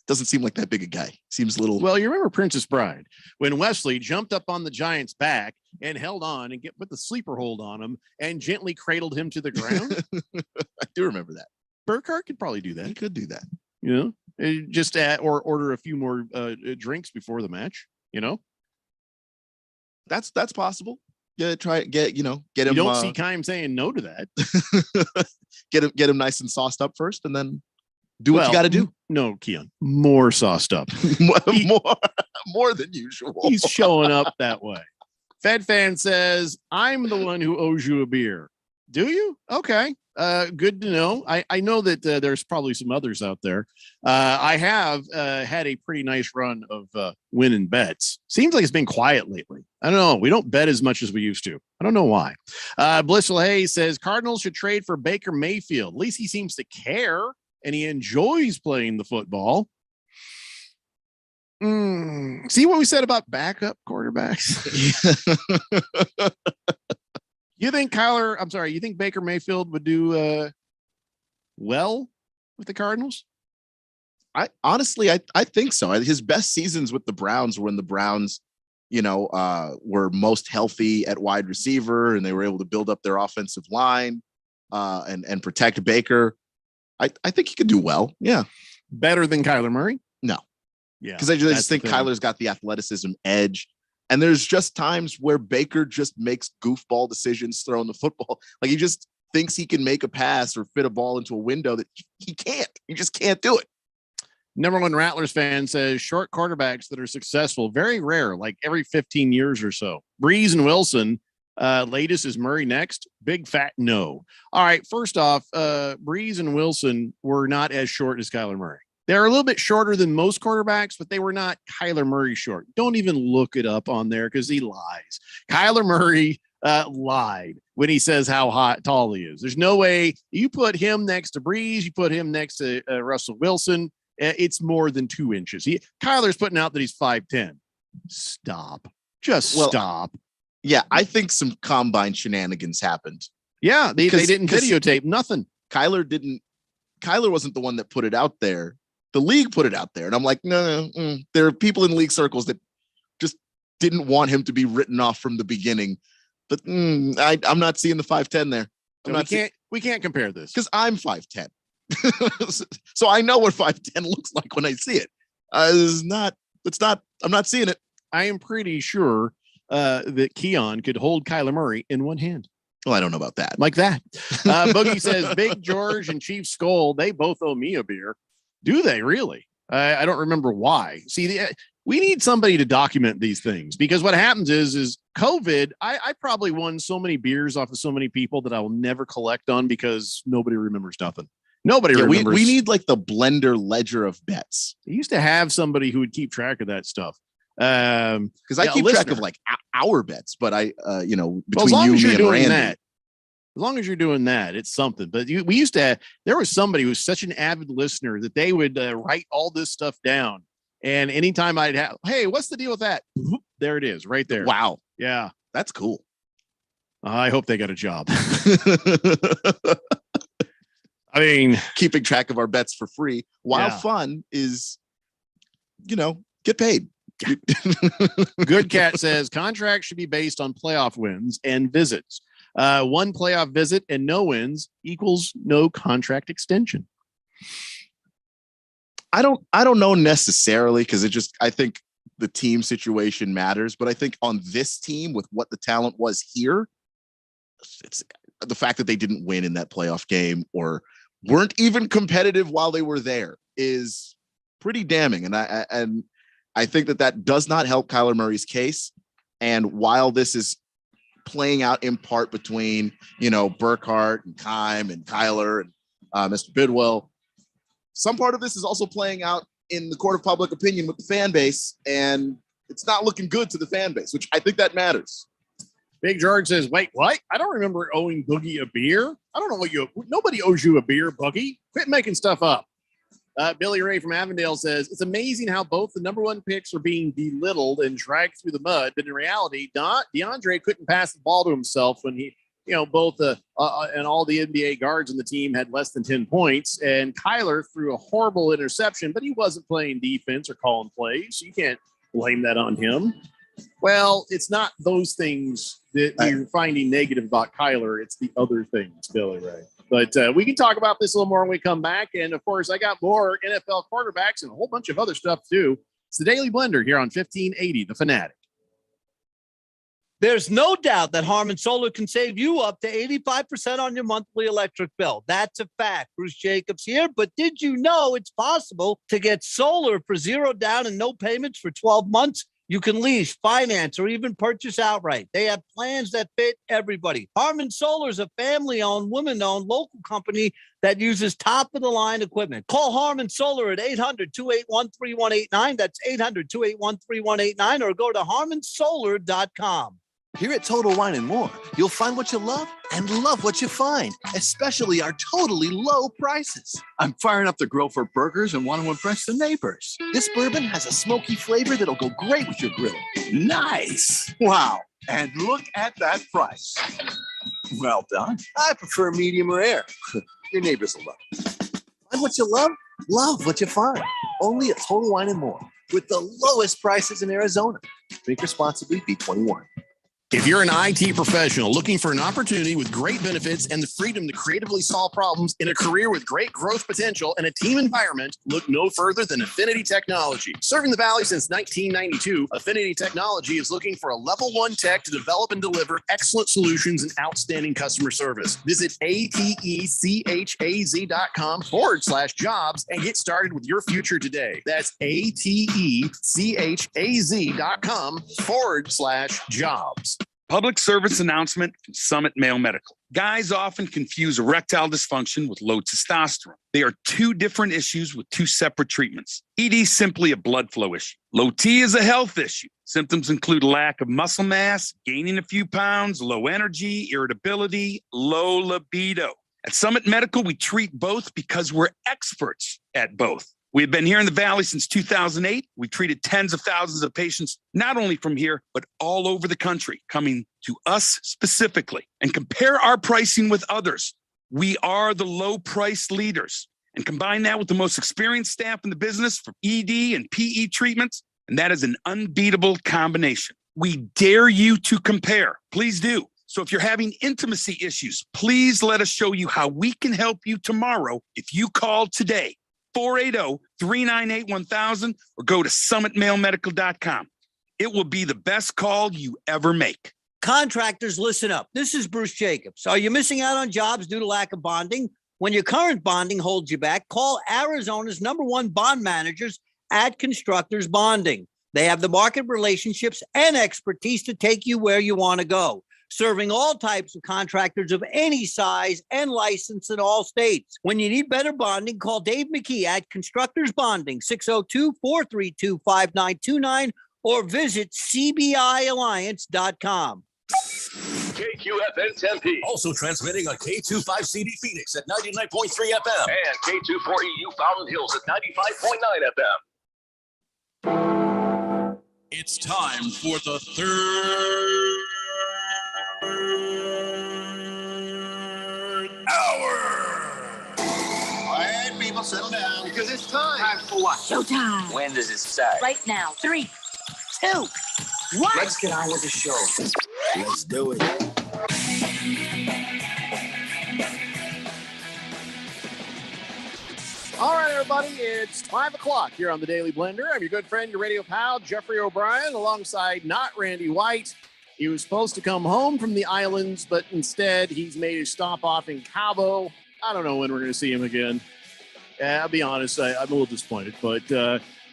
doesn't seem like that big a guy. Seems a little. Well, you remember Princess Bride when Wesley jumped up on the giant's back and held on and put the sleeper hold on him and gently cradled him to the ground. I do remember that. Burkhart could probably do that. He could do that. Just or order a few more drinks before the match. That's possible. Yeah, get him. You don't see Keim saying no to that. get him nice and sauced up first, and then do what you got to do. No, Keon, more sauced up, more than usual. He's showing up that way. Fed Fan says, "I'm the one who owes you a beer." Do you? Okay. Good to know. I know that there's probably some others out there. I have had a pretty nice run of winning bets. Seems like it's been quiet lately. I don't know. We don't bet as much as we used to. I don't know why. Blissful Hayes says Cardinals should trade for Baker Mayfield. At least he seems to care and he enjoys playing the football. See what we said about backup quarterbacks? You think you think Baker Mayfield would do well with the Cardinals? I honestly think so. His best seasons with the Browns were when the Browns, were most healthy at wide receiver and they were able to build up their offensive line and protect Baker. I think he could do well. Yeah. Better than Kyler Murray? No. Yeah. Because I just think Kyler's got the athleticism edge. And there's just times where Baker just makes goofball decisions throwing the football. Like he just thinks he can make a pass or fit a ball into a window that he can't. He just can't do it. Number one Rattlers fan says short quarterbacks that are successful, very rare, like every 15 years or so. Breeze and Wilson. Latest is Murray next. Big fat no. All right. First off, Breeze and Wilson were not as short as Kyler Murray. They're a little bit shorter than most quarterbacks, but they were not Kyler Murray short. Don't even look it up on there because he lies. Kyler Murray lied when he says how tall he is. There's no way you put him next to Breeze, you put him next to Russell Wilson. It's more than 2 inches. Kyler's putting out that he's 5'10". Stop. Stop. Yeah, I think some combine shenanigans happened. Yeah, they didn't videotape nothing. Kyler wasn't the one that put it out there. The league put it out there. And I'm like, no. There are people in league circles that just didn't want him to be written off from the beginning. But I'm not seeing the 5'10" there. We can't compare this. Because I'm 5'10". So I know what 5'10" looks like when I see it. I'm not seeing it. I am pretty sure that Keon could hold Kyler Murray in one hand. Well, I don't know about that. Like that. Boogie says Big George and Chief Skull, they both owe me a beer. Do they really? I don't remember why. See, we need somebody to document these things because what happens is COVID, I probably won so many beers off of so many people that I will never collect on because nobody remembers nothing. Nobody remembers. We need like the blender ledger of bets. They used to have somebody who would keep track of that stuff. Because I keep track of like our bets, but between as long as me you're and doing Randy. that, as long as you're doing that, it's something. But we used to there was somebody who was such an avid listener that they would write all this stuff down. And anytime I'd have, hey, what's the deal with that? There it is, right there. Wow. Yeah. That's cool. I hope they got a job. I mean, keeping track of our bets for free while fun is, get paid. Good Cat says contracts should be based on playoff wins and visits. One playoff visit and no wins equals no contract extension. I don't know necessarily because I think the team situation matters, but I think on this team with what the talent was here, it's the fact that they didn't win in that playoff game or weren't even competitive while they were there is pretty damning. And I think that does not help Kyler Murray's case. And while this is playing out in part between, Burkhart and Keim and Kyler and Mr. Bidwell, some part of this is also playing out in the court of public opinion with the fan base. And it's not looking good to the fan base, which I think that matters. Big George says, wait, what? I don't remember owing Boogie a beer. I don't know nobody owes you a beer, Boogie. Quit making stuff up. Billy Ray from Avondale says, it's amazing how both the number one picks are being belittled and dragged through the mud. But in reality, DeAndre couldn't pass the ball to himself when he, both and all the NBA guards on the team had less than 10 points. And Kyler threw a horrible interception, but he wasn't playing defense or calling plays. So you can't blame that on him. Well, it's not those things that you're finding negative about Kyler. It's the other things, Billy Ray. But we can talk about this a little more when we come back. And, of course, I got more NFL quarterbacks and a whole bunch of other stuff, too. It's the Daily Blender here on 1580, The Fanatic. There's no doubt that Harman Solar can save you up to 85% on your monthly electric bill. That's a fact. Bruce Jacobs here. But did you know it's possible to get solar for $0 down and no payments for 12 months? You can lease, finance, or even purchase outright. They have plans that fit everybody. Harman Solar is a family-owned, woman-owned local company that uses top-of-the-line equipment. Call Harman Solar at 800-281-3189. That's 800-281-3189, or go to harmansolar.com. Here at Total Wine & More, you'll find what you love and love what you find, especially our totally low prices. I'm firing up the grill for burgers and want to impress the neighbors. This bourbon has a smoky flavor that'll go great with your grill. Nice. Wow. And look at that price. Well done. I prefer medium rare. Your neighbors will love it. Find what you love what you find. Only at Total Wine & More with the lowest prices in Arizona. Drink responsibly, B21. If you're an IT professional looking for an opportunity with great benefits and the freedom to creatively solve problems in a career with great growth potential and a team environment, look no further than Affinity Technology. Serving the Valley since 1992, Affinity Technology is looking for a level 1 tech to develop and deliver excellent solutions and outstanding customer service. Visit atechaz.com/jobs and get started with your future today. That's atechaz.com/jobs. Public service announcement from Summit Male Medical. Guys often confuse erectile dysfunction with low testosterone. They are two different issues with two separate treatments. ED is simply a blood flow issue. Low T is a health issue. Symptoms include lack of muscle mass, gaining a few pounds, low energy, irritability, low libido. At Summit Medical, we treat both because we're experts at both. We've been here in the Valley since 2008. We treated tens of thousands of patients, not only from here, but all over the country, coming to us specifically. And compare our pricing with others. We are the low price leaders. And combine that with the most experienced staff in the business for ED and PE treatments, and that is an unbeatable combination. We dare you to compare. Please do. So if you're having intimacy issues, please let us show you how we can help you tomorrow if you call today. 480-398-1000 or go to summitmalemedical.com. It will be the best call you ever make. Contractors, listen up. This is Bruce Jacobs. Are you missing out on jobs due to lack of bonding? When your current bonding holds you back, call Arizona's #1 bond managers at Constructors Bonding. They have the market relationships and expertise to take you where you want to go, serving all types of contractors of any size and license in all states. When you need better bonding, call Dave McKee at Constructors Bonding, 602-432-5929, or visit cbialliance.com. KQFN Tempe. Also transmitting on K25CD Phoenix at 99.3 FM. And K24EU Fountain Hills at 95.9 FM. It's time for the third hour. All right, people, settle down because it's time. Time for what? Showtime. When does it start? Right now. 3, 2, 1. Let's get on with the show. Let's do it. All right, everybody, it's 5 o'clock here on the Daily Blender. I'm your good friend, your radio pal, Jeffrey O'Brien, alongside not Randy White. He was supposed to come home from the islands, but instead he's made a stop off in Cabo. I don't know when we're going to see him again. I'll be honest, I'm a little disappointed, but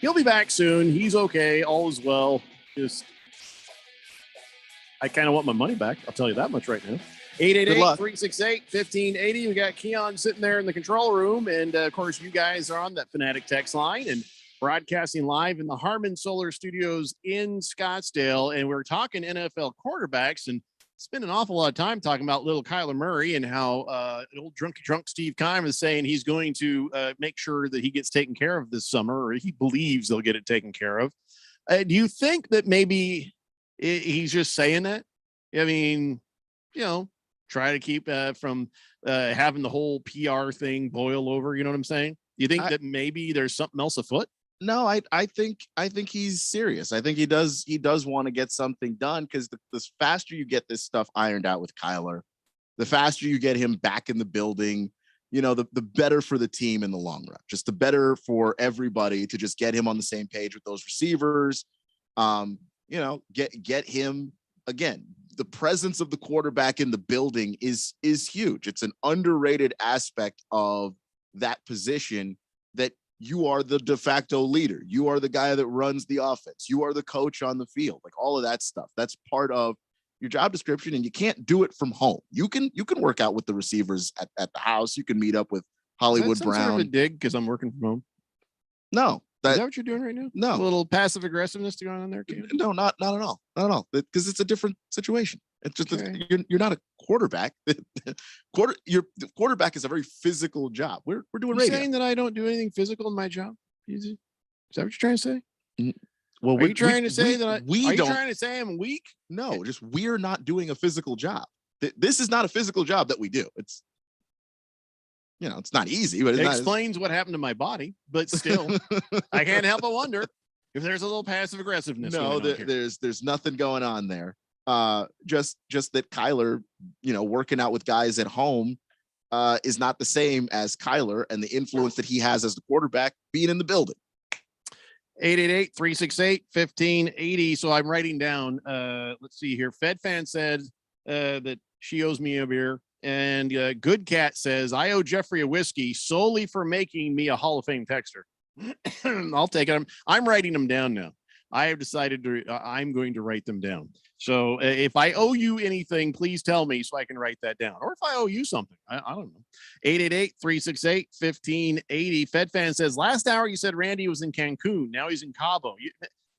he'll be back soon. He's okay. All is well. Just, I kind of want my money back. I'll tell you that much right now. 888-368-1580. We got Keon sitting there in the control room. And, of course, you guys are on that Fanatic text line and broadcasting live in the Harmon Solar Studios in Scottsdale. And we're talking NFL quarterbacks and spend an awful lot of time talking about little Kyler Murray and how old drunk Steve Keim is saying he's going to make sure that he gets taken care of this summer, or he believes they'll get it taken care of. Do you think that maybe he's just saying that? I mean, try to keep from having the whole PR thing boil over. You know what I'm saying? You think that maybe there's something else afoot? No, I think he's serious. I think he does want to get something done, because the faster you get this stuff ironed out with Kyler, the faster you get him back in the building, the better for the team in the long run. Just the better for everybody to just get him on the same page with those receivers. Get him again. The presence of the quarterback in the building is huge. It's an underrated aspect of that position, that you are the de facto leader. You are the guy that runs the offense. You are the coach on the field. Like all of that stuff. That's part of your job description, and you can't do it from home. You can work out with the receivers at the house. You can meet up with Hollywood Brown. Sort of a dig because I'm working from home. No. Is that what you're doing right now? No. A little passive aggressiveness going on there, Cam? No, not at all. Not at all. Because it's a different situation. It's just you're not a quarterback. Your quarterback is a very physical job. We're doing radio. Saying that I don't do anything physical in my job? Is that what you're trying to say? Well, are you trying to say that you trying to say I'm weak? No, just we're not doing a physical job. This is not a physical job that we do. It's it's not easy, but it explains what happened to my body. But still, I can't help but wonder if there's a little passive aggressiveness. No, there's nothing going on there. Just that Kyler, working out with guys at home is not the same as Kyler and the influence that he has as the quarterback being in the building. 888-368-1580. So I'm writing down, let's see here. Fed fan said that she owes me a beer. And Good Cat says, I owe Jeffrey a whiskey solely for making me a Hall of Fame texter. I'll take it. I'm writing them down now. I have decided I'm going to write them down. So if I owe you anything, please tell me so I can write that down. Or if I owe you something, I don't know. 888-368-1580. Fed fan says, last hour you said Randy was in Cancun. Now he's in Cabo.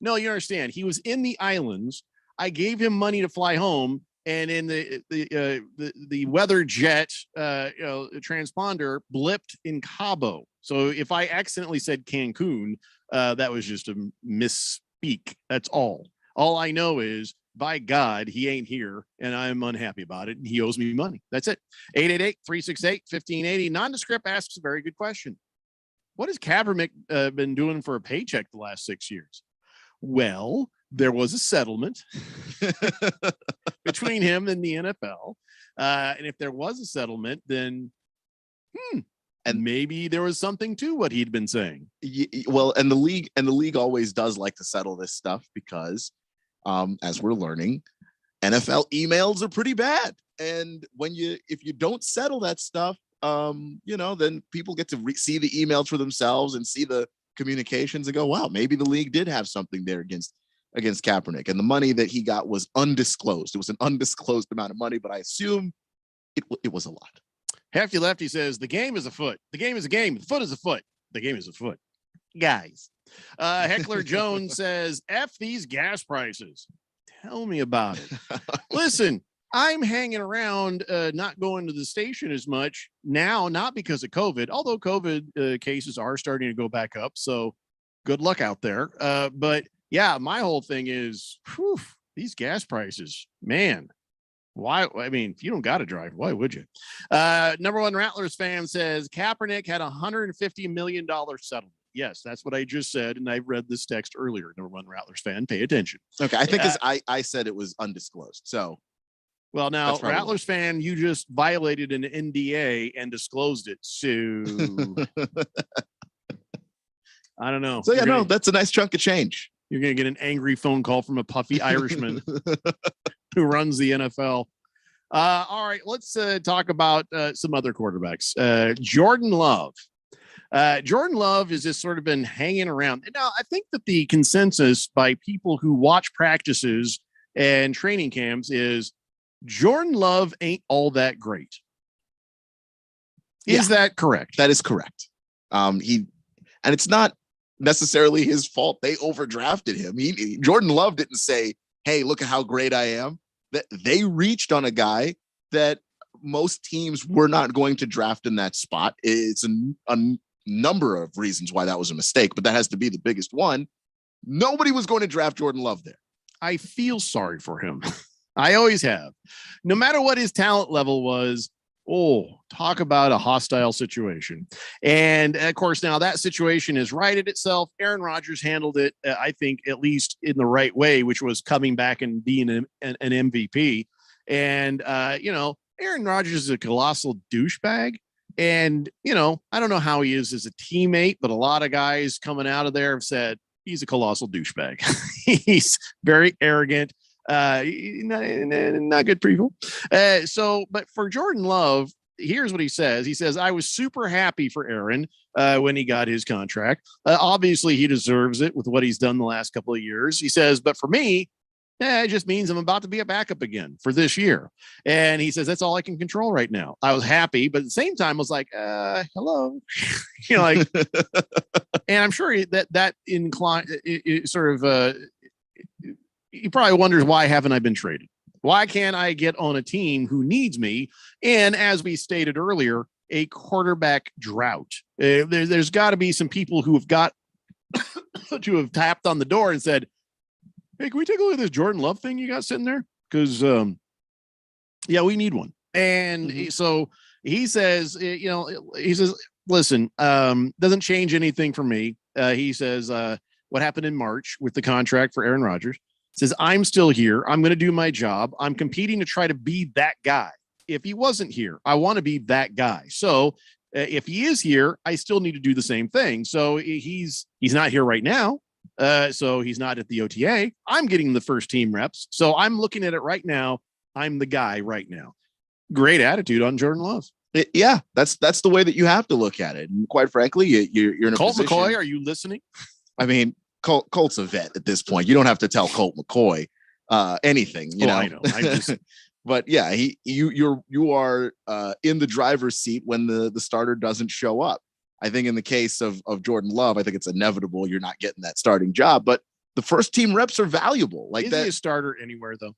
No, you understand. He was in the islands. I gave him money to fly home. And in the weather jet, transponder blipped in Cabo. So if I accidentally said Cancun, that was just a misspeak. That's all. All I know is, by God, he ain't here, and I'm unhappy about it, and he owes me money. That's it. 888-368-1580. Nondescript asks a very good question. What has Kaepernick been doing for a paycheck the last 6 years? Well, there was a settlement between him and the NFL. And if there was a settlement, then and maybe there was something to what he'd been saying. Well, and the league always does like to settle this stuff because, as we're learning, NFL emails are pretty bad. And if you don't settle that stuff, then people get to see the emails for themselves and see the communications and go, wow, maybe the league did have something there against Kaepernick. And the money that he got was undisclosed. It was an undisclosed amount of money, but I assume it was a lot. Hefty Lefty says, the game is a foot. The game is a game. The foot is a foot. The game is a foot. Guys. Heckler Jones says, F these gas prices. Tell me about it. Listen, I'm hanging around, not going to the station as much now, not because of COVID, although COVID cases are starting to go back up. So good luck out there. But yeah, my whole thing is, these gas prices, man. Why? I mean, if you don't got to drive, why would you? Number one Rattlers fan says Kaepernick had $150 million settlement. Yes, that's what I just said. And I read this text earlier. Number one Rattlers fan, pay attention. Okay. I think I said it was undisclosed. So, well, now Rattlers fan, you just violated an NDA and disclosed it. So I don't know. So yeah, that's a nice chunk of change. You're going to get an angry phone call from a puffy Irishman who runs the NFL. All right, let's talk about some other quarterbacks. Jordan Love. Jordan Love has just sort of been hanging around. Now, I think that the consensus by people who watch practices and training camps is Jordan Love ain't all that great. Is that correct? That is correct. And it's not necessarily his fault. They overdrafted him. Jordan Love didn't say, hey, look at how great I am. That they reached on a guy that most teams were not going to draft in that spot. It's a number of reasons why that was a mistake, but that has to be the biggest one. Nobody was going to draft Jordan Love there. I feel sorry for him. I always have. No matter what his talent level was, talk about a hostile situation. And of course, now that situation has righted itself. Aaron Rodgers handled it, I think, at least in the right way, which was coming back and being an MVP. And, Aaron Rodgers is a colossal douchebag. And, I don't know how he is as a teammate, but a lot of guys coming out of there have said he's a colossal douchebag. He's very arrogant. Not good people. But for Jordan Love, here's what he says. He says, I was super happy for Aaron when he got his contract. Obviously, he deserves it with what he's done the last couple of years. He says, but for me, it just means I'm about to be a backup again for this year. And he says, that's all I can control right now. I was happy, but at the same time, I was like, hello, and I'm sure that incline sort of, he probably wonders, why haven't I been traded? Why can't I get on a team who needs me? And as we stated earlier, a quarterback drought. There's got to be some people who have got to have tapped on the door and said, hey, can we take a look at this Jordan Love thing you got sitting there? Because, we need one. And so he says, listen, doesn't change anything for me. He says, what happened in March with the contract for Aaron Rodgers Says, I'm still here. I'm going to do my job. I'm competing to try to be that guy. If he wasn't here, I want to be that guy. So if he is here, I still need to do the same thing. So he's not here right now. So he's not at the OTA. I'm getting the first team reps. So I'm looking at it right now. I'm the guy right now. Great attitude on Jordan Love. Yeah, that's the way that you have to look at it. And quite frankly, you're in a Colt position. McCoy, are you listening? I mean, Colt's a vet at this point. You don't have to tell Colt McCoy anything, you know. I know. I just but yeah, you are in the driver's seat when the starter doesn't show up. I think in the case of Jordan Love, I think it's inevitable you're not getting that starting job, but the first team reps are valuable. Like, is that he a starter anywhere though?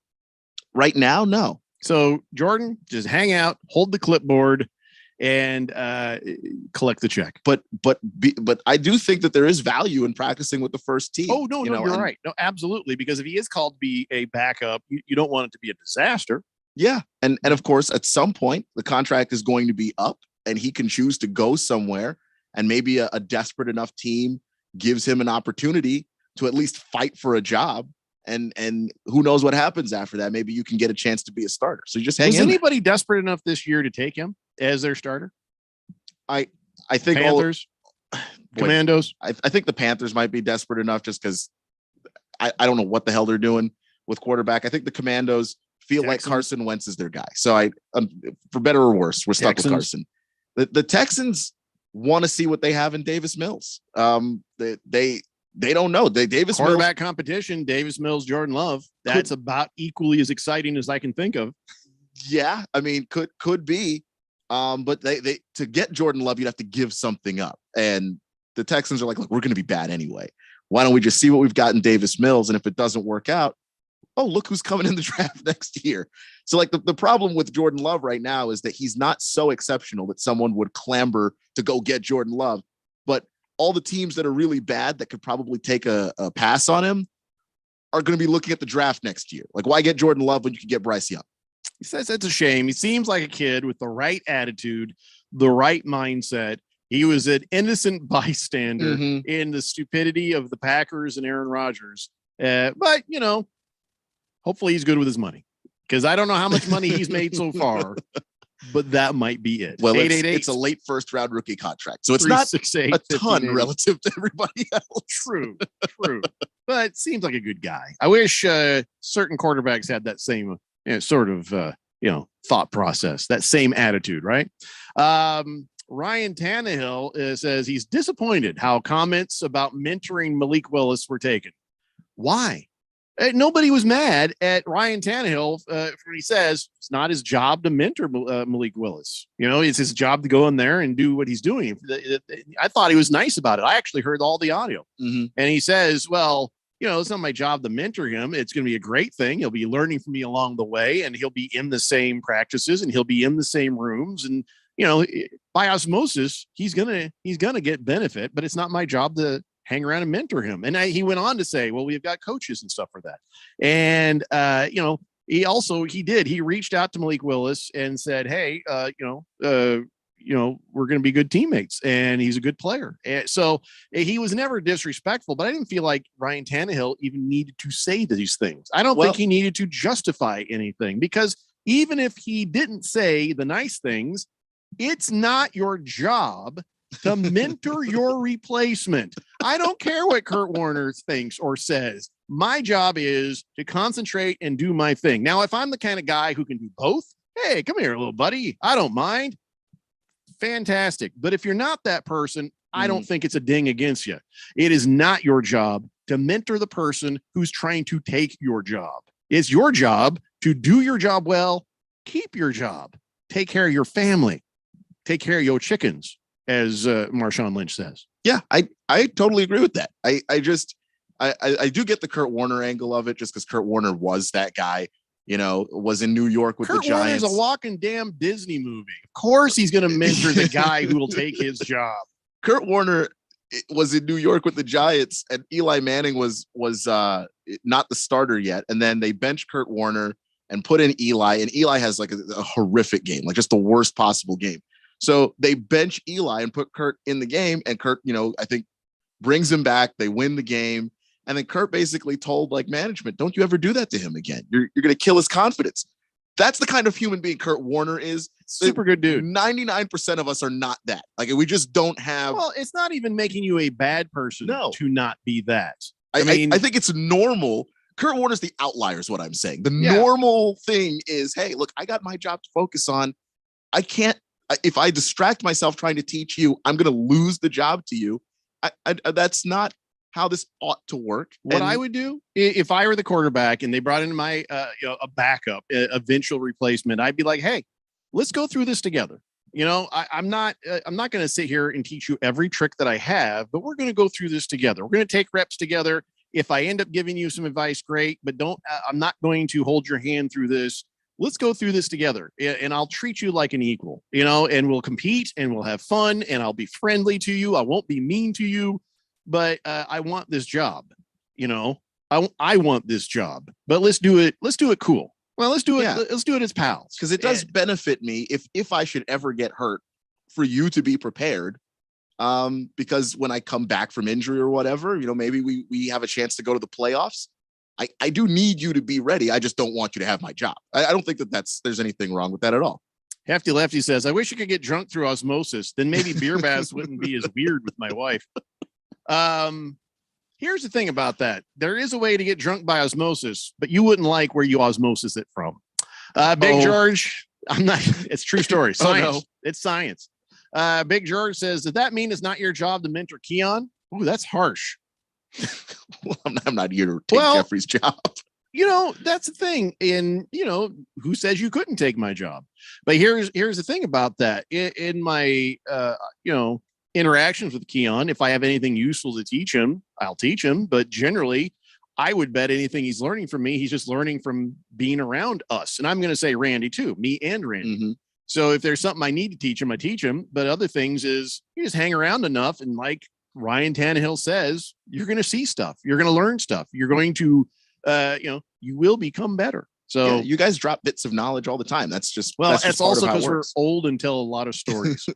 Right now, no. So Jordan, just hang out, hold the clipboard, and collect the check. But I do think that there is value in practicing with the first team. Oh, no, you're right. No, absolutely. Because if he is called to be a backup, you don't want it to be a disaster. Yeah. And of course, at some point, the contract is going to be up and he can choose to go somewhere. And maybe a desperate enough team gives him an opportunity to at least fight for a job. And who knows what happens after that? Maybe you can get a chance to be a starter. So you just hang in. Was anybody desperate enough this year to take him as their starter? I think Panthers, Commandos. I think the Panthers might be desperate enough just because I don't know what the hell they're doing with quarterback. I think the Commandos feel like Carson Wentz is their guy. So for better or worse, we're stuck with Carson. The Texans want to see what they have in Davis Mills. They don't know. Davis quarterback competition, Davis Mills, Jordan Love. That's about equally as exciting as I can think of. Yeah, I mean, could be. But they to get Jordan Love, you'd have to give something up. And the Texans are like, look, we're going to be bad anyway. Why don't we just see what we've got in Davis Mills? And if it doesn't work out, oh, look who's coming in the draft next year. So like the problem with Jordan Love right now is that he's not so exceptional that someone would clamber to go get Jordan Love. But all the teams that are really bad that could probably take a pass on him are going to be looking at the draft next year. Like, why get Jordan Love when you can get Bryce Young? He says that's a shame. He seems like a kid with the right attitude, the right mindset. He was an innocent bystander in the stupidity of the Packers and Aaron Rodgers. But, you know, hopefully he's good with his money, because I don't know how much money he's made so far, but that might be it. Well, it's a late first round rookie contract, so it's not a ton relative to everybody else. True. But it seems like a good guy. I wish certain quarterbacks had that same sort of thought process, that same attitude, right? Ryan Tannehill says he's disappointed how comments about mentoring Malik Willis were taken. Why? Nobody was mad at Ryan Tannehill when he says it's not his job to mentor Malik Willis. You know, it's his job to go in there and do what he's doing. I thought he was nice about it. I actually heard all the audio. And he says, well, it's not my job to mentor him. It's going to be a great thing. He'll be learning from me along the way, and he'll be in the same practices, and he'll be in the same rooms. And, by osmosis, he's going to get benefit, but it's not my job to hang around and mentor him. And he went on to say, well, we've got coaches and stuff for that. And, he reached out to Malik Willis and said, hey, we're going to be good teammates, and he's a good player. And so he was never disrespectful, but I didn't feel like Ryan Tannehill even needed to say these things. I don't think he needed to justify anything, because even if he didn't say the nice things, it's not your job to mentor your replacement. I don't care what Kurt Warner thinks or says. My job is to concentrate and do my thing. Now, if I'm the kind of guy who can do both, hey, come here, little buddy. I don't mind. Fantastic. But if you're not that person, I don't think it's a ding against you. It is not your job to mentor the person who's trying to take your job. It's your job to do your job well, keep your job, take care of your family, take care of your chickens, as Marshawn Lynch says. Yeah, I totally agree with that. I do get the Kurt Warner angle of it, just because Kurt Warner was that guy, was in New York with the Giants. Kurt Warner's a walking damn Disney movie. Of course he's going to mentor the guy who will take his job. Kurt Warner was in New York with the Giants, and Eli Manning was not the starter yet. And then they benched Kurt Warner and put in Eli, and Eli has like a horrific game, like just the worst possible game. So they bench Eli and put Kurt in the game, and Kurt, I think brings him back. They win the game. And then Kurt basically told like management, don't you ever do that to him again. You're going to kill his confidence. That's the kind of human being Kurt Warner is. Super good dude. 99% of us are not that. Like we just don't have. Well, it's not even making you a bad person to not be that. I think it's normal. Kurt Warner's the outlier is what I'm saying. The normal thing is, hey, look, I got my job to focus on. I can't, if I distract myself trying to teach you, I'm going to lose the job to you. That's not how this ought to work. What I would do if I were the quarterback and they brought in my a backup, eventual replacement, I'd be like, hey, let's go through this together. I'm not going to sit here and teach you every trick that I have, but we're going to go through this together. We're going to take reps together. If I end up giving you some advice, great, but I'm not going to hold your hand through this. Let's go through this together, and I'll treat you like an equal, and we'll compete and we'll have fun and I'll be friendly to you. I won't be mean to you. But I want this job, I want this job, but let's do it. Let's do it cool. Well, let's do it. Yeah. Let's do it as pals. Because it does benefit me if I should ever get hurt for you to be prepared. Because when I come back from injury or whatever, maybe we have a chance to go to the playoffs. I do need you to be ready. I just don't want you to have my job. I don't think there's anything wrong with that at all. Hefty Lefty says, I wish I could get drunk through osmosis. Then maybe beer baths wouldn't be as weird with my wife. Here's the thing about that. There is a way to get drunk by osmosis, but you wouldn't like where you osmosis it from. Big George, it's true story. Science. Oh, no. It's science. Big George says, does that mean it's not your job to mentor Keon? Ooh, that's harsh. Well, I'm not here to take Jeffrey's job. That's the thing. And, who says you couldn't take my job? But here's the thing about that. In my, interactions with Keon, if I have anything useful to teach him, I'll teach him. But generally, I would bet anything he's learning from me, he's just learning from being around us. And I'm going to say Randy too, me and Randy. Mm-hmm. So if there's something I need to teach him, I teach him. But other things is you just hang around enough. And like Ryan Tannehill says, you're going to see stuff. You're going to learn stuff. You're going to, you will become better. So you guys drop bits of knowledge all the time. That's just it's also because we're old and tell a lot of stories.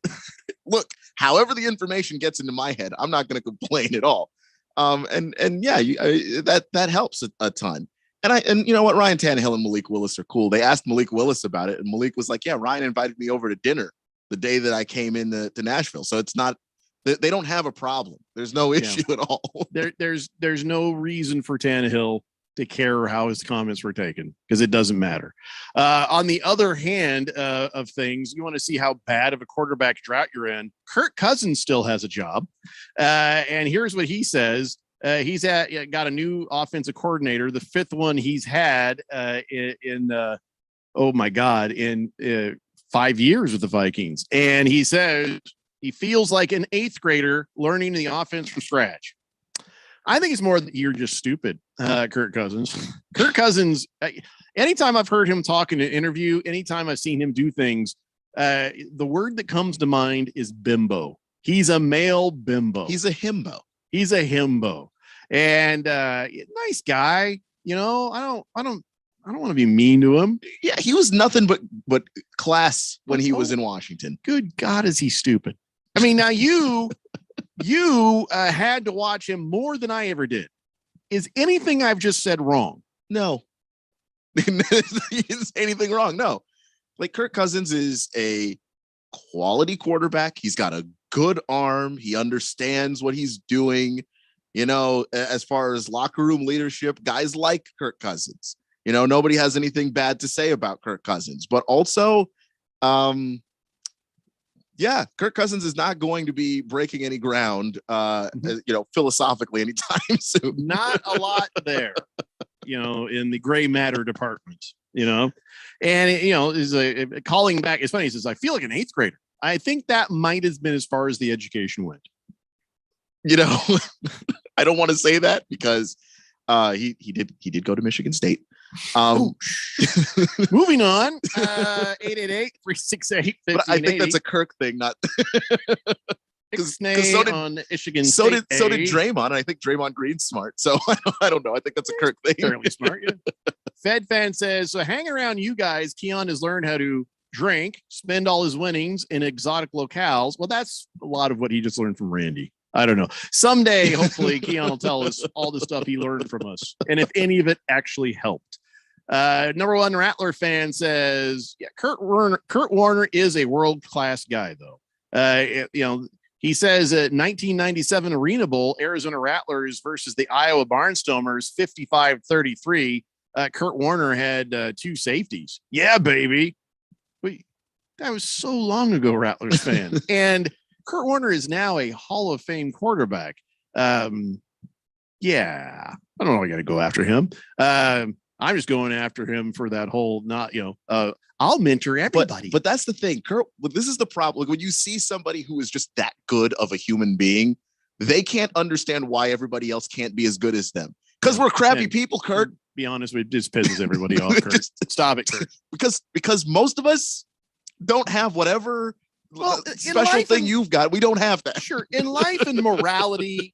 Look, however the information gets into my head, I'm not going to complain at all. That helps a ton. And you know what, Ryan Tannehill and Malik Willis are cool. They asked Malik Willis about it, and Malik was like, "Yeah, Ryan invited me over to dinner the day that I came in to Nashville." So it's not they don't have a problem. There's no issue at all. There's no reason for Tannehill to care how his comments were taken because it doesn't matter. On the other hand of things, you want to see how bad of a quarterback drought you're in. Kirk Cousins still has a job. And here's what he says. He's got a new offensive coordinator, the fifth one he's had in 5 years with the Vikings. And he says he feels like an eighth grader learning the offense from scratch. I think it's more that you're just stupid, Kirk Cousins. Kirk Cousins, anytime I've heard him talk in an interview, anytime I've seen him do things, the word that comes to mind is bimbo. He's a male bimbo. He's a himbo. And nice guy. I don't want to be mean to him. Yeah, he was nothing but class when he was in Washington. Good God, is he stupid? I mean, now you had to watch him more than I ever did. Is anything I've just said wrong? No. Is anything wrong? No. Like Kirk Cousins is a quality quarterback. He's got a good arm. He understands what he's doing. As far as locker room leadership, guys like Kirk Cousins. Nobody has anything bad to say about Kirk Cousins. But also, Kirk Cousins is not going to be breaking any ground, philosophically anytime soon. Not a lot there, in the gray matter department, and is calling back. It's funny. He says, I feel like an eighth grader. I think that might have been as far as the education went. I don't want to say that because he did go to Michigan State. Moving on, 888-368-1580. But I think that's a Kirk thing, not because so did Michigan State. So did Draymond. And I think Draymond Green's smart. So I don't know. I think that's a Kirk thing. Fairly smart. Yeah. Fed fan says, so hang around you guys. Keon has learned how to drink, spend all his winnings in exotic locales. Well, that's a lot of what he just learned from Randy. I don't know. Someday, hopefully, Keon will tell us all the stuff he learned from us, and if any of it actually helped. Number one Rattler fan says, "Yeah, Kurt Warner is a world-class guy, though. He says at 1997 Arena Bowl, Arizona Rattlers versus the Iowa Barnstormers, 55-33. Kurt Warner had 2 safeties. Yeah, baby. Wait, that was so long ago, Rattlers fan. And Kurt Warner is now a Hall of Fame quarterback. Yeah, I don't know. I got to go after him. I'm just going after him for that whole I'll mentor everybody. But that's the thing, Kurt. This is the problem. Like, when you see somebody who is just that good of a human being, they can't understand why everybody else can't be as good as them. Because we're crappy people, Kurt. Be honest, it just pisses everybody off, Kurt. Stop it, Kurt. Because most of us don't have whatever special thing you've got. We don't have that. Sure. In life and morality,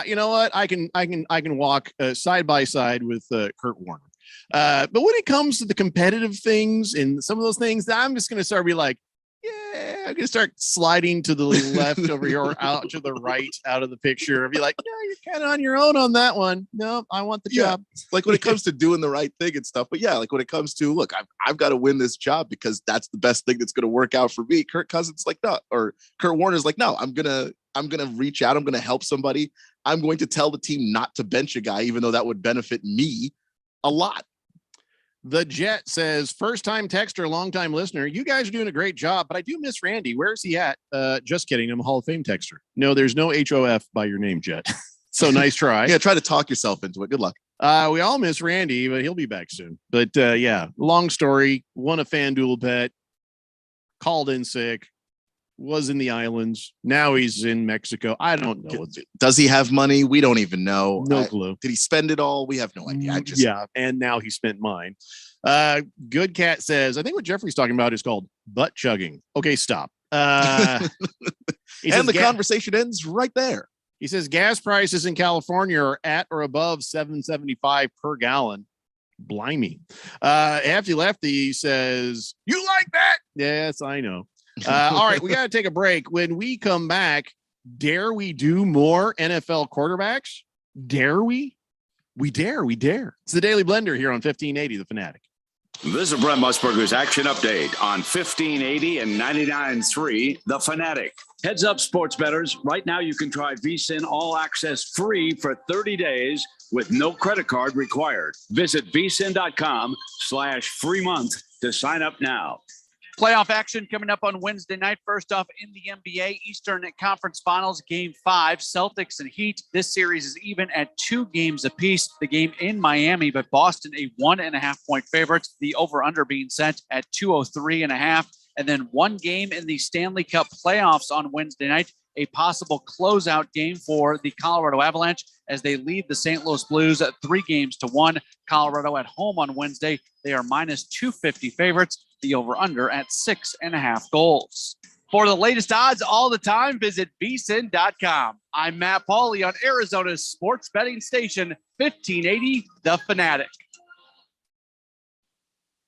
you know what? I can walk side by side with Kurt Warner. But when it comes to the competitive things and some of those things, I'm just going to start be like, yeah, I'm going to start sliding to the left over here, or out to the right, out of the picture. I'll be like, no, you're kind of on your own on that one. No, I want the job. Like when it comes to doing the right thing and stuff. But yeah, like when it comes to, look, I've got to win this job because that's the best thing that's going to work out for me. Kirk Cousins like, no, or Kurt Warner's like, no, I'm going to reach out. I'm going to help somebody. I'm going to tell the team not to bench a guy, even though that would benefit me a lot. The Jet says, first time texter, long time listener. You guys are doing a great job, but I do miss Randy. Where's he at? Just kidding. I'm a Hall of Fame texter. No, there's no HOF by your name, Jet. So nice try. Yeah, try to talk yourself into it. Good luck. We all miss Randy, but he'll be back soon. But yeah, long story. Won a FanDuel bet. Called in sick. Was in the islands. Now he's in Mexico. I don't know. Does he have money? We don't even know. No clue. Did he spend it all? We have no idea. And now he spent mine. Good Cat says, I think what Jeffrey's talking about is called butt chugging. Okay, stop. And the conversation ends right there. He says gas prices in California are at or above $7.75 per gallon. Blimey. Hefty Lefty says, you like that? Yes, I know. All right, we got to take a break. When we come back, dare we do more NFL quarterbacks? Dare we? We dare. It's the Daily Blender here on 1580 The Fanatic. This is Brent Musburger's Action Update on 1580 and 99.3 The Fanatic. Heads up, sports bettors. Right now, you can try VSiN All Access free for 30 days with no credit card required. Visit vsin.com/free month to sign up now. Playoff action coming up on Wednesday night. First off, in the NBA Eastern Conference Finals, Game 5, Celtics and Heat. This series is even at 2 games apiece. The game in Miami, but Boston a 1.5-point favorite. The over-under being set at 203.5. And then one game in the Stanley Cup playoffs on Wednesday night. A possible closeout game for the Colorado Avalanche as they lead the St. Louis Blues at 3-1. Colorado at home on Wednesday. They are minus 250 favorites. The over-under at 6.5 goals. For the latest odds all the time, visit vsin.com. I'm Matt Pauley on Arizona's sports betting station, 1580 The Fanatic.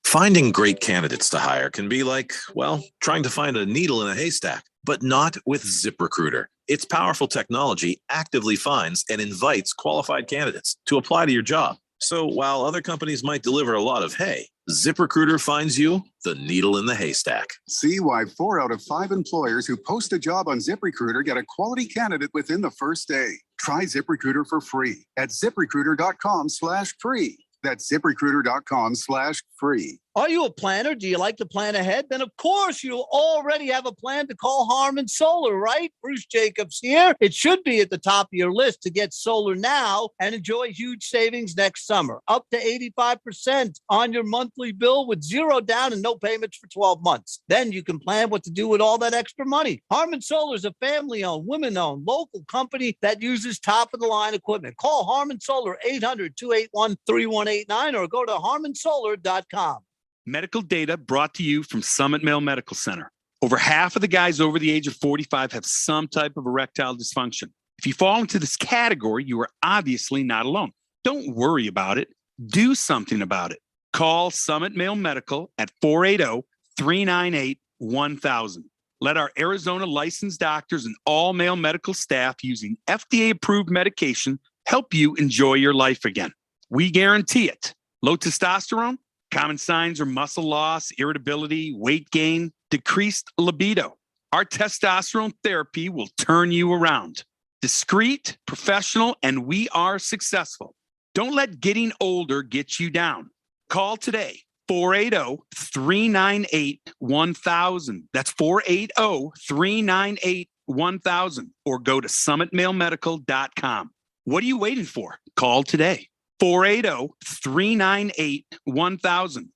Finding great candidates to hire can be like, well, trying to find a needle in a haystack, but not with ZipRecruiter. Its powerful technology actively finds and invites qualified candidates to apply to your job. So while other companies might deliver a lot of hay, ZipRecruiter finds you the needle in the haystack. See why 4 out of 5 employers who post a job on ZipRecruiter get a quality candidate within the first day. Try ZipRecruiter for free at ZipRecruiter.com/free. That's ZipRecruiter.com/free. Are you a planner? Do you like to plan ahead? Then, of course, you already have a plan to call Harmon Solar, right? Bruce Jacobs here. It should be at the top of your list to get solar now and enjoy huge savings next summer. Up to 85% on your monthly bill with 0 down and no payments for 12 months. Then you can plan what to do with all that extra money. Harmon Solar is a family-owned, women-owned, local company that uses top-of-the-line equipment. Call Harmon Solar 800-281-3189 or go to harmonsolar.com. Medical data brought to you from Summit Male Medical Center. Over half of the guys over the age of 45 have some type of erectile dysfunction. If you fall into this category, you are obviously not alone. Don't worry about it. Do something about it. Call Summit Male Medical at 480-398-1000. Let our Arizona licensed doctors and all male medical staff using FDA approved medication help you enjoy your life again. We guarantee it. Low testosterone, common signs are muscle loss, irritability, weight gain, decreased libido. Our testosterone therapy will turn you around. Discreet, professional, and we are successful. Don't let getting older get you down. Call today, 480-398-1000. That's 480-398-1000. Or go to summitmalemedical.com. What are you waiting for? Call today, 480-398-1000.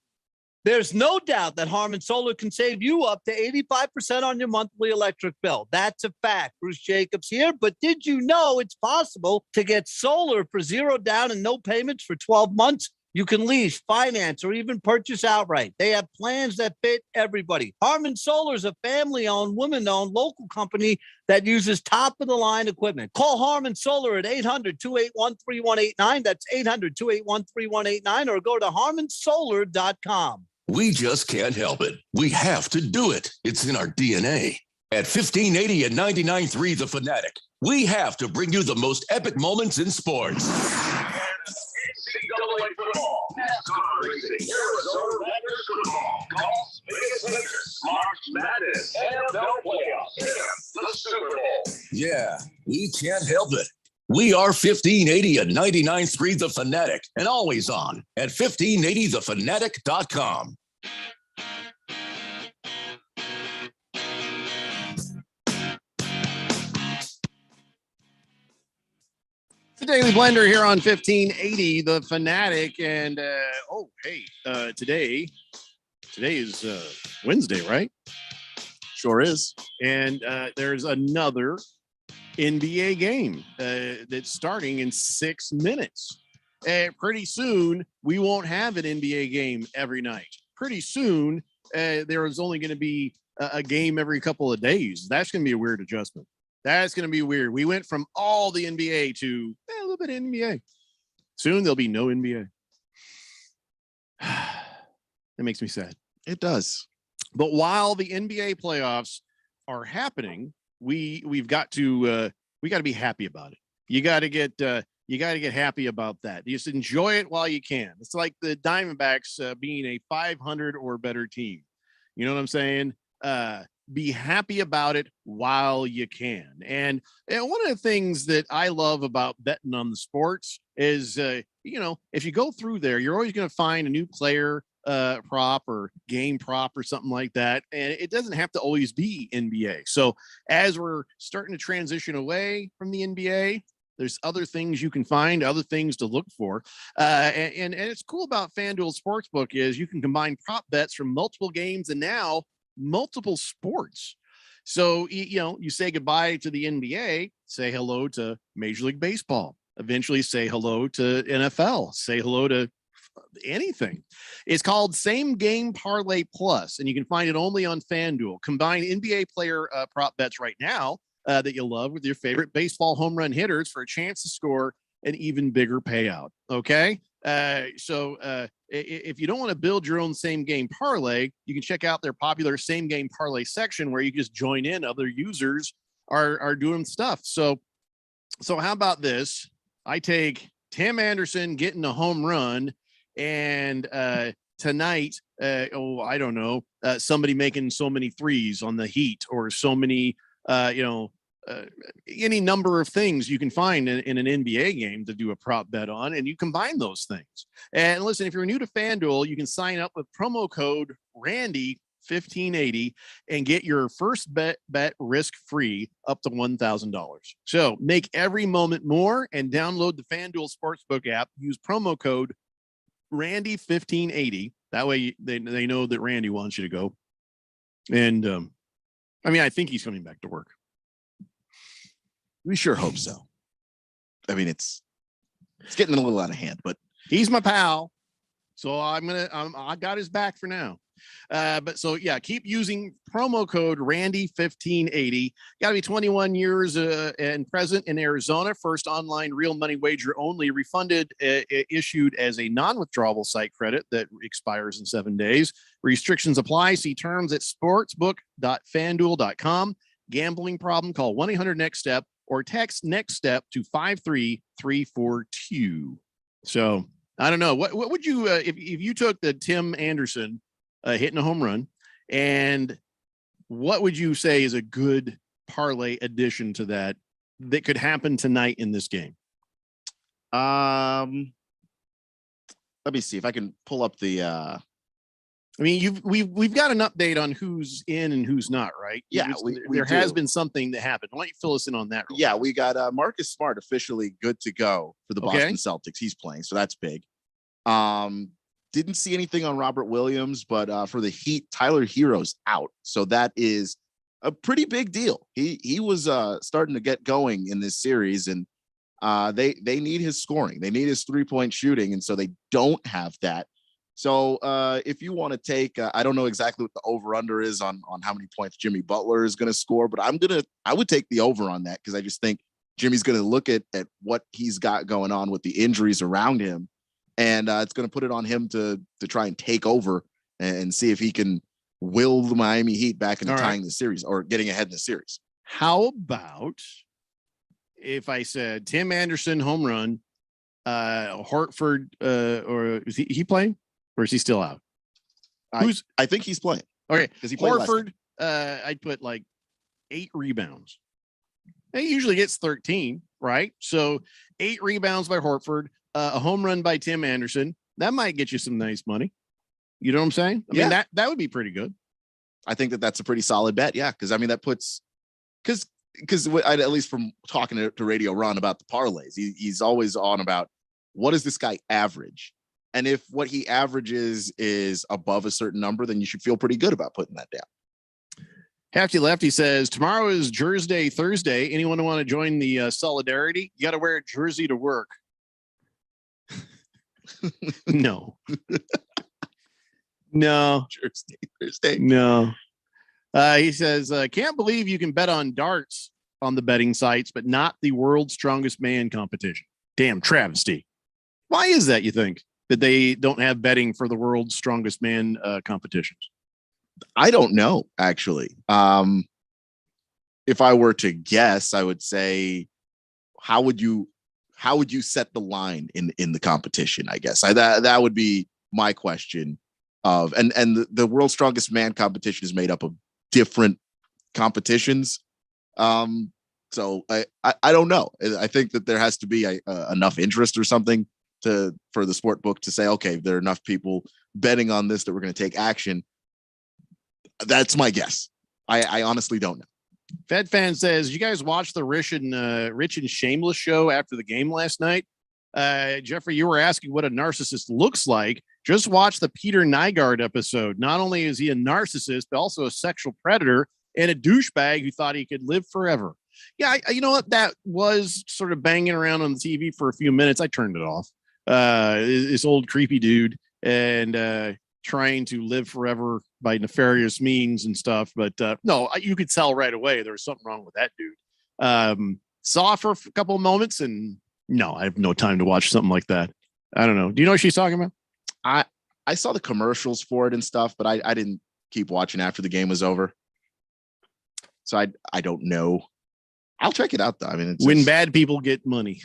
There's no doubt that Harmon Solar can save you up to 85% on your monthly electric bill. That's a fact. Bruce Jacobs here. But did you know it's possible to get solar for zero down and no payments for 12 months? You can lease, finance, or even purchase outright. They have plans that fit everybody. Harmon Solar is a family-owned, women-owned local company that uses top-of-the-line equipment. Call Harmon Solar at 800-281-3189. That's 800-281-3189, or go to harmonsolar.com. We just can't help it. We have to do it. It's in our DNA. At 1580 and 99.3 The Fanatic, we have to bring you the most epic moments in sports. NCAA football, NASCAR racing, Arizona Rapids football, golf, Vegas Lakers, March Madness, NFL playoffs, the Super Bowl. Yeah, we can't help it. We are 1580 and 99.3 The Fanatic, and always on at 1580thefanatic.com. The Daily Blender here on 1580 The Fanatic. And today is Wednesday, right? Sure is. And there's another NBA game that's starting in 6 minutes. Pretty soon, we won't have an NBA game every night. Pretty soon, there is only going to be a game every couple of days. That's going to be a weird adjustment. That's going to be weird. We went from all the NBA to a little bit of NBA. Soon, there'll be no NBA. That makes me sad. It does. But while the NBA playoffs are happening, we've got to be happy about it. You got to get happy about that. You just enjoy it while you can. It's like the Diamondbacks being a 500 or better team. You know what I'm saying? Be happy about it while you can. And one of the things that I love about betting on the sports is, if you go through there, you're always going to find a new player prop or game prop or something like that. And it doesn't have to always be NBA. So as we're starting to transition away from the NBA, there's other things you can find, other things to look for. And it's cool about FanDuel Sportsbook is you can combine prop bets from multiple games and now multiple sports. So, you say goodbye to the NBA, say hello to Major League Baseball, eventually say hello to NFL, say hello to anything. It's called Same Game Parlay Plus, and you can find it only on FanDuel. Combine NBA player prop bets right now that you love with your favorite baseball home run hitters for a chance to score an even bigger payout. Okay. So if you don't want to build your own same game parlay, you can check out their popular same game parlay section where you just join in. Other users are doing stuff. So how about this? I take Tim Anderson getting a home run and tonight, I don't know, somebody making so many threes on the Heat or so many, any number of things you can find in an NBA game to do a prop bet on, and you combine those things. And listen, if you're new to FanDuel, you can sign up with promo code Randy1580 and get your first bet risk-free up to $1,000. So make every moment more and download the FanDuel Sportsbook app. Use promo code Randy1580. That way they know that Randy wants you to go. And I think he's coming back to work. We sure hope so. I mean, it's getting a little out of hand, but he's my pal. So I got his back for now. But so yeah, keep using promo code Randy1580. Got to be 21 years and present in Arizona. First online real money wager only. Refunded, issued as a non-withdrawable site credit that expires in 7 days. Restrictions apply. See terms at sportsbook.fanduel.com. Gambling problem? Call 1-800-NEXT-STEP or text next step to 53342. So I don't know. What would you if you took the Tim Anderson hitting a home run, and what would you say is a good parlay addition to that could happen tonight in this game? Let me see if I can pull up the I mean, we've got an update on who's in and who's not, right? Yeah, there has been something that happened. Why don't you fill us in on that? Yeah, we got Marcus Smart officially good to go for the Boston Celtics. He's playing, so that's big. Didn't see anything on Robert Williams, but for the Heat, Tyler Hero's out, so that is a pretty big deal. He was starting to get going in this series, and they need his scoring. They need his 3-point shooting, and so they don't have that. So if you want to take, I don't know exactly what the over/under is on how many points Jimmy Butler is going to score, but I would take the over on that because I just think Jimmy's going to look at what he's got going on with the injuries around him, and it's going to put it on him to try and take over and see if he can will the Miami Heat back into tying the series or getting ahead in the series. How about if I said Tim Anderson home run, Horford, or is he playing? Or is he still out? I think he's playing. Okay. Because he played Horford, I'd put like 8 rebounds. He usually gets 13, right? So 8 rebounds by Horford, a home run by Tim Anderson. That might get you some nice money. You know what I'm saying? I mean, that would be pretty good. I think that's a pretty solid bet. Yeah. Cause I mean, that puts, cause at least from talking to Radio Ron about the parlays, he's always on about what does this guy average? And if what he averages is above a certain number, then you should feel pretty good about putting that down. Hefty Lefty says, tomorrow is Jersey Day Thursday. Anyone want to join the solidarity? You got to wear a jersey to work. No. No. Jersey Day Thursday. No. He says, can't believe you can bet on darts on the betting sites, but not the world's strongest man competition. Damn travesty. Why is that, you think? That they don't have betting for the world's strongest man competitions? I don't know, actually. If I were to guess, I would say, how would you set the line in the competition? I guess that would be my question. And the world's strongest man competition is made up of different competitions. So I don't know. I think that there has to be enough interest or something for the sport book to say, okay, there are enough people betting on this that we're going to take action. That's my guess. I honestly don't know. Fed Fan says, you guys watched the Rich and Shameless show after the game last night? Jeffrey, you were asking what a narcissist looks like. Just watch the Peter Nygaard episode. Not only is he a narcissist, but also a sexual predator and a douchebag who thought he could live forever. Yeah, you know what? That was sort of banging around on the TV for a few minutes. I turned it off. This old creepy dude and trying to live forever by nefarious means and stuff. But no, you could tell right away there was something wrong with that dude. Saw for a couple of moments and no, I have no time to watch something like that. I don't know. Do you know what she's talking about? I saw the commercials for it and stuff, but I didn't keep watching after the game was over. So I don't know. I'll check it out though. I mean, when bad people get money.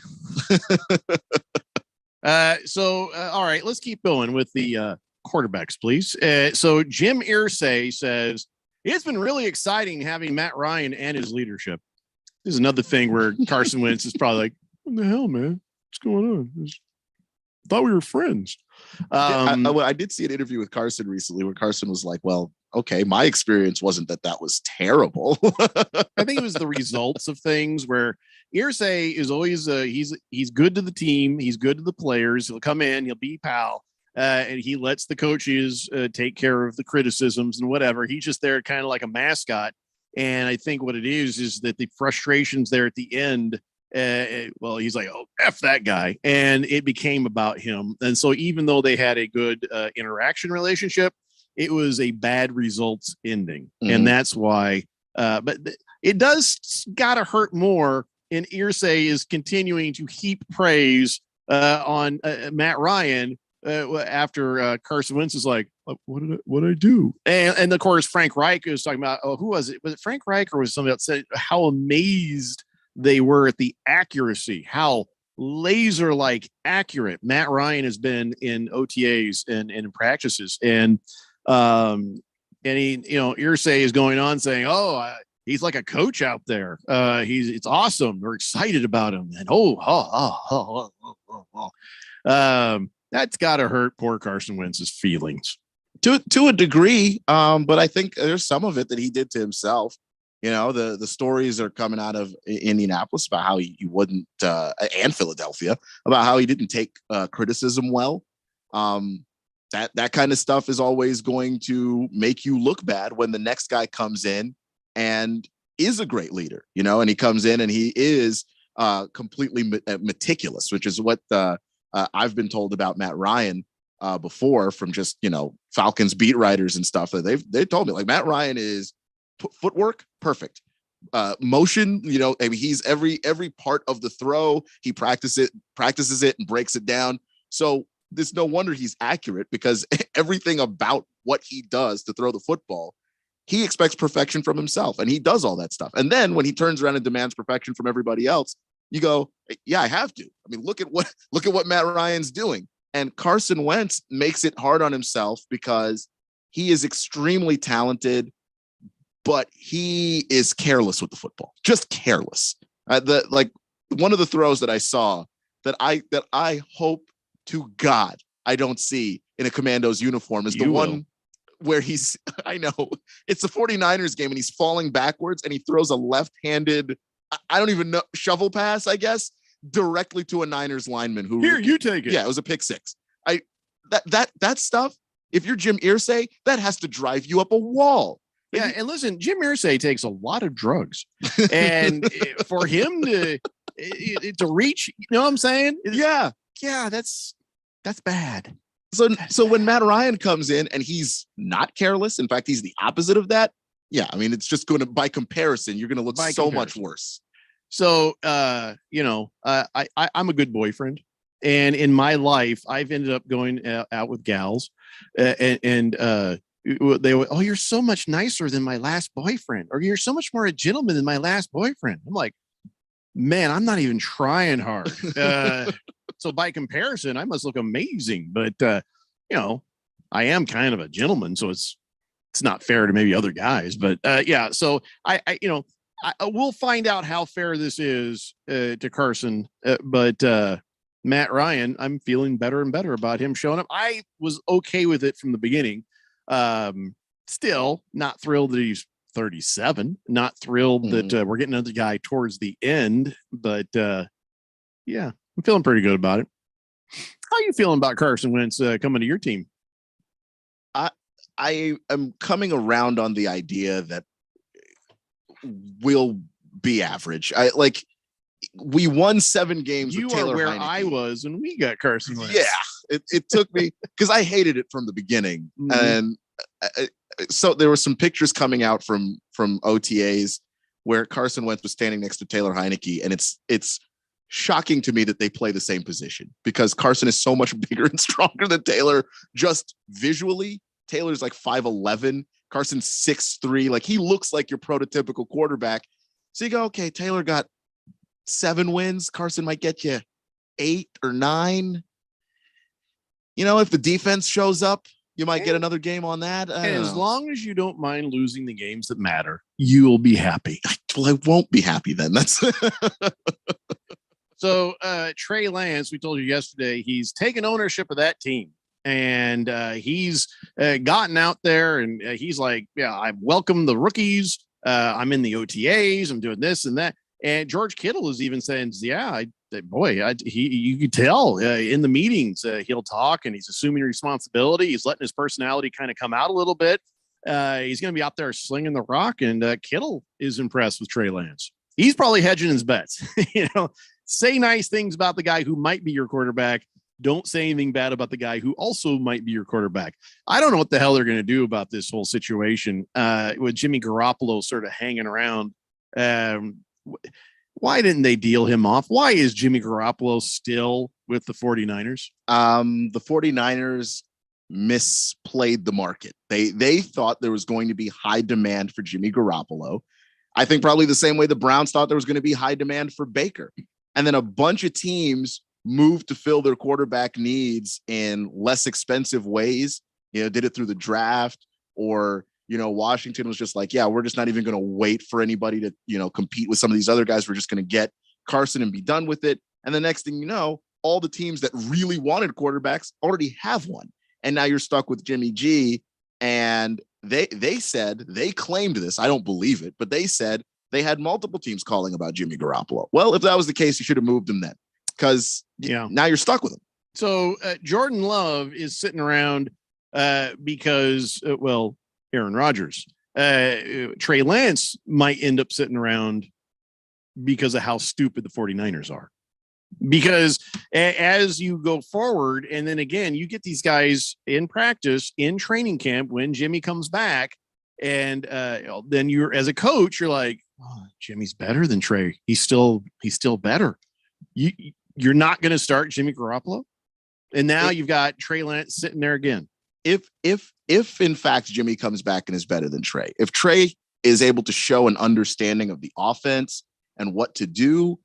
All right, let's keep going with the quarterbacks, please. So Jim Irsay says, it's been really exciting having Matt Ryan and his leadership. This is another thing where Carson Wentz is probably like, what the hell, man? What's going on? I thought we were friends. I did see an interview with Carson recently where Carson was like, well, okay, my experience wasn't that was terrible. I think it was the results of things where Irsay is always he's good to the team. He's good to the players. He'll come in, he'll be pal, and he lets the coaches take care of the criticisms and whatever. He's just there kind of like a mascot. And I think what it is that the frustrations there at the end, well, he's like, oh, F that guy. And it became about him. And so even though they had a good interaction relationship, it was a bad results ending. Mhm. And that's why, it does gotta hurt more. And Irsay is continuing to heap praise on Matt Ryan after Carson Wentz is like, what did I do? And of course, Frank Reich was talking about, who was it? Was it Frank Reich or was somebody else said how amazed they were at the accuracy, how laser-like accurate Matt Ryan has been in OTAs and in practices. And he, Irsay is going on saying, he's like a coach out there. It's awesome. We're excited about him. And that's got to hurt poor Carson Wentz's feelings to a degree. But I think there's some of it that he did to himself. The stories are coming out of Indianapolis about how he wouldn't, and Philadelphia, about how he didn't take criticism well. That kind of stuff is always going to make you look bad when the next guy comes in and is a great leader, and he comes in and he is completely meticulous, which is what I've been told about Matt Ryan before from just, Falcons beat writers and stuff. They told me, like, Matt Ryan is footwork perfect, motion, he's every part of the throw. He practices it and breaks it down. So there's no wonder he's accurate, because everything about what he does to throw the football, he expects perfection from himself, and he does all that stuff. And then when he turns around and demands perfection from everybody else, you go, yeah, I have to. I mean, look at what Matt Ryan's doing. And Carson Wentz makes it hard on himself because he is extremely talented, but he is careless with the football, just careless. One of the throws that I saw that I hope to God I don't see in a Commandos uniform is the one where I know it's the 49ers game and he's falling backwards and he throws a left-handed, I don't even know, shovel pass, I guess, directly to a Niners lineman who, here, you take it. Yeah, it was a pick six. That stuff, if you're Jim Irsay, that has to drive you up a wall. Yeah, and listen, Jim Irsay takes a lot of drugs, and for him to reach, you know what I'm saying? Yeah, that's bad. So when Matt Ryan comes in and he's not careless, in fact, he's the opposite of that. Yeah, I mean, it's just going to, by comparison, you're going to look so much worse. So, I'm a good boyfriend, and in my life, I've ended up going out with gals, and they were, oh, you're so much nicer than my last boyfriend, or you're so much more a gentleman than my last boyfriend. I'm like, man, I'm not even trying hard. So by comparison, I must look amazing, but I am kind of a gentleman, so it's not fair to maybe other guys, but yeah. So I we'll find out how fair this is to Carson, but Matt Ryan, I'm feeling better and better about him showing up. I was okay with it from the beginning. Still not thrilled that he's 37, not thrilled that we're getting another guy towards the end, but yeah, I'm feeling pretty good about it. How are you feeling about Carson Wentz coming to your team? I am coming around on the idea that we'll be average. We won 7 games. You with Taylor are where Heineke. I was when we got Carson Wentz. Yeah, it took me, because I hated it from the beginning. And so there were some pictures coming out from OTAs where Carson Wentz was standing next to Taylor Heineke, and it's shocking to me that they play the same position, because Carson is so much bigger and stronger than Taylor. Just visually, Taylor's like 5'11", Carson's 6'3". Like, he looks like your prototypical quarterback. So you go, okay, Taylor got 7 wins. Carson might get you 8 or 9. If the defense shows up, you might get another game on that. As long as you don't mind losing the games that matter, you'll be happy. Well, I won't be happy then. That's So Trey Lance, we told you yesterday, he's taken ownership of that team, and he's gotten out there, and he's like, yeah, I welcome the rookies. I'm in the OTAs. I'm doing this and that. And George Kittle is even saying, yeah, you could tell in the meetings, he'll talk, and he's assuming responsibility. He's letting his personality kind of come out a little bit. He's going to be out there slinging the rock, and Kittle is impressed with Trey Lance. He's probably hedging his bets, say nice things about the guy who might be your quarterback, Don't say anything bad about the guy who also might be your quarterback. I don't know what the hell they're going to do about this whole situation with Jimmy Garoppolo sort of hanging around. Why didn't they deal him off? Why is Jimmy Garoppolo still with the 49ers? The 49ers misplayed the market. They thought there was going to be high demand for Jimmy Garoppolo. I think probably the same way the Browns thought there was going to be high demand for Baker. And then a bunch of teams moved to fill their quarterback needs in less expensive ways, did it through the draft, or, Washington was just like, yeah, we're just not even going to wait for anybody to, compete with some of these other guys. We're just going to get Carson and be done with it. And the next thing you know, all the teams that really wanted quarterbacks already have one. And now you're stuck with Jimmy G. And they said, they claimed this. I don't believe it, but they said they had multiple teams calling about Jimmy Garoppolo. Well, if that was the case, you should have moved him then, because now you're stuck with him. So Jordan Love is sitting around because, Aaron Rodgers. Trey Lance might end up sitting around because of how stupid the 49ers are. Because as you go forward, and then again, you get these guys in practice, in training camp, when Jimmy comes back, and then you're, as a coach, you're like, oh, Jimmy's better than Trey. He's still better. You're not going to start Jimmy Garoppolo. And now you've got Trey Lance sitting there again. If in fact Jimmy comes back and is better than Trey, if Trey is able to show an understanding of the offense and what to do,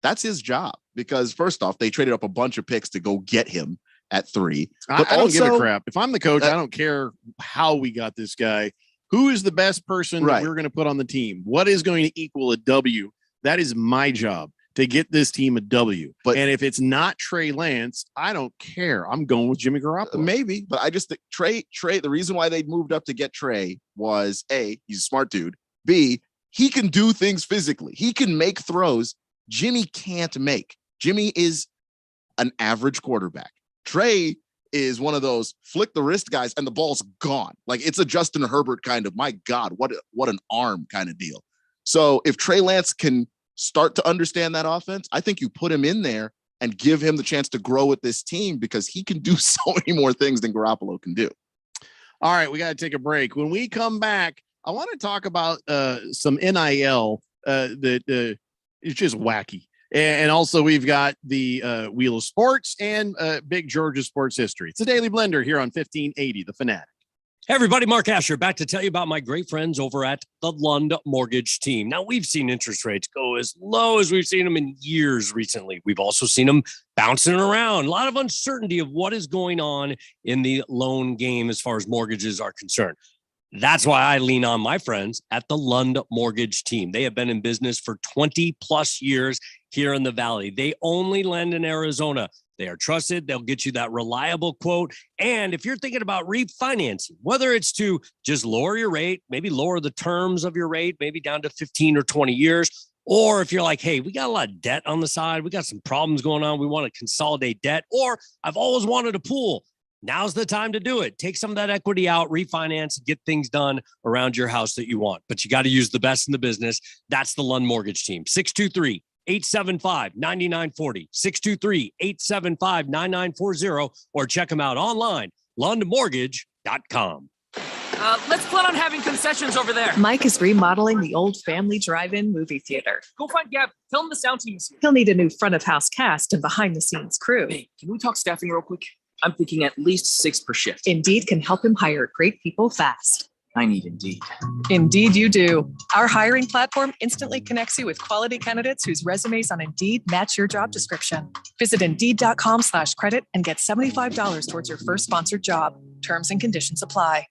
that's his job. Because first off, they traded up a bunch of picks to go get him at 3. But I don't give a crap. If I'm the coach, I don't care how we got this guy. Who is the best person that we're going to put on the team? What is going to equal a W? That is my job, to get this team a W. And if it's not Trey Lance, I don't care. I'm going with Jimmy Garoppolo. Maybe, but I just think Trey, the reason why they moved up to get Trey was A, he's a smart dude. B, he can do things physically. He can make throws Jimmy can't make. Jimmy is an average quarterback. Trey is one of those flick the wrist guys and the ball's gone. Like, it's a Justin Herbert kind of, my God, what an arm kind of deal. So if Trey Lance can start to understand that offense, I think you put him in there and give him the chance to grow with this team, because he can do so many more things than Garoppolo can do. All right, we got to take a break. When we come back, I want to talk about some NIL that is just wacky. And also we've got the Wheel of Sports and Big George's Sports History. It's a Daily Blender here on 1580, The Fanatic. Hey everybody, Mark Asher back to tell you about my great friends over at the Lund Mortgage Team. Now, we've seen interest rates go as low as we've seen them in years recently. We've also seen them bouncing around. A lot of uncertainty of what is going on in the loan game as far as mortgages are concerned. That's why I lean on my friends at the Lund Mortgage Team. They have been in business for 20 plus years here in the Valley. They only lend in Arizona. They are trusted. They'll get you that reliable quote. And if you're thinking about refinancing, whether it's to just lower your rate, maybe lower the terms of your rate, maybe down to 15 or 20 years, or if you're like, hey, we got a lot of debt on the side, we got some problems going on, we want to consolidate debt, or I've always wanted a pool. Now's the time to do it. Take some of that equity out, refinance, get things done around your house that you want. But you got to use the best in the business. That's the Lund Mortgage Team. 623-875-9940. 623-875-9940. Or check them out online, lundmortgage.com. Let's plan on having concessions over there. Mike is remodeling the old family drive-in movie theater. Go find Gab. Tell him the sound team is here. He'll need a new front-of-house cast and behind-the-scenes crew. Hey, can we talk staffing real quick? I'm thinking at least 6 per shift. Indeed can help him hire great people fast. I need Indeed. Indeed you do. Our hiring platform instantly connects you with quality candidates whose resumes on Indeed match your job description. Visit Indeed.com/credit and get $75 towards your first sponsored job. Terms and conditions apply.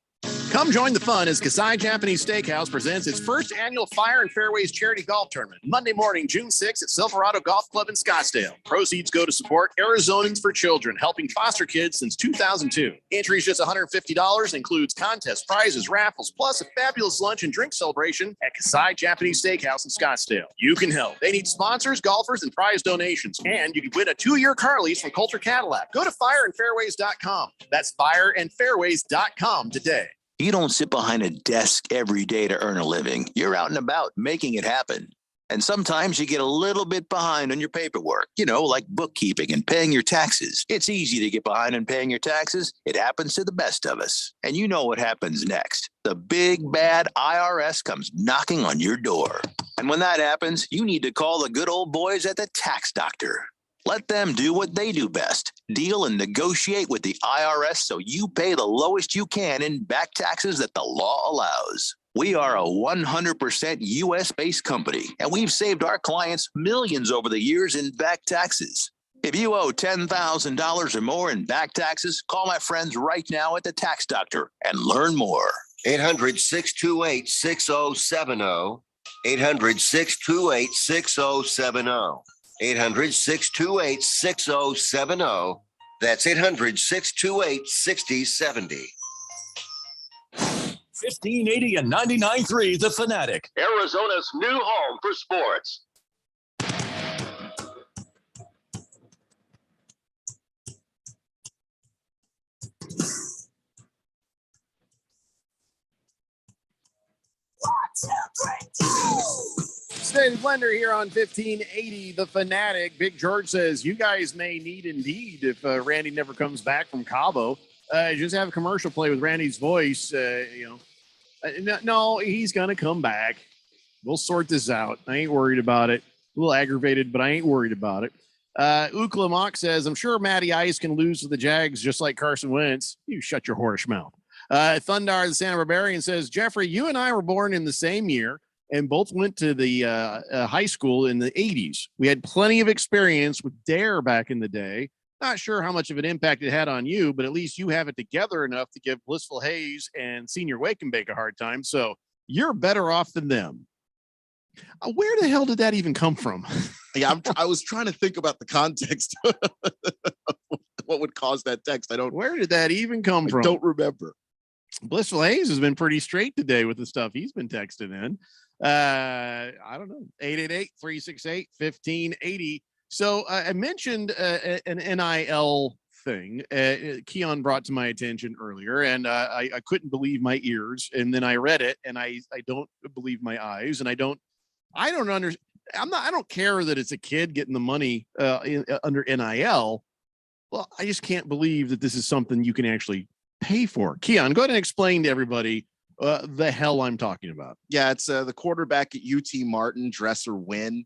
Come join the fun as Kasai Japanese Steakhouse presents its first annual Fire and Fairways charity golf tournament, Monday morning, June 6th at Silverado Golf Club in Scottsdale. Proceeds go to support Arizonans for Children, helping foster kids since 2002. Entries just $150, includes contest prizes, raffles, plus a fabulous lunch and drink celebration at Kasai Japanese Steakhouse in Scottsdale. You can help. They need sponsors, golfers, and prize donations. And you can win a 2-year car lease from Coulter Cadillac. Go to fireandfairways.com. That's fireandfairways.com today. You don't sit behind a desk every day to earn a living. You're out and about making it happen. And sometimes you get a little bit behind on your paperwork, like bookkeeping and paying your taxes. It's easy to get behind on paying your taxes. It happens to the best of us. And you know what happens next. The big bad IRS comes knocking on your door. And when that happens, you need to call the good old boys at the Tax Doctor. Let them do what they do best. Deal and negotiate with the IRS so you pay the lowest you can in back taxes that the law allows. We are a 100% U.S.-based company, and we've saved our clients millions over the years in back taxes. If you owe $10,000 or more in back taxes, call my friends right now at the Tax Doctor and learn more. 800-628-6070. 800-628-6070. 800-628-6070. That's 800-628-6070. 1580 and 99.3 The Fanatic. Arizona's new home for sports. State Blender here on 1580 The Fanatic. Big George says, you guys may need Indeed if Randy never comes back from Cabo. Just have a commercial play with Randy's voice. No, he's going to come back. We'll sort this out. I ain't worried about it. A little aggravated, but I ain't worried about it. Ukla Mock says, I'm sure Matty Ice can lose to the Jags just like Carson Wentz. You shut your horse mouth. Thundar the Santa Barbarian says, Jeffrey, you and I were born in the same year and both went to the high school in the 80s. We had plenty of experience with Dare back in the day. Not sure how much of an impact it had on you, but at least you have it together enough to give Blissful Hayes and Senior Wakenbake a hard time. So you're better off than them. Where the hell did that even come from? Yeah, I was trying to think about the context. What would cause that text? Where did that even come from? I don't remember. Blissful Hayes has been pretty straight today with the stuff he's been texting in. I don't know. 888-368-1580. So I mentioned an NIL thing. Keon brought to my attention earlier, and I couldn't believe my ears. And then I read it, and I don't believe my eyes, and I don't understand. I don't care that it's a kid getting the money under NIL. Well, I just can't believe that this is something you can actually pay for. Keon, go ahead and explain to everybody the hell I'm talking about. Yeah, it's the quarterback at UT Martin, Dresser Wynn,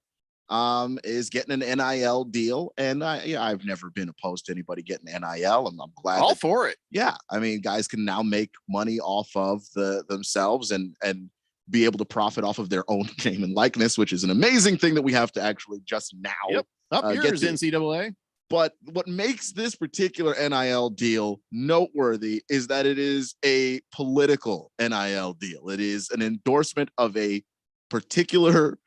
is getting an NIL deal. And I've never been opposed to anybody getting NIL. I'm glad. All for it. Yeah. I mean, guys can now make money off of themselves and be able to profit off of their own name and likeness, which is an amazing thing that we have to actually just now. Yep. Up yours, NCAA. But what makes this particular NIL deal noteworthy is that it is a political NIL deal. It is an endorsement of a particular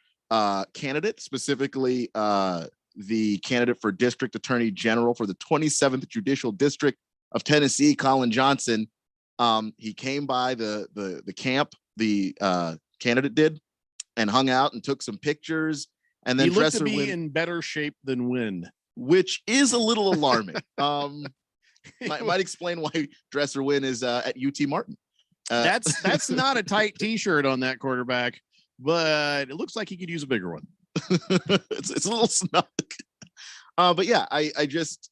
candidate, specifically the candidate for District Attorney General for the 27th Judicial District of Tennessee, Colin Johnson. He came by the camp, the candidate did, and hung out and took some pictures. And then he looked to be in better shape than Wynn, which is a little alarming. Might explain why Dresser Wynn is at UT Martin. That's not a tight T-shirt on that quarterback, but it looks like he could use a bigger one. It's a little snug. But yeah, I just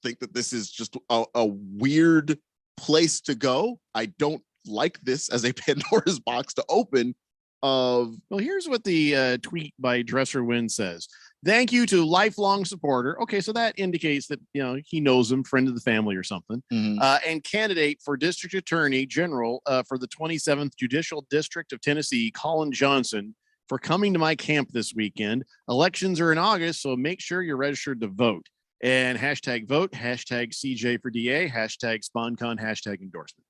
think that this is just a weird place to go. I don't like this as a Pandora's box to open. Well, here's what the tweet by Dresser Wynn says. Thank you to lifelong supporter. Okay, so that indicates that, he knows him, friend of the family or something. Mm-hmm. And candidate for District Attorney General for the 27th Judicial District of Tennessee, Colin Johnson, for coming to my camp this weekend. Elections are in August, so make sure you're registered to vote. And hashtag vote, hashtag CJ for DA, hashtag SpawnCon, hashtag endorsement.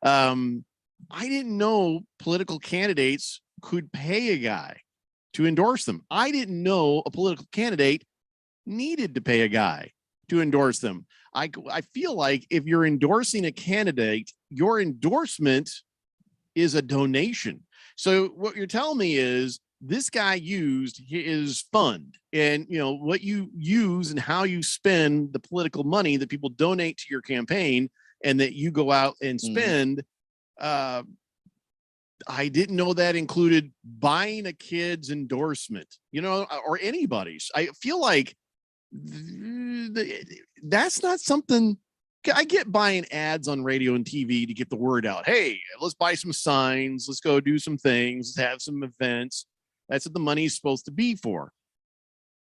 I didn't know political candidates could pay a guy to endorse them. I didn't know a political candidate needed to pay a guy to endorse them. I feel like if you're endorsing a candidate, your endorsement is a donation. So what you're telling me is this guy used his fund, and what you use and how you spend the political money that people donate to your campaign and that you go out and spend. I didn't know that included buying a kid's endorsement, or anybody's. I feel like that's not something. I get buying ads on radio and TV to get the word out. Hey, let's buy some signs. Let's go do some things, have some events. That's what the money's supposed to be for.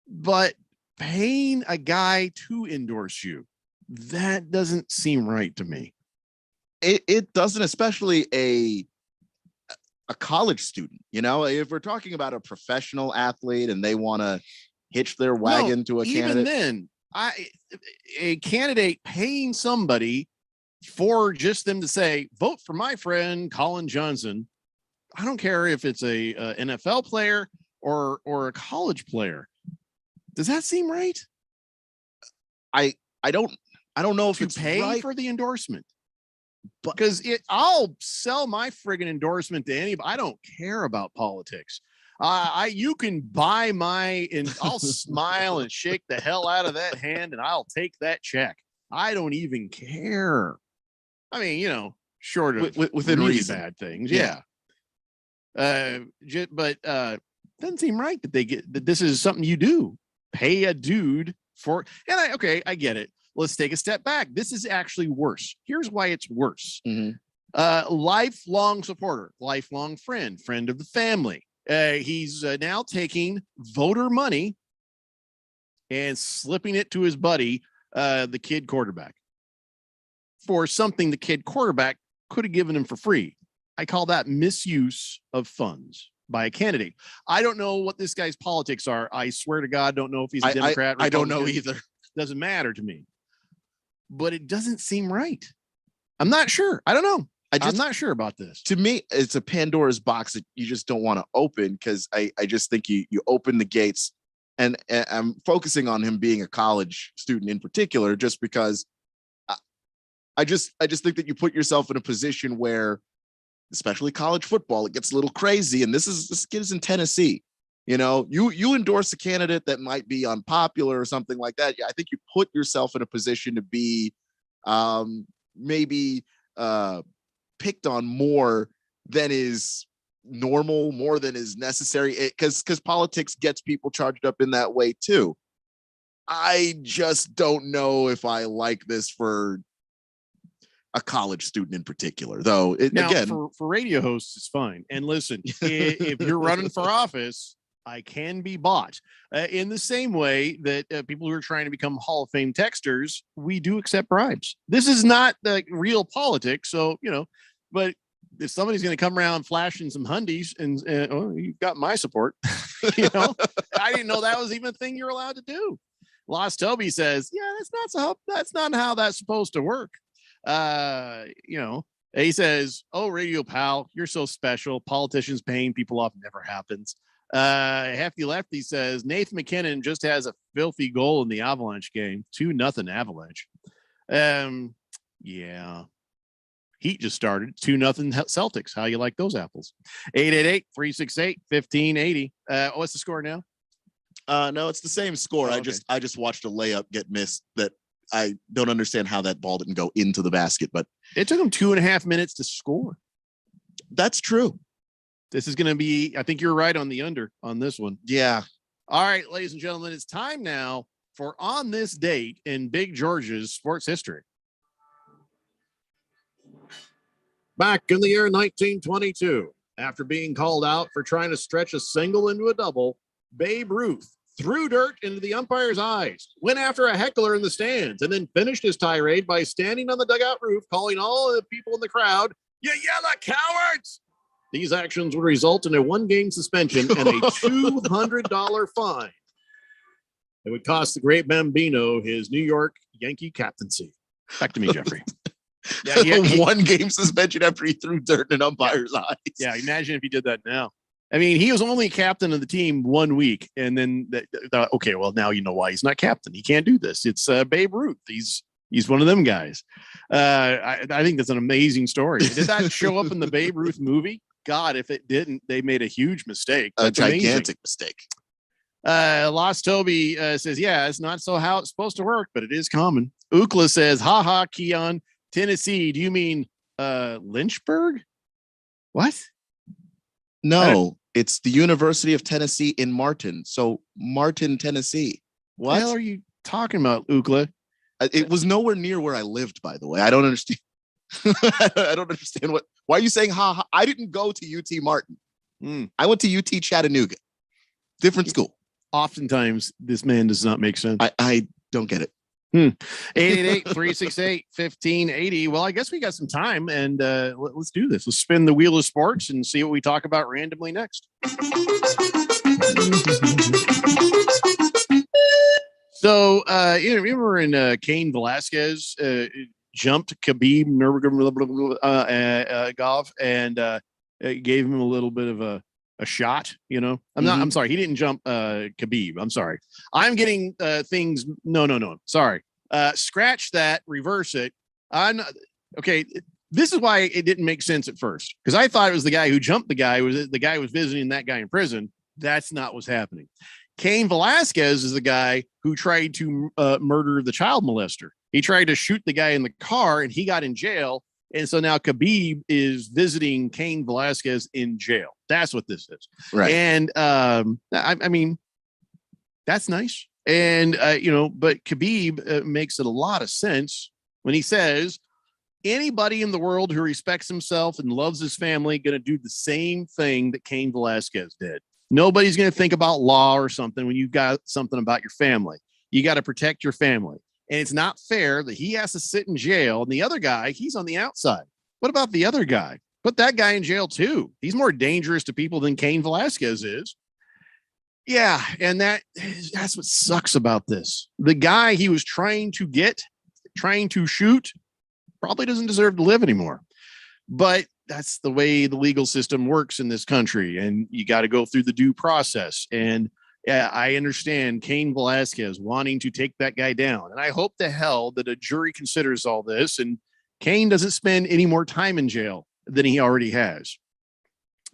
But paying a guy to endorse you, that doesn't seem right to me. It doesn't, especially a college student. If we're talking about a professional athlete and they want to hitch their wagon to a candidate, even then, a candidate paying somebody for just them to say, vote for my friend Colin Johnson. I don't care if it's a NFL player or a college player. Does that seem right? I don't know if to it's pay right for the endorsement. Because I'll sell my friggin' endorsement to anybody. I don't care about politics. You can buy and I'll smile and shake the hell out of that hand, and I'll take that check. I don't even care. I mean, short of within really reason, bad things, yeah. But doesn't seem right that this is something you do. Pay a dude for, and I get it. Let's take a step back. This is actually worse. Here's why it's worse. Lifelong supporter, lifelong friend of the family. He's now taking voter money and slipping it to his buddy, the kid quarterback, for something the kid quarterback could have given him for free. I call that misuse of funds by a candidate. I don't know what this guy's politics are. I swear to God, don't know if he's a Democrat. I don't know either. Doesn't matter to me. But it doesn't seem right. I'm not sure. I don't know. I'm not sure about this. To me, it's a Pandora's box that you just don't want to open, because I just think you open the gates, and I'm focusing on him being a college student in particular, just because I just think that you put yourself in a position where, especially college football, it gets a little crazy. And this kid is in Tennessee. You endorse a candidate that might be unpopular or something like that. I think you put yourself in a position to be maybe picked on more than is normal, more than is necessary, because politics gets people charged up in that way too. I just don't know if I like this for a college student in particular, though. For radio hosts, it's fine. And listen, if you're running for office, I can be bought in the same way that people who are trying to become Hall of Fame texters, we do accept bribes. This is not the real politics. So, but if somebody's going to come around flashing some hundies and you've got my support, I didn't know that was even a thing you're allowed to do. Lost Toby says, yeah, that's not how that's supposed to work. He says, oh, Radio Pal, you're so special. Politicians paying people off never happens. Hefty Lefty says Nathan McKinnon just has a filthy goal in the Avalanche game. 2-0 Avalanche. Yeah. Heat just started. 2-0 Celtics. How you like those apples? 888-368-1580. What's the score now? No, it's the same score. Okay. I just watched a layup get missed that I don't understand how that ball didn't go into the basket, but it took him 2.5 minutes to score. That's true. This is going to be, I think you're right on the under on this one. Yeah. All right, ladies and gentlemen, it's time now for On This Date in Big George's sports history. Back in the year 1922, after being called out for trying to stretch a single into a double, Babe Ruth threw dirt into the umpire's eyes, went after a heckler in the stands, and then finished his tirade by standing on the dugout roof, calling all the people in the crowd, "You yellow cowards!" These actions would result in a 1-game suspension and a $200 fine. It would cost the great Bambino his New York Yankee captaincy. Back to me, Jeffrey. Yeah, 1-game suspension after he threw dirt in an umpire's eyes. Yeah, imagine if he did that now. I mean, he was only captain of the team 1 week, and then okay, well, now you know why he's not captain. He can't do this. It's Babe Ruth. He's one of them guys. I think that's an amazing story. Did that show up in the Babe Ruth movie? God, if it didn't, they made a huge mistake. That's a gigantic mistake. Lost Toby says, yeah, it's not so how it's supposed to work, but it is common. Ukla says, haha, Keon, Tennessee. Do you mean Lynchburg? What? No, it's the University of Tennessee in Martin. So Martin, Tennessee. What the hell are you talking about, Ookla? It was nowhere near where I lived, by the way. I don't understand. I don't understand why are you saying ha? I didn't go to UT Martin. I went to UT Chattanooga. Different school. Oftentimes, this man does not make sense. I don't get it. 888-368-1580. Well, I guess we got some time, and let's do this. Let's spin the wheel of sports and see what we talk about randomly next. So, remember when Cain Velasquez jumped Khabib Nurmagomedov and gave him a little bit of a shot, I'm sorry. He didn't jump Khabib. I'm sorry. I'm getting things. No. Sorry. Scratch that, reverse it. I'm not okay. This is why it didn't make sense at first. Because I thought it was the guy who jumped the guy was the guy who was visiting that guy in prison. That's not what's happening. Cain Velasquez is the guy who tried to murder the child molester. He tried to shoot the guy in the car and he got in jail. And so now Khabib is visiting Cain Velasquez in jail. That's what this is. Right. And I mean, that's nice. And, but Khabib makes it a lot of sense when he says anybody in the world who respects himself and loves his family going to do the same thing that Cain Velasquez did. Nobody's going to think about law or something when you've got something about your family. You got to protect your family. And it's not fair that he has to sit in jail and the other guy, he's on the outside. What about the other guy? Put that guy in jail too. He's more dangerous to people than Cain Velasquez is. Yeah, and that's what sucks about this. The guy he was trying to shoot, probably doesn't deserve to live anymore. But that's the way the legal system works in this country, and you got to go through the due process. And I understand Cain Velasquez wanting to take that guy down. And I hope to hell that a jury considers all this and Cain doesn't spend any more time in jail than he already has.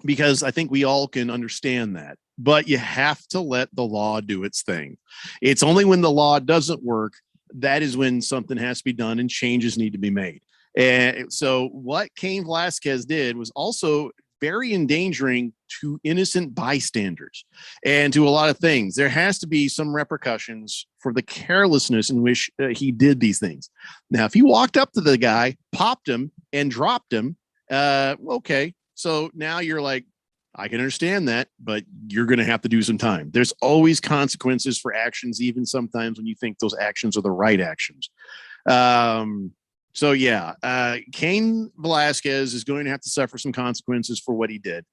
Because I think we all can understand that. But you have to let the law do its thing. It's only when the law doesn't work, that is when something has to be done and changes need to be made. And so what Cain Velasquez did was also very endangering to innocent bystanders and to a lot of things. There has to be some repercussions for the carelessness in which he did these things. Now, if he walked up to the guy, popped him and dropped him, okay. So now you're like, I can understand that, but you're going to have to do some time. There's always consequences for actions, even sometimes when you think those actions are the right actions. So yeah, Cain Velasquez is going to have to suffer some consequences for what he did.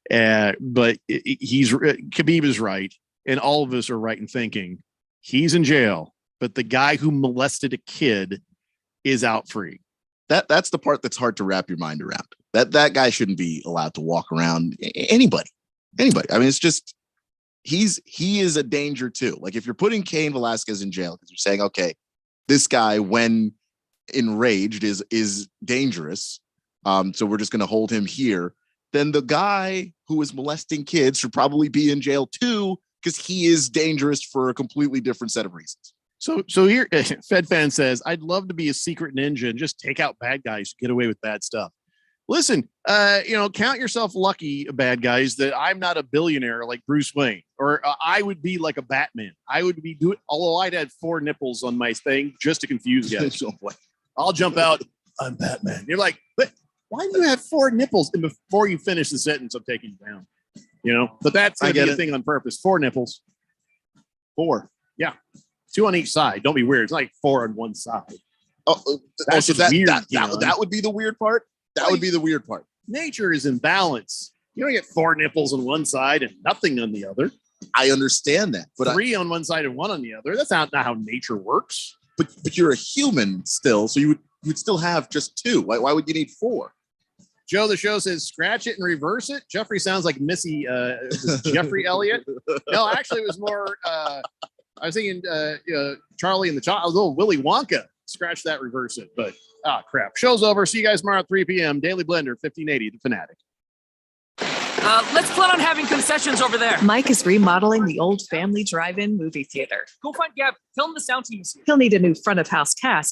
But Khabib is right, and all of us are right in thinking he's in jail, but the guy who molested a kid is out free. That's the part that's hard to wrap your mind around. That guy shouldn't be allowed to walk around. Anybody. I mean, it's just he is a danger too. Like if you're putting Cain Velasquez in jail because you're saying, okay, this guy when enraged is dangerous, so we're just going to hold him here, then the guy who is molesting kids should probably be in jail too because he is dangerous for a completely different set of reasons. So here FedFan says I'd love to be a secret ninja and just take out bad guys to get away with bad stuff. Listen, count yourself lucky, bad guys, that I'm not a billionaire like Bruce Wayne, or I would be like a Batman. I would be although I'd had 4 nipples on my thing just to confuse guys. I'll jump out. I'm Batman. You're like, but why do you have 4 nipples? And before you finish the sentence, I'm taking you down. But that's going to be a thing on purpose. 4 nipples. 4. Yeah. 2 on each side. Don't be weird. It's like 4 on one side. That's so weird. That would be the weird part. That would be the weird part. Nature is in balance. You don't get 4 nipples on one side and nothing on the other. I understand that, but 3 on one side and 1 on the other. That's not how nature works. But you're a human still, so you would still have just 2. Why would you need 4? Joe the Show says scratch it and reverse it. Jeffrey sounds like Missy Jeffrey Elliott. No, actually, it was more. I was thinking Charlie and the Child. A little Willy Wonka. Scratch that, reverse it. But crap. Show's over. See you guys tomorrow at 3 p.m. Daily Blender 1580, The Fanatic. Let's plan on having concessions over there. Mike is remodeling the old family drive-in movie theater. Go find Gab. Tell him the sound team is here. He'll need a new front of house cast